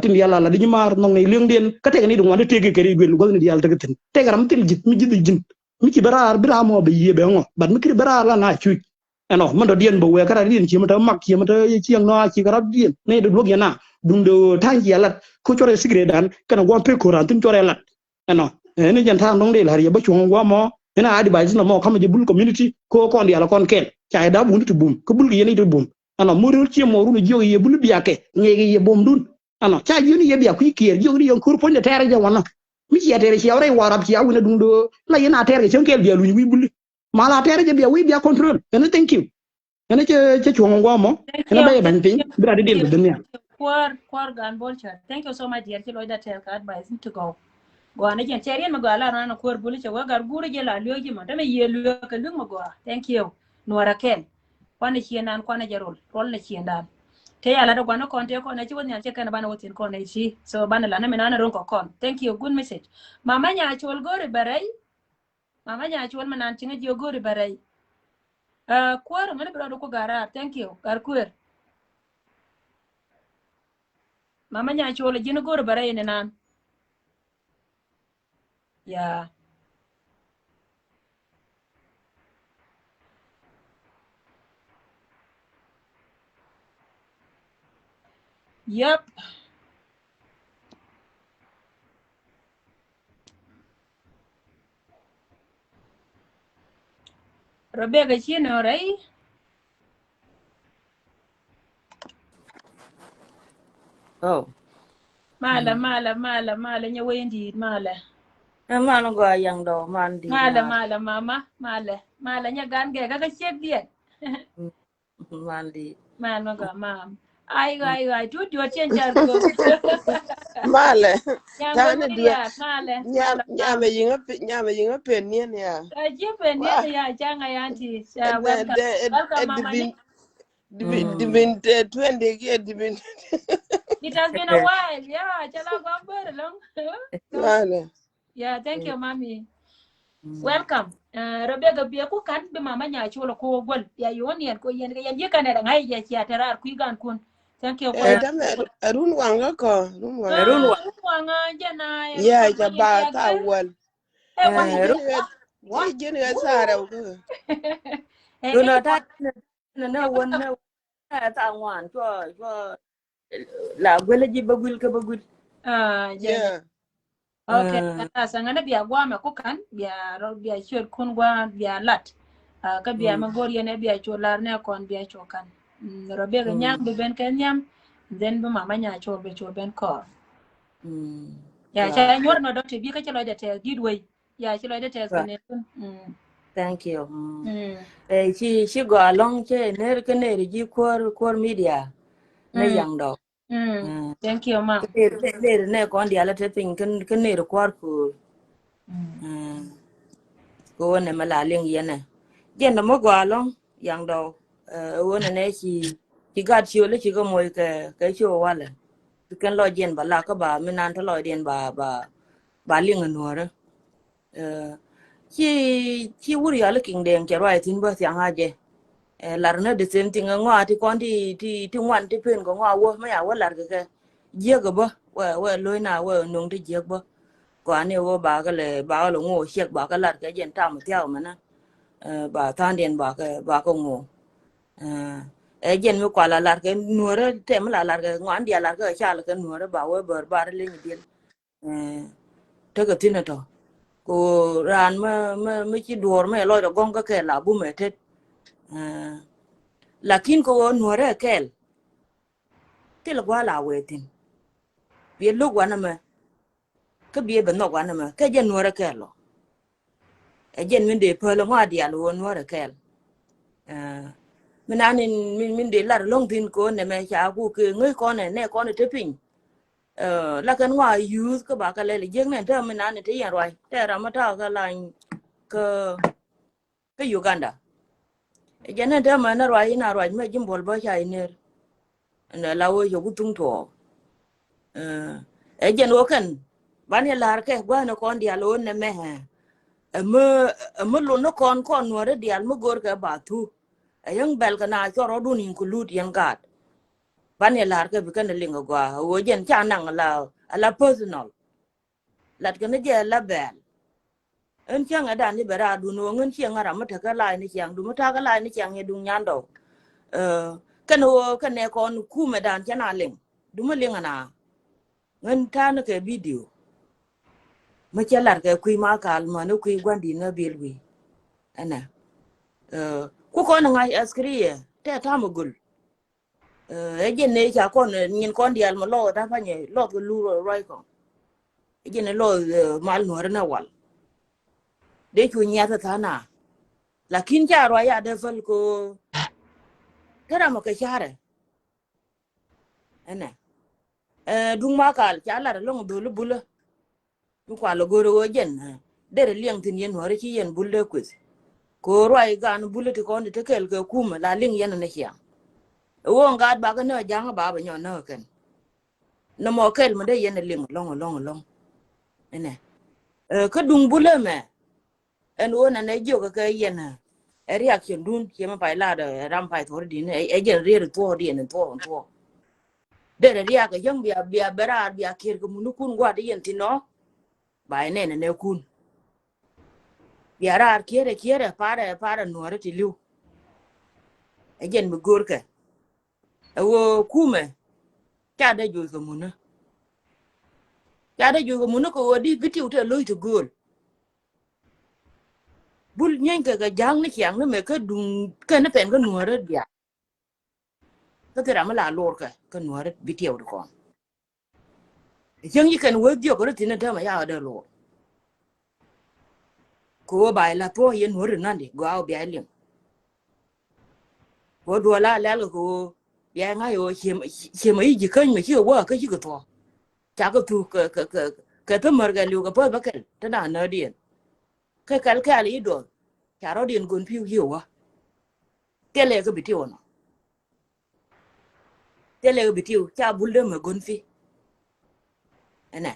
tin yalla la diñu mar no ngay leeng den ka teg ni du ngone tegi keri gel gol ni yalla tegatin tegaram til jit mi jid jin mi ci barar bira mo be yebe ngo bad mi kri barar la na ci eno man do dien bo we kara dien ci mata mak ci mata ci yang no ci garab dien ne do log yana dum do tan yalla ko ciore sigre dan kana gon pe ko ran tin ciore lat eno ene jan tan dong de la ya ba ci ngo mo ena adi ba jina mo kama je bul community ko kon yalla kon ken ci da bu nit bum ko bul yene do bum ano modul ci mo ru jogi ye bulu biake ngegi ye bom dun ano cha yuni ye biya ku kier jogi yon kur ponde tere je wana mi ci tere ci awre warab ci awuna dum do la yena tere ci ngel biya lu wi bulu mala tere je biya wi biya control ene thank you ene ci chongo mo ene baye ban pin bra de del dunya kwar gan bolcha thank you so much dear ci loida tel ka advice to go go ana jen cherien ma go ala na kwar bulu ci wagar gure je la loji ma dama ye lu ka lu ma go thank you nora ken kwana chienan kwana jarol rol na chiendan te yala da kwana konte ko na chiwon nyan chekana bana wotin ko na chi so bana la na menana ron ko kon thank you good message mama nya chol gore barai mama nya chol manan chinga jo gore barai kwaro ngane bro ko gara thank you gar kuer mama nya chol jino gore barai ne nan ya Yep. Rebecca Chino, right? Oh. Mala, nyawa indeed, mala. Man go yang do man di. Mala, mala, nyagan ge kaka check dia. Man di. Man go, ma'am. Ai, tu jo chen jar go. Male. Tane dia. Mala. Nyame yinga penien ya. Ji penien ya changa yanti. Welcome mama. Dibin 20 ke dibin. It has been a while. Yeah, chala go long. Male. Yeah, thank you, mommy. Welcome. Rebecca biya ko kan be mama nya chulo ko gol ya yoni ko yen ga yen kan da ngai ya ya tarar ku gan kun. Thank you for Arun wanga ko. Arun wanga jana ya ja ba ta wal. What? Jeni ga sara ko. You know that no one ta wan cho la gwele ji bagul ka bagul. Yeah. Okay, sangana biya gwa me ko kan biya shir kun gwa biya lat. Ka biya magor yene biya cholar ne kon biya chokan. Rebecca nyam be ben kan nyam then be mama nya chol be chol ben ko. Ya cha nyor no doctor bi ka chelo de te did way. Ya chelo de te ne. Thank you. She go along che ner ke ner ji kor media ne yang do. Thank you ma. Ner ne kon dia la te pin ke ner kwar ku. Ko ne mala ling yene. Je no mo go along yang do. Wona ne chi gat chi le chi go moy ke chi wala. Kan lo jen ba la ka ba mi nan to lo den ba ling nuore. Chi wuri ala king deng ke right tin ba tyang aje larna the same thing ngwa ti kon ti ngwan ti pen ko ngwa wo ma ya wo lar ke je go ba we loy na we nung ti je ba ko ane wo ba ga le ba lo ngo shek ba ka lar ke jen ta mu tiao ma na ba tan den ba ko ngo jen mi kwa la lar ke nuore tem la lar ke ngwan dia lar ke cha la ke nuore ba we ber ba le ni din ta cái tin đó cô ran mà chỉ đuổi mà lôi được gong cái là bu mẹ thế lakin cô nuôi ra cái thế là quá là vậy tin biết lúc quá mà cái biết bên nó quá mà cái dân nuôi ra cái lo dân mình để phơi là hoa đi luôn nuôi ra cái mình ăn mình để là long tin cô này mà cha cô cứ người con này nè con này thế pin là cái ngoài use cái bà cái này riêng này thế mình ăn thì thế rồi thế là mà thao cái là cái Uganda cho nên thế mà nó rồi mà chỉ bỏ bao chạy nè nó lao vô cái tung thổ dân ô cần bán nhà là cái qua nó con đi luôn nè mẹ mà luôn nó con nuôi đi ăn mà gọi cái bà thu yang bel kana cho ro dun ku lut yang gat ban ya lar ke bikan linga gwa wo jen cha nang la personal lat kana je la bel en chang ada ni bara du no ngen chiang ara mata ka lai ni chiang du mata ka lai ni chiang ye du nyan do kan wo kan ne kon ku me dan cha na ling du ma ling ana ngen ta na ke video ma cha lar ke kui ma kal ma no kui gwan di na bilwi ana ku ko na ngai askriye te ta mo gul jen ne cha kon nyin kon dial ma lo ta fa nye lo ko lu roi ko jen ne lo mal no na wal de chu nya ta na lakin cha ro ya de fal ko kara mo ke chare ene dung ma kal cha la lo do lu bula ku kwa lo go ro jen de re liang tin yen hore chi yen bulle ku ko roi gan bulle ti kon te kel ke kuma la ling yen na chiang wo ngad ba ga no jang ba ba nyo no ken no mo kel mo de yen ling long ene ka dung bulle me en wo na ne jo ka yen reaction dun che ma pai la de ram pai thor di ne e jen re to di ne to de ria ka jang bia bera bia kir ko munu kun gwa de yen ti no bai ne ne kun bia ra kiere para no re ti lu e jen bu gor ka wo kume cha de ju ko munu cha de ju ko munu ko di biti u te lo to gol bul nyen ka jang ni chiang no me ka dung ka na pen ka no re bia ka te ra ma la lor ka no re biti u ko jang yi kan wo dio ko ti na ta ma ya de lo ko bai la po yen no re nan di go bia lim ko do la ko bia nga yo chim yi ji kan me chi wo ka chi ko to cha ko tu ka ta mar ga lu ka po ba ka ta na na di ka kal ka li do cha ro din gun piu hiu wa te le ka biti ono te le biti cha bul de ma gun fi ana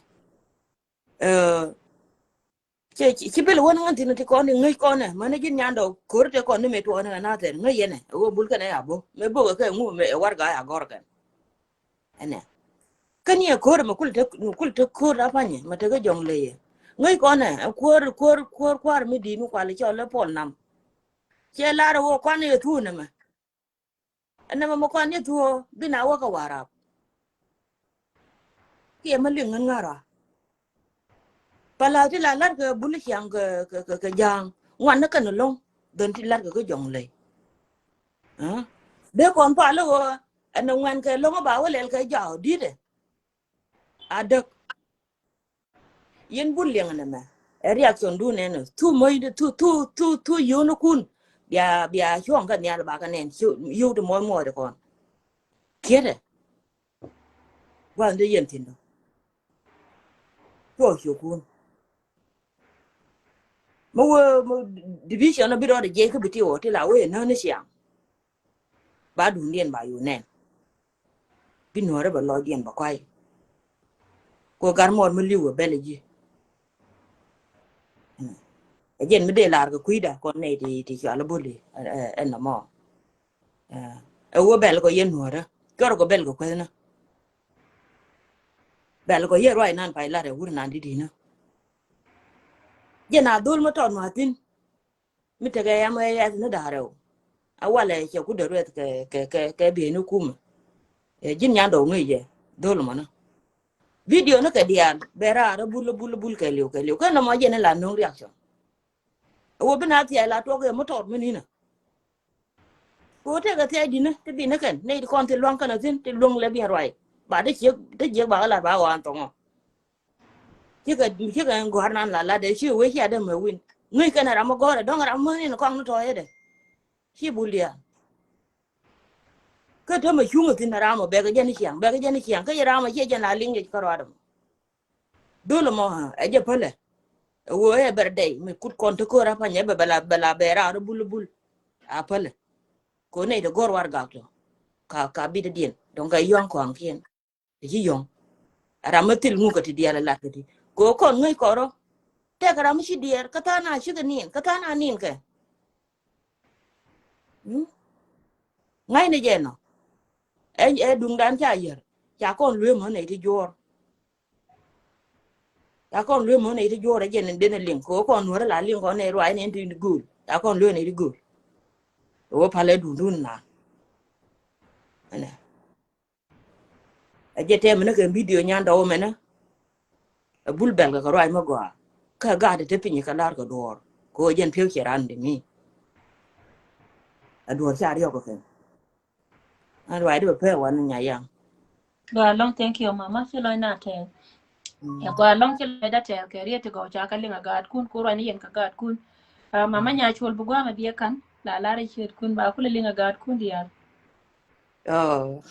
chỉ biết là quân ngon thì con thì người con này mà nó chín nhàn đâu cố để con nó mẹ tuần này na thế người này ô bul cái này à bố mẹ bố cái ngu mẹ war cái à gor cái này cái này cố mà kul cố ra phải nhỉ mà thế cái dòng lệ người con này cố mới đi nó qua lấy cho nó pol nằm che la rồi con này thu này mà anh mà con này thu bên nào cái warap kia mà liền ngang ngara pala ti la lar ke bul chiang ke jang ngwan na kan long don ti lar ke jong le de kon pa lo an ngwan ke long ba wa le ke jaw di de adak yen bul liang na ma reaction du ne no tu moi de tu yo no kun bia chuang kan ya ba kan nen yu de mo de kon kiere wan de yen tin do to kun mo division na biro de je ka biti o ti la we na ne xiang ba du nien ba yu nen bi no re ba lo dien ba kwai ko gar mo me liu be le ji e jen me de lar ko kuida ko ne ti cha la boli en na mo wo bel ko yen no re ko bel ko na bel ko ye roi nan pai la re wur nan di na jena dul ma ton ma tin mi te ga ya ma ya na da re awale che ku de re ke bi no kum jin nya do ngi je dul ma na video nó cái dial bera ra bul cái liu cái nó mà giờ này là no reaction wo bên ati là to cái motor mình nè wo thế cái thế đi nè cái đi nè cái này con thì loang cái nào tin thì loang lấy biển rồi bà đấy chiếc bà là bà hoàn toàn chiếc cái guard nan là để chiêu với kia đem win người cái này mà gọi là đông ra mới nó con nó thôi đấy chi bulia cái thứ mà chung thì ra mà bé cái dân chiang cái ra mà chơi dân là liên cái đó dulu mà aja pale wo e berde mi kut kon to ko ra pa nyebe bela bera bul a pale ko ne de gor war gakto ka bi de dien donc ay yon ko an kien ji yon ara matil ngu ko ti diala la ti ko kon ngai ko ro te ka ram shi dier ka ta na shi ka ta nin ke ngai ne je no e dung dan cha yer cha kon lue mo ne ti jor ta con lue mo ne ti jor je ne de lin ko kon wora la lin ko ne roi ne ti gul ta kon lue ne ti gul wo pale dun na ana aje te mena ke video nyanda o mena bul bel ka roi ma gwa ka ga de te pinyi ka lar ka dor ko jen pyo cheran de ni a dor cha rio ko ken an roi de pe wan nya yang Go long thank you mama chi loy na te ya go long chi loy da te ke riete go cha ka linga gad kun ko ran yen ka gad kun mama nya chul bu gwa ma biye kan la la re chet kun ba kula linga gad kun diar oh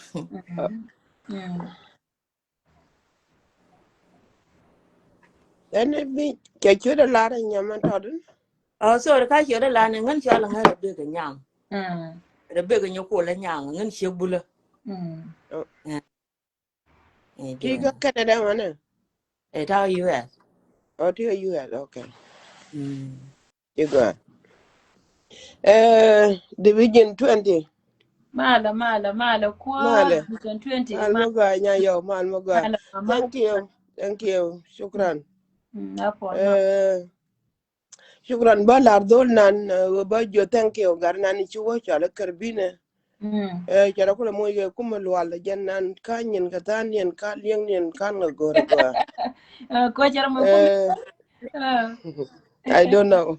Ene bi ke chuda lara nyaman todun. so ka che de la ne ngan cha la ngai de ka nyang de be ka nyoko la nyang ngan che bula Tiga Canada mana? e ta US Oh, tiga US. Okay. mm Tiga. Division 20. mala kwa Male. vision 20 Mal moga nya yo mal moga. mala mama Thank you. Shukran. apo no Shukran ba lardol nan ba jo thank you garnan chuo chala karbine. Chara kula moye kuma lwala jannan kanyen katanyen ka lieng kan ngor go. ko jar mo ko I don't know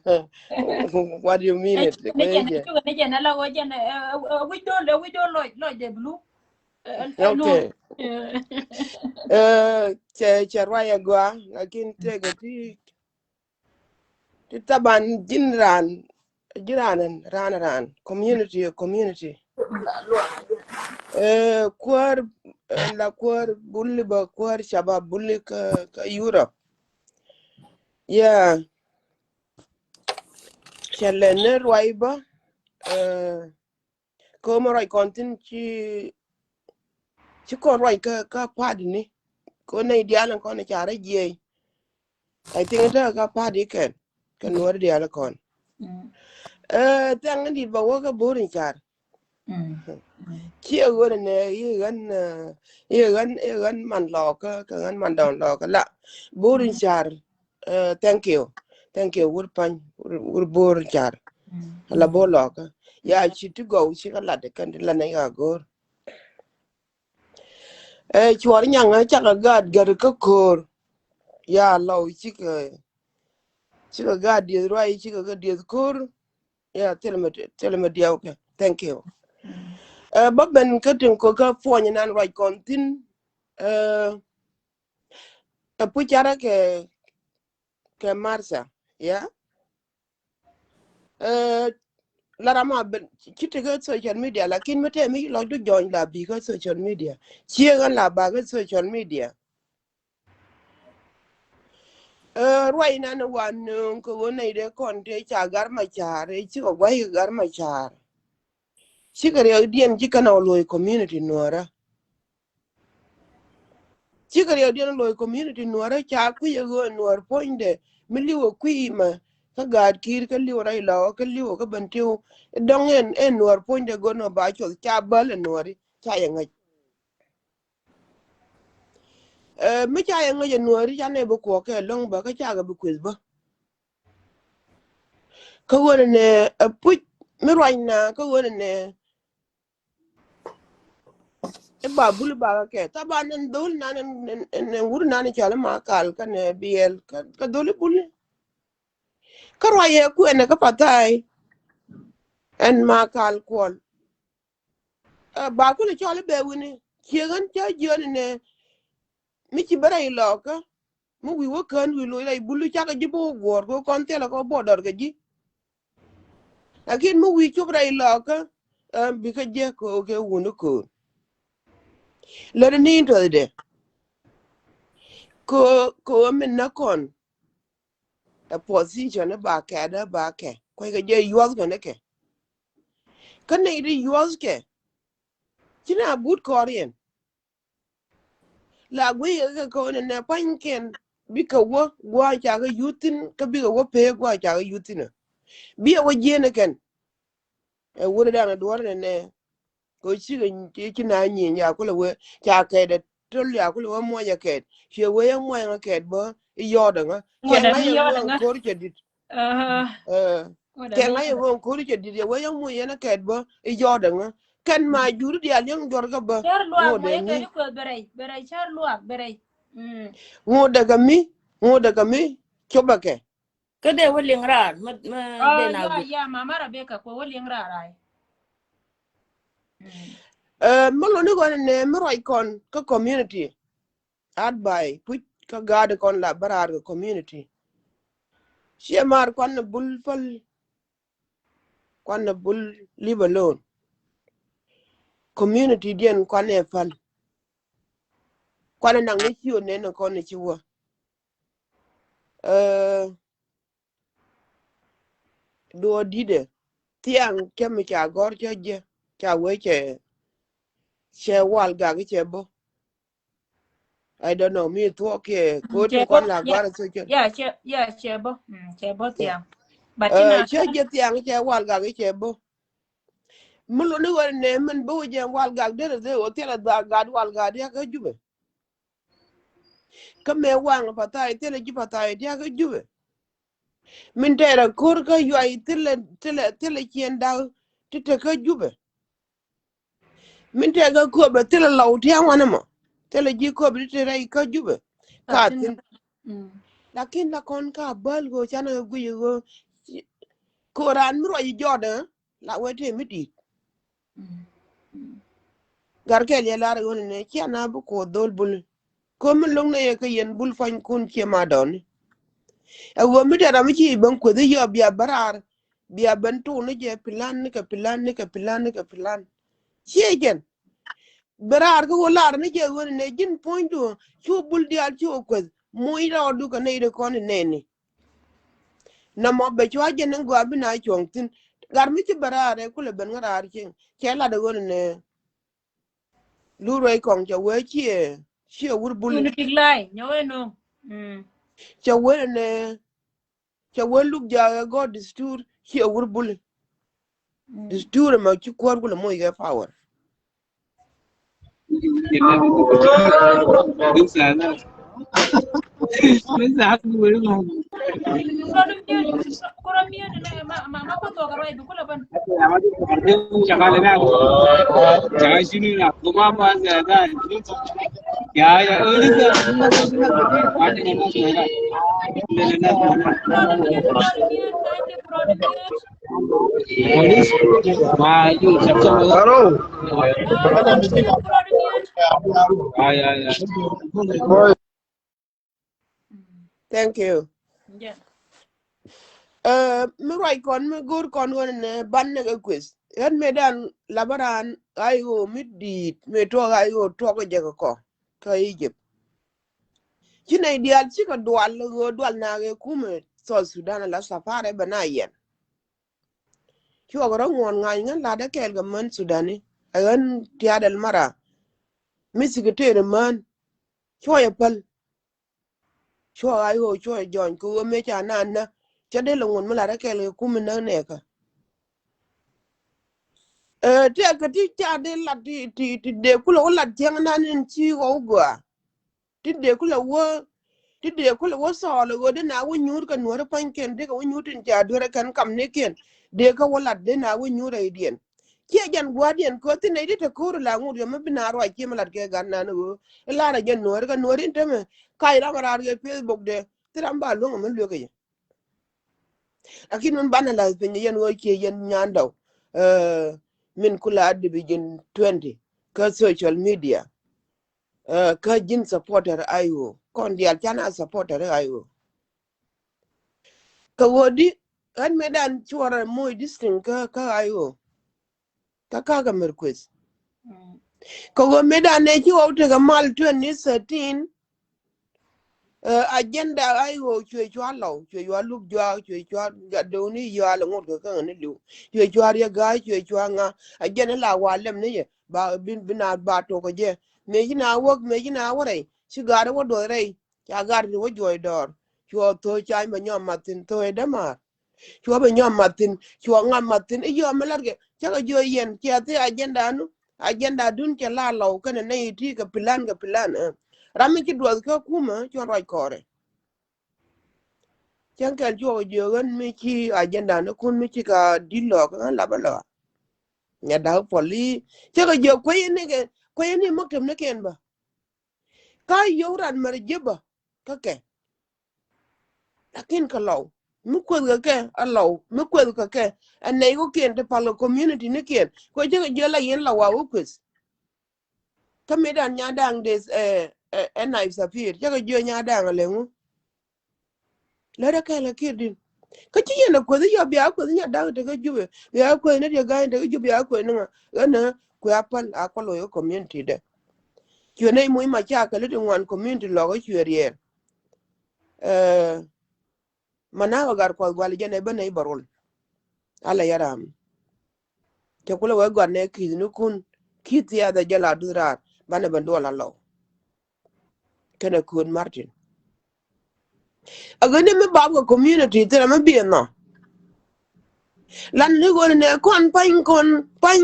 what you mean it. ne je na la go je we do lo de blue no Okay. Che raya gwa lakin tege ti taban jiranan ran community kwar la kwar bulli ba kwar shabab bulli ka Europe ya challenge roi ba ko mo roi kontin ci ko roi ka padi ni ko ne dialan ko ne chara je I think ta ka padi kan nuar dialan kon tang ndi ba wo ka borin char chia gore ne gan man lo ka gan man don lo ka la borin char thank you wur pan wur bor char la bo lo ka ya chi to go chi ka la de kan la ne ga gor chuor nyang cha ka gad gar ka kor ya lo chi ka gad di roi chi ka di kor ya telema dia okay thank you babben katin ko ka fonyi nan roi kontin puchara ke marsa ya larama ben kiti ga social media lakin mate mi lo do join la bi ga social media chiega la ba ga social media roi nan wan ko wona ide konte cha gar ma chare chi ko gwai gar ma char chikare dien jikana loy community nuara chikare dien loy community nuara cha ku ye go nuar poinde miliwo kuima ka gad kir ka liwo rai law ka liwo ka bantiu dongen nuar poinde go no ba cho cha bal nuari cha yenga mi cha yenga nuari cha ne bo ko ke long ba ka cha ga bu quiz ba ka wona ne pu mi roi na ka wona ne e ba bul ba ke ta ba nan dol nan en wur nan chala ma kal kan biel ka dol bul ka ro ye ku en ka patai en ma kal kwol ba ku le chala be wini kiegan cha jon ne mi ci bara ilo ka mu wi wo kan wi lo lai bulu cha ka jibo gor ko kon te la ko bodor ga ji lakin mu wi chu bara ilo ka bi ka je ko ke wunu ko le ni to de ko min na kon a position ba ka da ba ke ko ga je yuwas ga ne ke kan ne ri yuwas ke kina but korean la gwe ga ko ne panken bi ka wo gwa cha ga yutin ka bi ga wo pe gwa cha ga yutin bi wo je ne ken e wuri da na duwar ne ko ci ga ki na nyi ya kula we cha ke da tol ya kula wo mo ya ke she we ya mo ya ke bo yo da nga ke Ngoda nga mi ya yoda wo nga. ko ke dit Ngoda ke mi nga ya yoda. wo ko ke dit ya we ya mo ya na ke bo yo da nga kan ma juru dia yang dor ga ba Char luak mo ngode ye kedi mi ko berai char luak berai. ngode ga mi choba ke Cái đây với liền ra mà đây nào bị Ya mama Rebecca ko woli ngra rai. malo ni go ne mi roi kon ka community adbai put ka gade kon la barar ga community she mar kon bul fal kon bul live alone community dien kon e fal kon nang ne chiu ne no kon ne chiu do dide tiang kem cha gor che je cha we che wal ga che bo I don't know me to ke ko tin Chebo kon la ya gor so che chebo. Chebo tiang. Batina che je tiang che wal ga che bo mulo ni go ne men bo je wal ga de o tela da ga wal ga ya ka jube ka me wang patai tela ji patai ya ka jube min tera kur ka yai tela kien da tite ka jube min tera ko be tela law tiang wana mo tela ji ko be tera ka jube ka tin lakin la kon ka bal go chana gu go ko ran mi ro joda la wete mi di gar ke le la ro ne chana bu ko dol bul ko min long ne ka yen bul fan kun che ma don e wo mi da mi chi ban ko de yo bia barar bia ban tu ne je plan ni ka plan ni ka plan ni ka plan che gen barar ko lar ne je won ne jin point do chu bul dia chu ko mo ira du ka ne de kon ne ni na mo be chwa je ne go abi na chong tin gar mi chi barare ku le ben ngarar che la de won ne lu roi kong che we chi wur bul Unu tiglai nyowe no. che we ne che we lu ja go distur chi wur bul distur ma chi kwar ku le mo ye power Kuro mute na ma ko to garoi du kula ban. Kindly prod mute. Hello. Prod mute. thank you Yeah. mi roi kon mi gur kon won ne ban ne quiz yan medan labaran ayo mi di me to ayo to ko je ko ka Egypt kina ideal ci ka dual na ge kume so Sudan la safare bana yen ci ogoro ngon ngai ngan la da kel ga man Sudani ayan tiadal mara mi sigitere man cho ya pal cho ayo cho jon ko me cha na cha de lo ngon mala da kel kume na ne ka te ka ti cha de la ti de kula wala tiang na nin ci go gwa ti de kula wo ti de kula wo so lo go de na wo nyur ka nuor pan ken de ko nyutin cha dore kan kam ne ken de ka wala de na wo nyura idien kia jan guardian ko tin ne dita kur la ngur yo mabina ro ki malat ke gan na no la na jan nuor ga nuor intame kai ra marar ge Facebook de tiram ba lu ngam lu ke lakin mun bana la pe yen wo ke yen nyandau min kula addi bijin 20 ka social media ka jin supporter ayo kon dial chana supporter ayo ka wodi kan medan chuara moy distinct ka ayo ka ga merkwes ka go medan ne ki wote ga mal 2013 agenda ayo chwe chwa law chwe yo lub jwa chwe chwa ga doni yo ala ngot ka ne lu chwe chwa ya ga chwe chwa nga agenda la walem ne ye ba bina ba to ko je me yina wok me yina wore ci gar wo do re ya gar ni wo joy dor chwo to chai ma nyom matin to e dama chwo be nyom matin chwo ngam matin yo melarge cha jo yen ki ate agenda dun ke la law kana ne ti ka plan rami ki duwal ka kuma chon roi kore chan kan jo gan mi ki agenda no kun mi ki ka dilo ka la bala nya da poli cha ka jo ko yene maktam ne ken ba ka yo ran mar jeba ka ke lakin ka law mi ko ke a law mi ko ke an ne ko ken te palo community ne ken ko cha ka jo la yen la wa ukus ka me dan nya dang des naif safir jaga jo nya dang lengu la da kala kirdin ka ci yana ko ya biya ko nya dang te ga jube biya ko ne de ga te ga jube ya ko ne ngana ko apal akolo yo community de ki ne mu ma cha ka le ngwan community lo go chwerier mana gar ko gwal jene be ne barol ala yaram te kula wa gwan ne ki nu kun kiti ya da jala durar bana bandola law kana kun martin agane me babu community tera me bien no lan ni go ne kon pan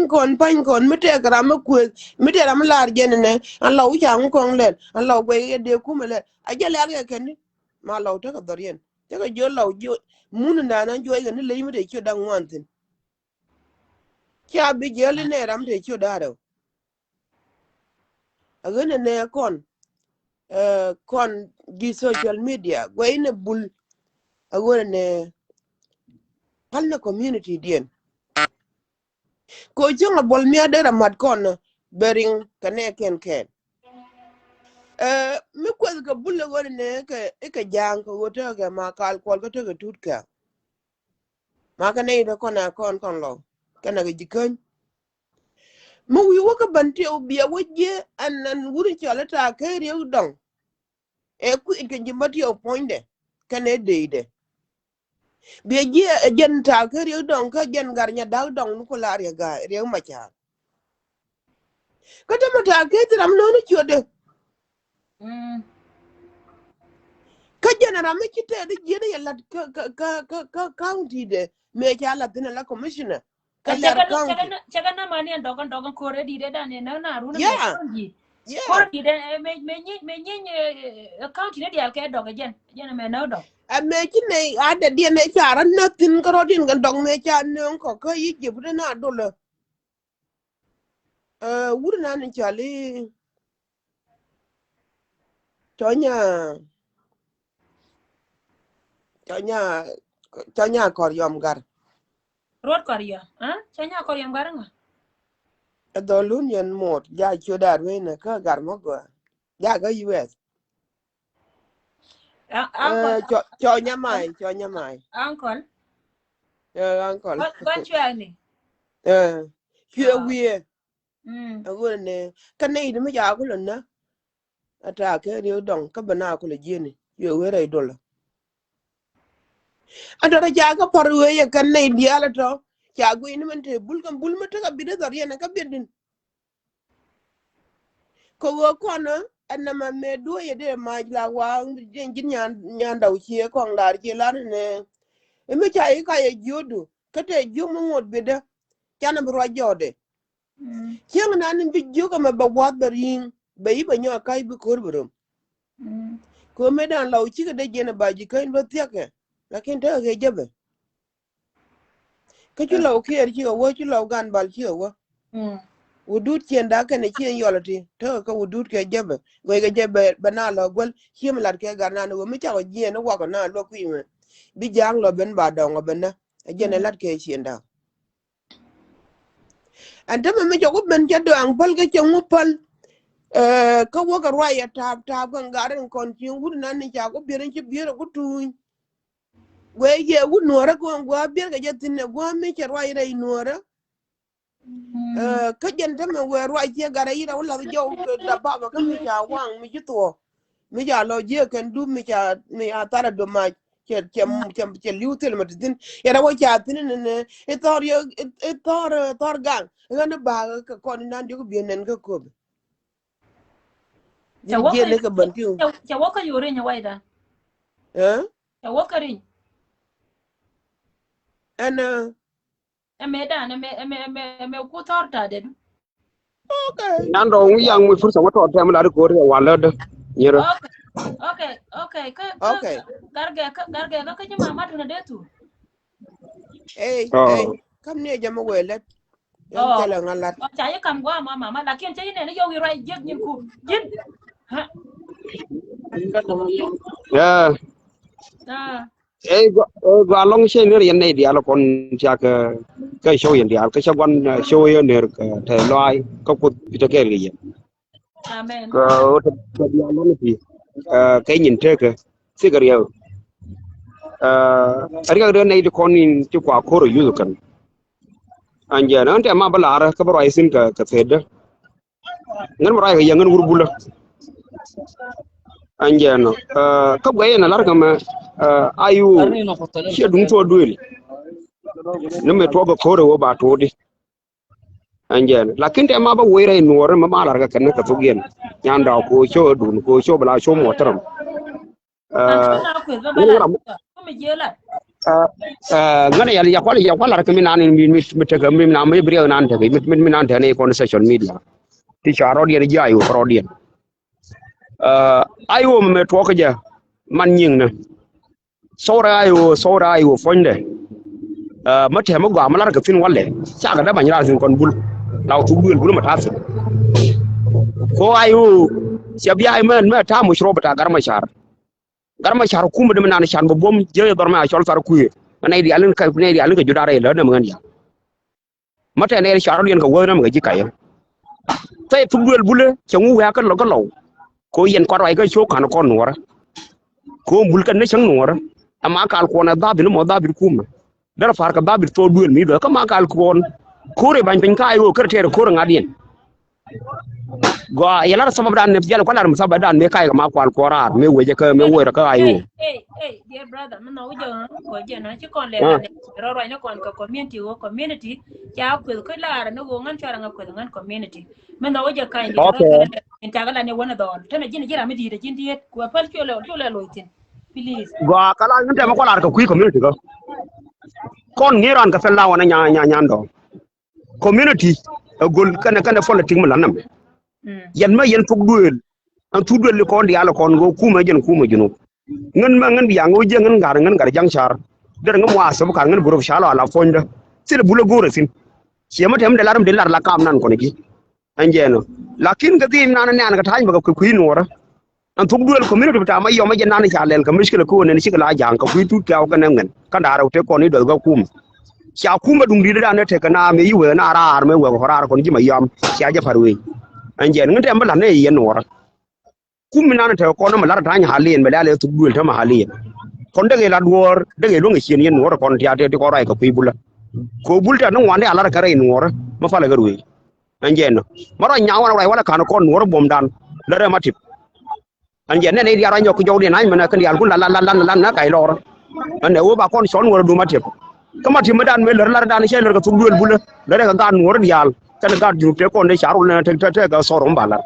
kon mete kra me ku mete ram lar gen ne an law ja ng kon len an law gwe de ku mele ajale ar ken ma law ta ka dorien te ga jo law jo mun na nan jo ga ne le mi de ki dan wantin kya bi jeli ne ram te ki daro agane ne kon di social media gwe ne bul agone ne palna community dien ko jonga bol mi adera mat kon bering kane ken mi ko ga bulle woni ne ke jang ko woto ga ma kal ko to ga tutka ma kane de kon lo kana ga jikon mu wi wo ka bante o biya wajje annan wuri chala ta kai rew dong ku ke jimbati o poinde kane deide biya je jen ta kai rew dong ka jen garnya dal dong ko la re ga rew ma cha kata mata kai tram no ni chode ka jenera me kite de jene ya lat ka county de me cha la tene la commissioner ka lar county chaga na mani dogon kore di de dan na runa yeah kore di de me county ne di al ke doga jen me no do a me kine ada dia ne cha ran na tin ko din gan dong me cha ne ko ka yi je bu na do le wuri na ni cha li Chonya koryom gar. Rod koryo, chonya koryom gar nga. Adolun yan mot, ja chodar wena ka gar mogo. Ja ga US. Chonya mai. Uncle. Uncle. Ban chwa ni. Chwe wie. Agora ne, kanai de me ja ko na. Ata ke ri dong ka bana ko le jeni. Yo wera idola. Adara jaga parwe ya kanai diala to. Jago ini mente bul mata ka bida zariya na ka bidin. Ko wo kono anama me do ye de majla wa jin nyan daw ci ko ndar ci lan ne. E me chay ka ye jodu kate jumu ngot bida kana bro jode. Kiang nan bi joga ma ba wa darin bayi ba nyo kai bi korburum. Ko me dan law ci de jena baji kain ba tiake. Lakin ta ge jabe. Ka ci law kier ci wo ci law gan bal ci wo. Udut chen da kan chen yolati to ka udut ke jebe we ga jebe bana lo gol chim lar ke garna no mi cha je no wa na lo ku me bi jang lo ben ba dong ben na je ne lat ke chen da anta me jo ben ja do ang pal ke chen pal ka wo ka rwa ya tab tab kan garan kon chin wud nan ni cha ko biren chi biro ku tu we ye wud nora ko gwa bir ga je tin ne gwa mi cha rwa ira nora ka jen ta me we rwa che gara ira wala jo da ba ba ka mi cha wang mi chi to mi ja lo je kan du mi cha mi atara do ma che liu tel ma tin ya da wo cha tin ne tor gang ngana ba ka kon nan ju bi nen ka ko cha je ne ka ban tiu cha waka yore nya waida cha waka rin ana eme da eme ku torta de okay nan do ngi yang mu fursa wato ta mala ko re wala da nyero okay okay garge ka jima matu na detu kam ne jama welet yan oh tele ngalat cha ye kam gwa mama lakini cha ne yo wi rai jeg nyin ku jin ha ya go long she ne yen ne dia lo kon cha ka show yen dia ka shawan show yen ne ka te loi ka ku ta ke ri amen ka ta dia lo ni cái nhìn thế cái xí cái điều ari ka ne di kon in ti kwa ko ro yu kan anja na ante ma bala ara ka baro ai sin ka fedda ngan mo rai ga ngan wurbula anja no ka gwaye na lar kama ayu shi dun to duel ne me to ba kore wo ba to di anja lakin te ma ba woire nuore ma malar ga kan ka to gen nyanda ko sho dun ko sho bala sho motaram ngana ya kwala ka mi nan mi te ga mi na me bri nan te mi nan te ne ko social media ti charo di ne jayu pro di ayo me to ka ja man nying na sora ayo fonde ma te ma gwa malar ka fin walle cha ga da ban ra sin kon bul law tu bul ma ta ko ayo shabiya man ma ta mu shro bata garma shar kuma da nan shan bom je dorma a shol far kuye nay di alin ka judare la na ngan ya mata ne shar yen ka wona ma ji kay tay tu bul cha ngu ya ka lo ko yen ko rai ga sho kan kon wora ko bul kan ne chang wora ama kal ko na dabil mo dabil kuma dara far ka dabil to duel mi do ka ma kal ko re ban pin kai wo kerte ko ngadien go yala sama dan ne jalo ko lar musaba dan me kai ma kwal ko rar me weje ka me wo ka ayo dear brother no jo ko je na ci kon le ro ro na kon ko community ya ko lar no go ngan chara ko ngan community men no je kai ni ta gala ne wona don tana jina jira mi di de jindi ko pal ci le loitin please go kala ngante ma ko lar ka kui community ko kon ngiran ka fella wona nya ndo community gol kana fola tingma lanam yan ma yan fuk duel an tu duel ko ndi ala kon go kuma junu ngan biya ngo je ngan gar jang char der ngam wa sabu kan ngan buru shala ala fonda sile bula gore sin chema tem de laram de lar la kam nan ko ni anjeno lakin ga din nan ne an ga tan ba ko kuin wora an fuk duel community ta ma yo ma je nan cha len ka mishkila ko ne shi la jang ka kui tu ka ga nan kan da raute ko ni do ga kuma sha kuma dung di da ne te kana me yiwe na rar me we ko rar ko ni ma yam sha ja farwe anjen ngate ambala ne yen wora kum na te ko na malar tan halien me dale tu dul ta ma halien kon de la duor de lo ngi chen yen wora kon ti ate ko rai ko pi bula ko bulta no wande alar kare en wora ma fala garwe anjen maro nyawa rai wala kan kon wora bom dan dare matip anjen ne dia ranyo ko jawde nay mana kan yal kun la na kai lor ane wo ba kon son wora du matip kama ti madan me lar dan she lar ka tu dul bula dare ka gan wora dial kan ga ju te kon de charul na te ga sorom bala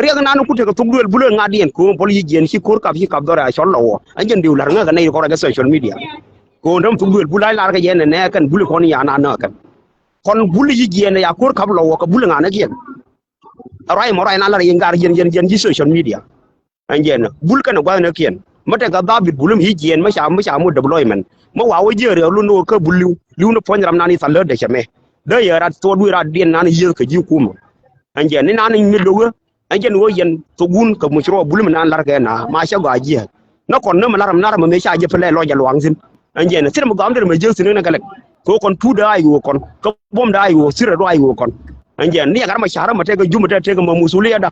riya na ku te ka tu dul bula ngadien ko pol yi gen ci kor ka fi ka dora shol lawo anjen diw lar nga nay ko ga social media ko ndam tu dul bula lar ka yen ne kan bul kon ya na kan kon bul yi gen ya kor ka lawo ka bul nga na gen rai mo rai na lar yen gar yen ci social media anjen bul kan gwa na kien mate ga david bulum yi gen ma sha mu deployment ma wa wo je re lu no ka buliu liu no pon ram na ni salle de chame da ya rat to du rat den nan yi ka ji kuma anje ni nan mi dogo anje no yen to gun ka mu shro bulum nan lar ga na ma sha ga ji na kon na malaram nar ma me sha je fele lo ja luang sin anje na sir mo gam der ma je sin na galek ko kon tu da ayu kon ko bom da ayu sir do ayu kon anje ni gar ma shara ma te ga juma te ga ma musuliya da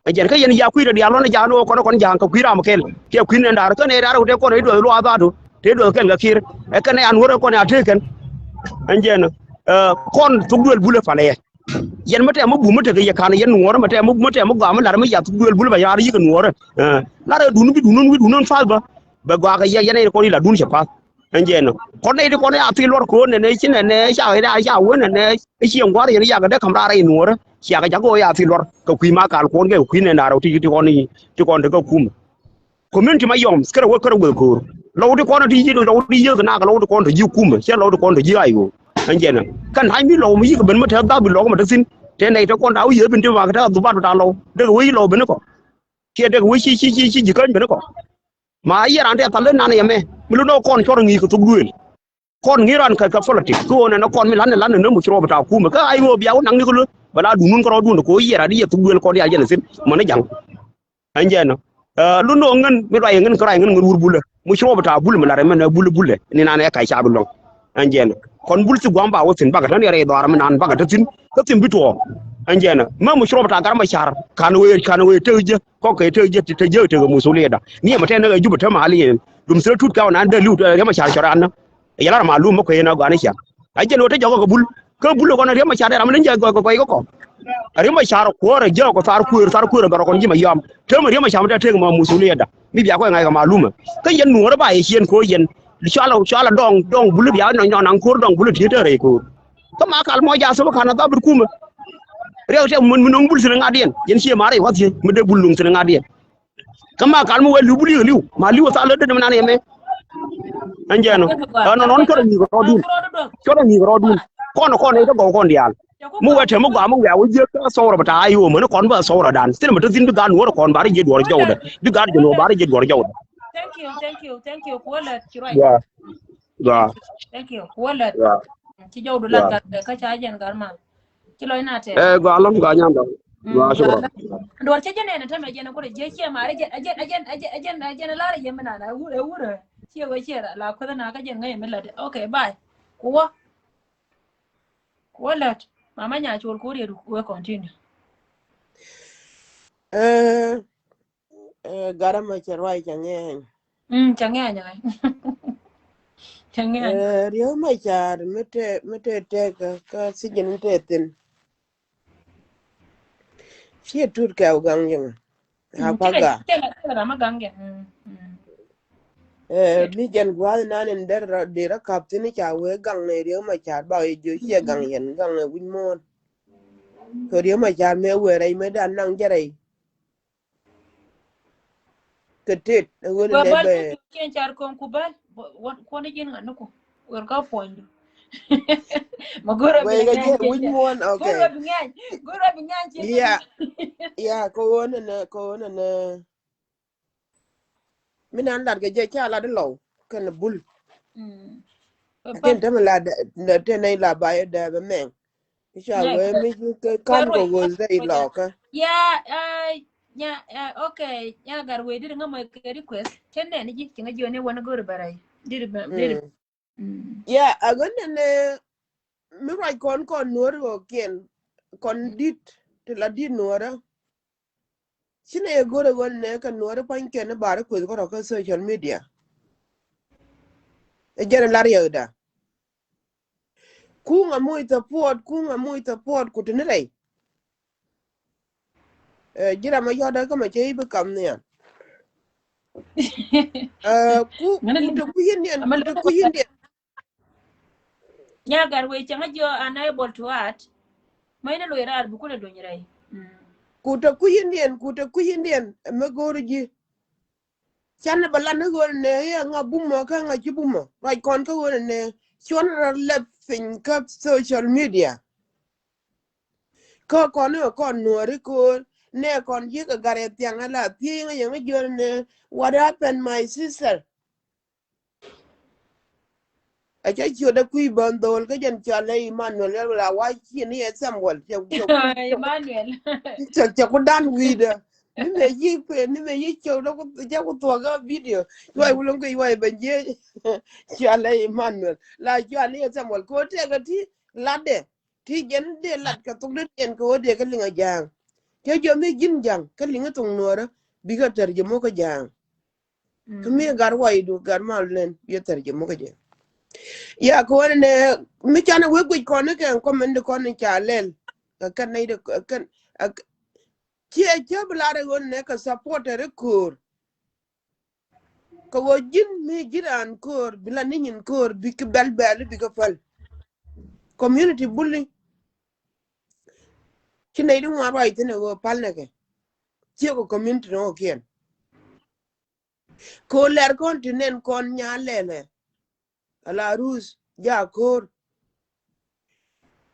anje ka yen ya kuira dia lo na ja no kon kon ja ka kuira ma kel ke kuin na dar ka ne dar te kon do lo aba do te do ken ga kir e ka ne an wora kon ate ken anje na kon tugduel bule fale yen mate mo bu mate ga yakana yen wora mate mo ga ma lar ma ya tugduel bule ba ya yi kan wora la da dunu bi dunun fa ba ga ga yen ko ni la dun che pa anje na kon ne ko ne ati lor ko ne chin ne sha wo ne chi ngwa yen ya ga da kamra ra wora sha ga go ya ati lor ka kui ma kal kon ga kui ne na ro ti kon ni ti kon de ga kum community ma yom skara wo kara wo ko lo de kon ti ji lo di ye na ga lo de kon de ji kum che lo de kon de ji ayo anje na kan hai mi lo mi ga ben ma ta ga bi lo ma ta sin te nei ta kon da ye bin ti ma ga ta du ba ta lo de wi lo ben ko ke de wi chi ji kan ben ko ma ye ran te ta le na ne me mi lu no kon choro ngi ko tu duel kon ngi ran ka politic ko ne na kon mi lan ne mu chro ba ta ku ma ka ai wo biaw nang ni ko lu bala du nun ko du ko ye ra di ye tu duel ko ya je ne sin ma ne jang anje na lu no ngan mi ray ngan ko ray ngan wur bula mu chro ba ta bul ma la re ma bul ni na ne kai cha bu long anje na kon bul ci gwamba wo sin baga tan yare do ar nan baga tin ko tin bito anjena ma mu shroba ta garma shar kan we teje ko ke teje te musuliya da ni ma tan ga jubu ta mali dum sira tut ka nan da lu ya ma shar shar an ya ma lu ma ko yana ga ne sha ajena wata jago ko bul ko na re ma shar da man ja ko re ma shar ko ra ja ko sar ku ga ko ji ma yam te ma re ma shar ta te ma musuliya da mi biya ko ngai ga maluma kan yan nu ra ba ye shen ko yen shala dong bulu biya no nan ko dong bulu ti tere ko kama kal mo ja so kana da bur kuma rew te mun non bul sina ngadien yen ci mare wat ci mu de bulung sina ngadien kama kal mo welu buli liu ma liu sa le de nan yeme anjeno non ko ni ko dun ko dun kono ito go kon dial mu wete mu ga mu ya wuje ka sawra bata ayo mu kon ba sawra dan sin mu tin ga no kon bari je dor jawda di ga no bari je dor jawda thank you wala kirai ya thank you wala ci jawdu la ga ka ca jen garma ci loy nate go alam ga nyanda wa shukran dor ci jene ne tame jene ko je ci mare ajen la re yemna na wure ci wa ci la ko na ka jen ngai milla okay bye kuwa wala mama nya chol ko re we continue garama cherwai changen changen nya changen rio ma char mete te ka sijin tetin chi tur ka ugang yang apaga tega magange mi jan gwal nanen der dira kaptini cha we gang ne rio ma char ba e jo chi gang yen gang ne win mon ko rio ma char me we rai me dan nang jare ketet won ne be ken char kon kubal ko ne jin ngano ko wer ka point magoro we ga je win mon okay goro bi ngan ya ko won ne minan lar ga je cha la de lo kan bul ken tam la de te nei la ba de be men cha we mi kan ko go zai lo ka okay ya gar we dir ngamo ke request ken ne ji kinga jone wona goro barai dir ya agon ne mi rai kon nuor go ken kon dit te la di nuora chine e gore gon ne kan nuora pan ken bare ko ko social media e jere la yoda kunga muita pot ku tene rai jira ma yoda ka ma chei be kam ne ku yin ya gar we changa jo unable to add mai na lo ira bu ko le do nyirai kuta kuyindien me gorji chan bala ne gor ne ya nga bumo ka nga chibumo right kon ka wona ne chon le fin ka social media ko kon nuori ko ne kon ji ka gare tianga la pinga yang jor ne what happened my sister a cha chưa da kui ban dol ka jan cha le Emmanuel la wa chi ni Samuel cha Emmanuel. cha ko dan wi da ni me yi pe ni me yi cho da ko ja ko to ga video wa ulong ko wa ben je cha le Emmanuel la cha ni Samuel ko te ga ti la de ti jen de lat ka tung de en ko de ka linga jang ke jo me jin jang ka linga tung nora bi ka tar je mo ka jang ka me gar wa idu gar mal len bi tar je mo ka jang ya ko ne mi chana we gwi ko ne kan comment ko ne cha lel ka ne de kan che bla re gon ne ka supporter kur ko wo jin mi jiran kur bila nin kur bi ka bel bi ka fal community bully ki ne du ma right ne wo pal ne ke che ko community no kien ko ler continent kon nya lele ala rus ja kur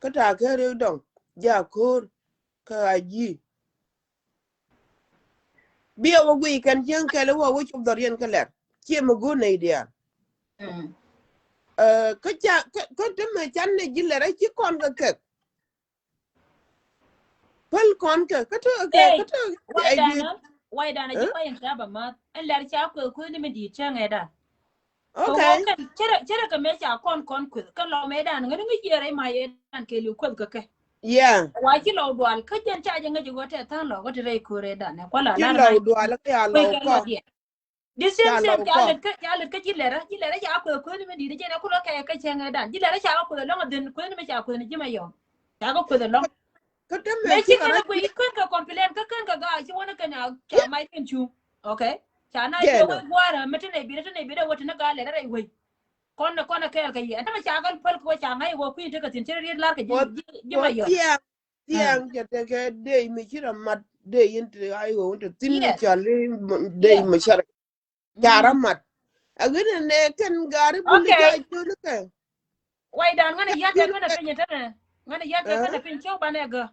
ka ta ke re dong ja kur ka ji bia wo gwi kan jeng kele wo chum dorien kele che mo go ne dia ka cha ka te me chan ne jille ra chi kon ka ke pal kon ka to ka to why dana ji kwayin ta ba ma an lar cha ko ni me di cha ngeda okay chere ka me cha kon ku ka lo me dan ngani ngi jere ma ye dan ke lu ko ka ke yeah wa ki lo dwal ka jan cha janga ji gote tan lo gote re ko re dan ko la ki la lo do ala ka lo ko the same ya same lo ko ya le ka jilera cha ko ni me di je na ko ka ka cha ngeda jilera cha ko lo ngadin ko ni me cha ko ni ji ma yo cha ko lo ka te me me chi chi ka ra kana ko ikon ka complain ka kan ka ga chi wona kana cha mai kan chu okay cha na ye je no wa gwara mutune bi da wata na ga le rai wai kona ka yi ta ma cha gal fal ko cha ngai wo ku ta ka tin tir lar ka ji ma yo tiang ja te ke de mi chi ra mat de yin te ai go te tin yes cha le de mi shar cara mat agin ne kan gari bulli okay ja ju ne ke wai dan ngana ya ju ta kana ne pin ta na ngana ya ta kana pin chau ba ne ga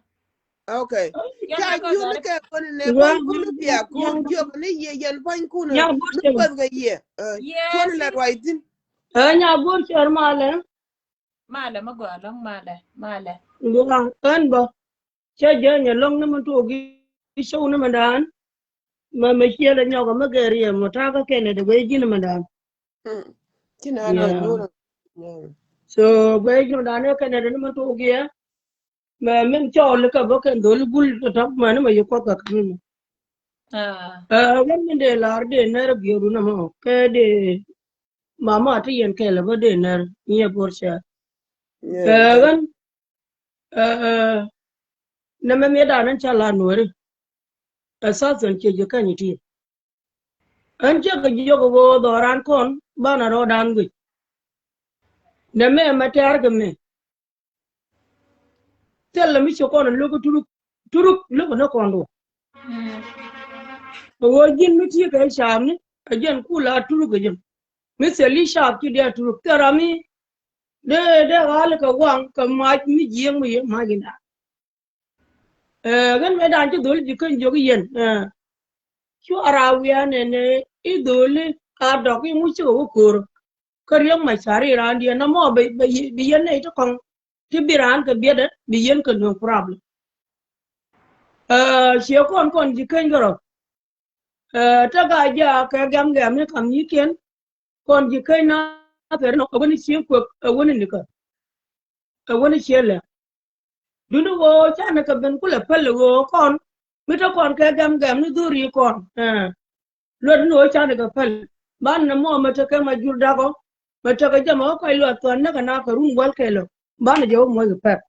okay ya cha na ka ju ga ne ke kon ne Well, kon kun bia kur jo ne ye yen pan kun yang mi bor pa ga ye yes kon la waitin nya bor chor male mala magwala mala ngulang kan bo che je nya long na man to gi show na man ma che la nya ga ma ga ri mo ta ka ke ne de we ji na man kina lo yeah nyoro so we ji na ne ke ne de man to gi ma min cho le ka bo ke do bul ta ma ne ma yo ko ka ni wan min de lar de ne ra bi ru na mo ke de mama ti yen ke la bo de ne ni bor cha wan na me me da nan cha la no re asasan ke je kan ti an ce ga jiyo ga bo doran kon bana ro dan gu na me matar ga me tella mi ko non logo turuk logo no kondo wo jin mi ti ga shamni ajen kula turuk ga jin mi seli shap ti dia turuk tarami de hal ka wang ka ma mi jiyang mi ma gina gan me dan ti dol ji kan jogi yen chu arawiya ne idoli ka dogi mu ci ko kor karyang mai sari ran dia na mo bi yen ne to kon ti biran ka bieda bi yen ka no problem she kon ji kan garo ta ga ja ka gam ne kam yi ken kon ji kai na fer no wani shi ko wani ne ka wani shele dunu wo cha na ka ben kula pelle wo kon mi to kon ka gam ni duri kon lo dunu wo cha na ka pelle ban na mo ma ta ka ma jur da ko ma ta ka jama ko lo to na ka na ka rum wal ke lo ban je mo ga pep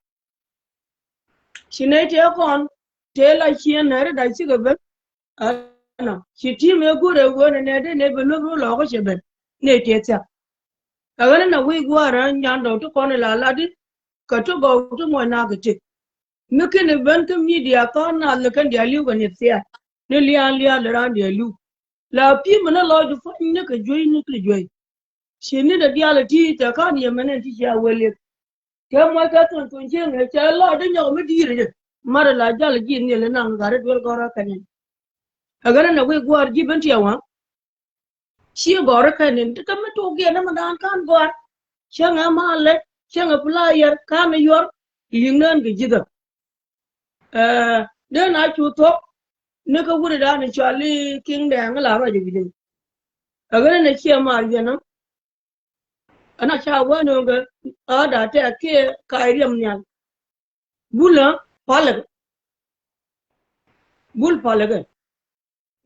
shine te kon te la chien na re da chi ga ben ana chi ti me gure go ne de ne be lo ko che ben ne te ta aga na wi go ara nyan do to kon la di ka to go to mo na ga te mi ke ne ben ka media ko na le kan dia liu ga ne sia ne lia le ran dia liu la pi me na lo ju fa ne ka joy ne ka joy shine da dia la ti ta kan ye menen ti ya wele ke mo ka tun je ne cha lo de nyo me di re mara la jal ji ne le na ngare dwel gora kanen agara na we gwar ji ben ti wa shi gora kanen ta me to ge na ma dan kan gwar changa male changa player kame yor lingnan ge jiga de na chu to ne ka wuri da ne chali king de ngala ba jiga agara ne chia mar yana ana cha wa no ga ada ta ke kairiam nyal bula palag bul palag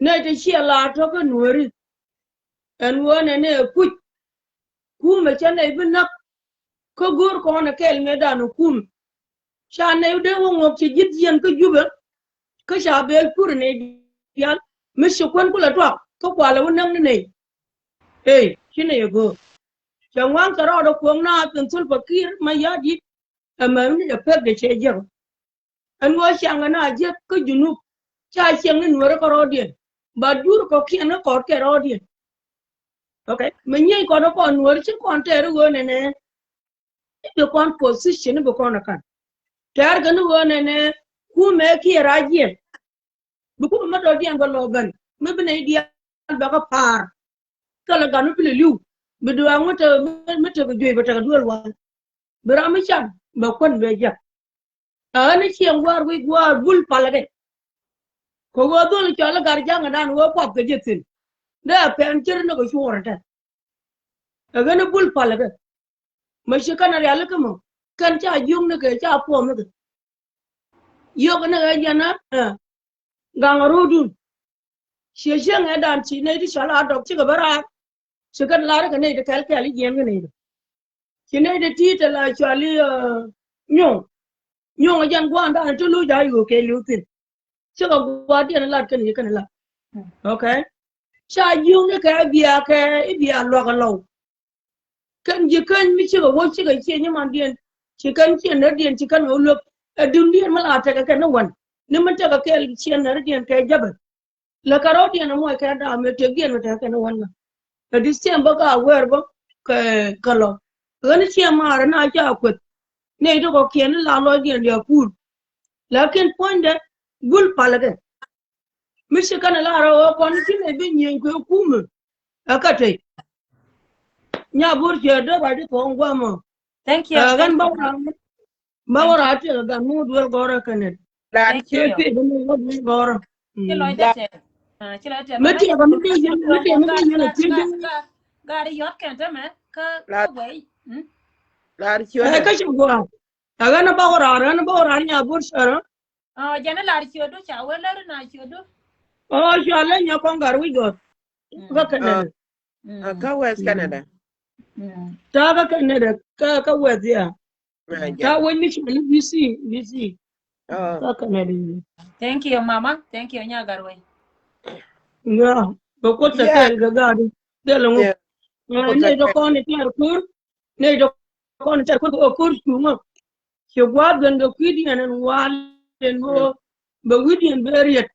ne te chia la to ka nuori en wona ne ku me chane ibna ko gor ko na kel me da no kum cha ne de wo ngok ci jit yen ko juba ko cha be pur ne yal me shi kon kula to ko kwala wonang ne shine yego changwan karo do ko na tun sul fakir ma yadi amma ni da pek de che jer an wo shanga na je ko junu cha shang ni wor ko rodien ba dur ko ki na ko ke rodien okay me nyai ko do ko wor chi kon ter go ne be kon position be kon kan ter gan go ne ku me ki rajien bu ko ma do dien go logan me be ne dia ba ka par kala ganu pile liu be do ngota me te be joy be ta dual wa be ra mi chan ba kon be ja ani chiang war wi war bul palage ko go dol chala gar janga dan wo pop ke jetin da pen chir no go shorata aga na bul palage ma shi kana ya lakamo kan cha yung ne ke cha pom ne yo kana ga jana gangarudun shi shang dan chi ne di shala dok chi ga bara shi kan la ga ne de kal kal yen ne chi ne de ti ta la chali nyong jan gwan da to lu ja yu ke lu tin chaka gwa ti na lat kan ni kan la okay cha yung ne ka bia lo ga lo kan ji kan mi chi ga wo chi ga chi ni man dien chi kan chi na dien chi kan wo lo dun dien ma la ta ka kan wan ni man ta ka ke chi na dien ka jab la ka ro dien mo ka da me te dien ta kan wan na December ka wer bo ka lo ni chi ma ra na cha ku ne do ko ken la lo dien ya pur lakin point de gul palage mishi kana la ro ko ni ne bi nyen ko kumu akate nya bur che do ba di ko ngwa mo Thank you. gan Thank ba you. ra te ga mu do gora kanet Lad Thank che you. pe do mo gora Chilo lad ite. Chilo ite. me Mama te nya ga me ko te ko me te me ga te na ga che ga de ga ga ri yot kan ta me ka lad wei. lad chioda. ka che gwa aga na ba ra nya bur shara Jana lar chiodo cha we lar na chiodo. o shala nya ko gar wi go ga Uh, kanet ka West Canada. ta ga kanet ka wa dia Yeah. ta wani shi bc ka kanet Thank you mama. Thank you nya garwe. ya ba ko ta Yeah. kai ga gari de lo Yeah. ne do ko ne tar kur ne do ko ne tar kur ko kur chuma che gwa gan ga kwidi nan wal den go ba widi en beriet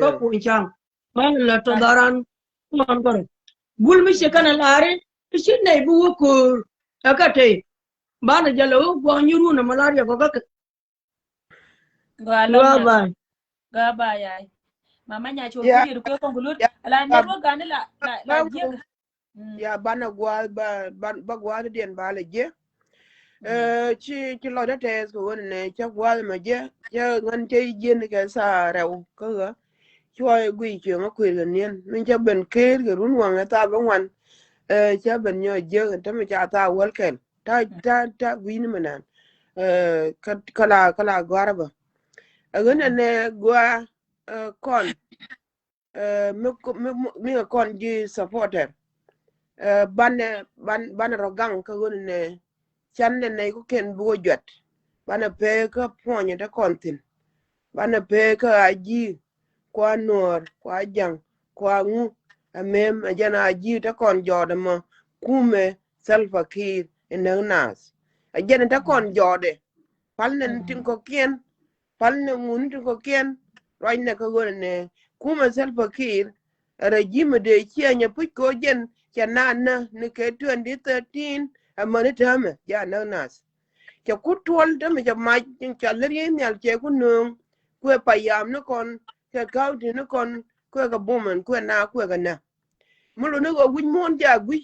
ko Yeah. ko chang man la to daran man gore bul mi she kana lare shi ne bu ko akate ba na jalo go nyuru na malaria ko ka Ga ba ga ba ya. Mama nya cho Yeah. kuri ko kongulut Yeah. ala ne ro ga ne la jega. Yeah. Bana gwa ba gwa dien ba le je. Ci lo da tes ko won ne cha gwa ma je. Ya ngan che je ne ka sa rew ko ga. Choi gui chi ngo kwi le nien. Min cha ben ker ga run wang ta ba wan. Cha ben nyo je ta ma cha ta wal ken. Ta gui ni manan. Kala gwa ba. Agana ne gwa kon mi kon ji supporter ban rogang ka gun ne chan ne ko ken bu jot ban pe ka ponye ta kontin ban pe ka aji kwa nor kwa jang kwa ngu amem ajana aji ta kon jode ma kume salfa kir enang nas ajana ta kon jode palnen tin ko kien palne ngun tin ko kien roi ne ka gun ne kuma salfa kir regime de chianya put ko jen chanana ne ke 2013 amane tame ya na nas cha kutwal de me cha ma cha leri nyal che ku nung ku payam no kon ke county no kon ku ga bumen ku na ku ga na mulo no go win mon ja gwi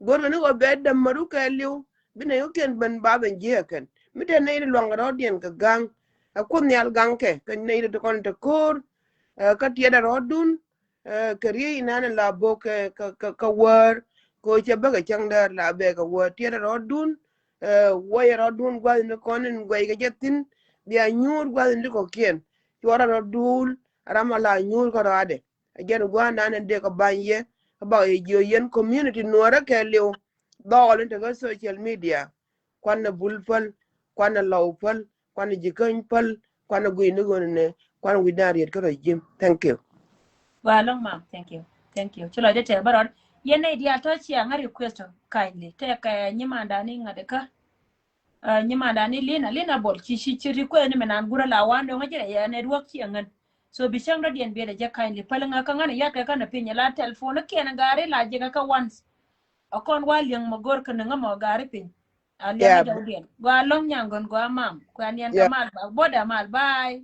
gor no go bed da maru ka liu bina yo ken ban ba ben je ken mi de ne long ro dien ka gang a kun nyal gang ke ka ne de kon te kor ka tie da rodun ka ri na na la bo ka war ko che ba ga chang da la be ka war tie da rodun wo ya rodun gwa ne kon en gwa ga jetin bia nyur gwa ne ko ken chora rodul ramala nyur ko rade again gwa na ne de ka banye ba yo yen community nuora ke liu dol into go social media kwana bulfal kwana lawfal kwana jikany pal kwana gwini gonne kwana widari ko jim thank you Wa long ma'am, thank you. Thank you. Chulo de te baron. Yen na idea to chi nga request kindly. Te ka nyimanda ni ngade ka. Nyimanda ni lina bol chi request ni menan gura la wan do ngajere ya network chi ngan. So bishang do dien bede je kindly palanga ka ngana ya ka na pinya la telephone ke na gare la je ka once. Akon wa liang magor ka nga mo gare pin. Aliang yeah ja udien. Wa long nyangon go mam. Kwa nien ka yeah mal ba boda mal bye.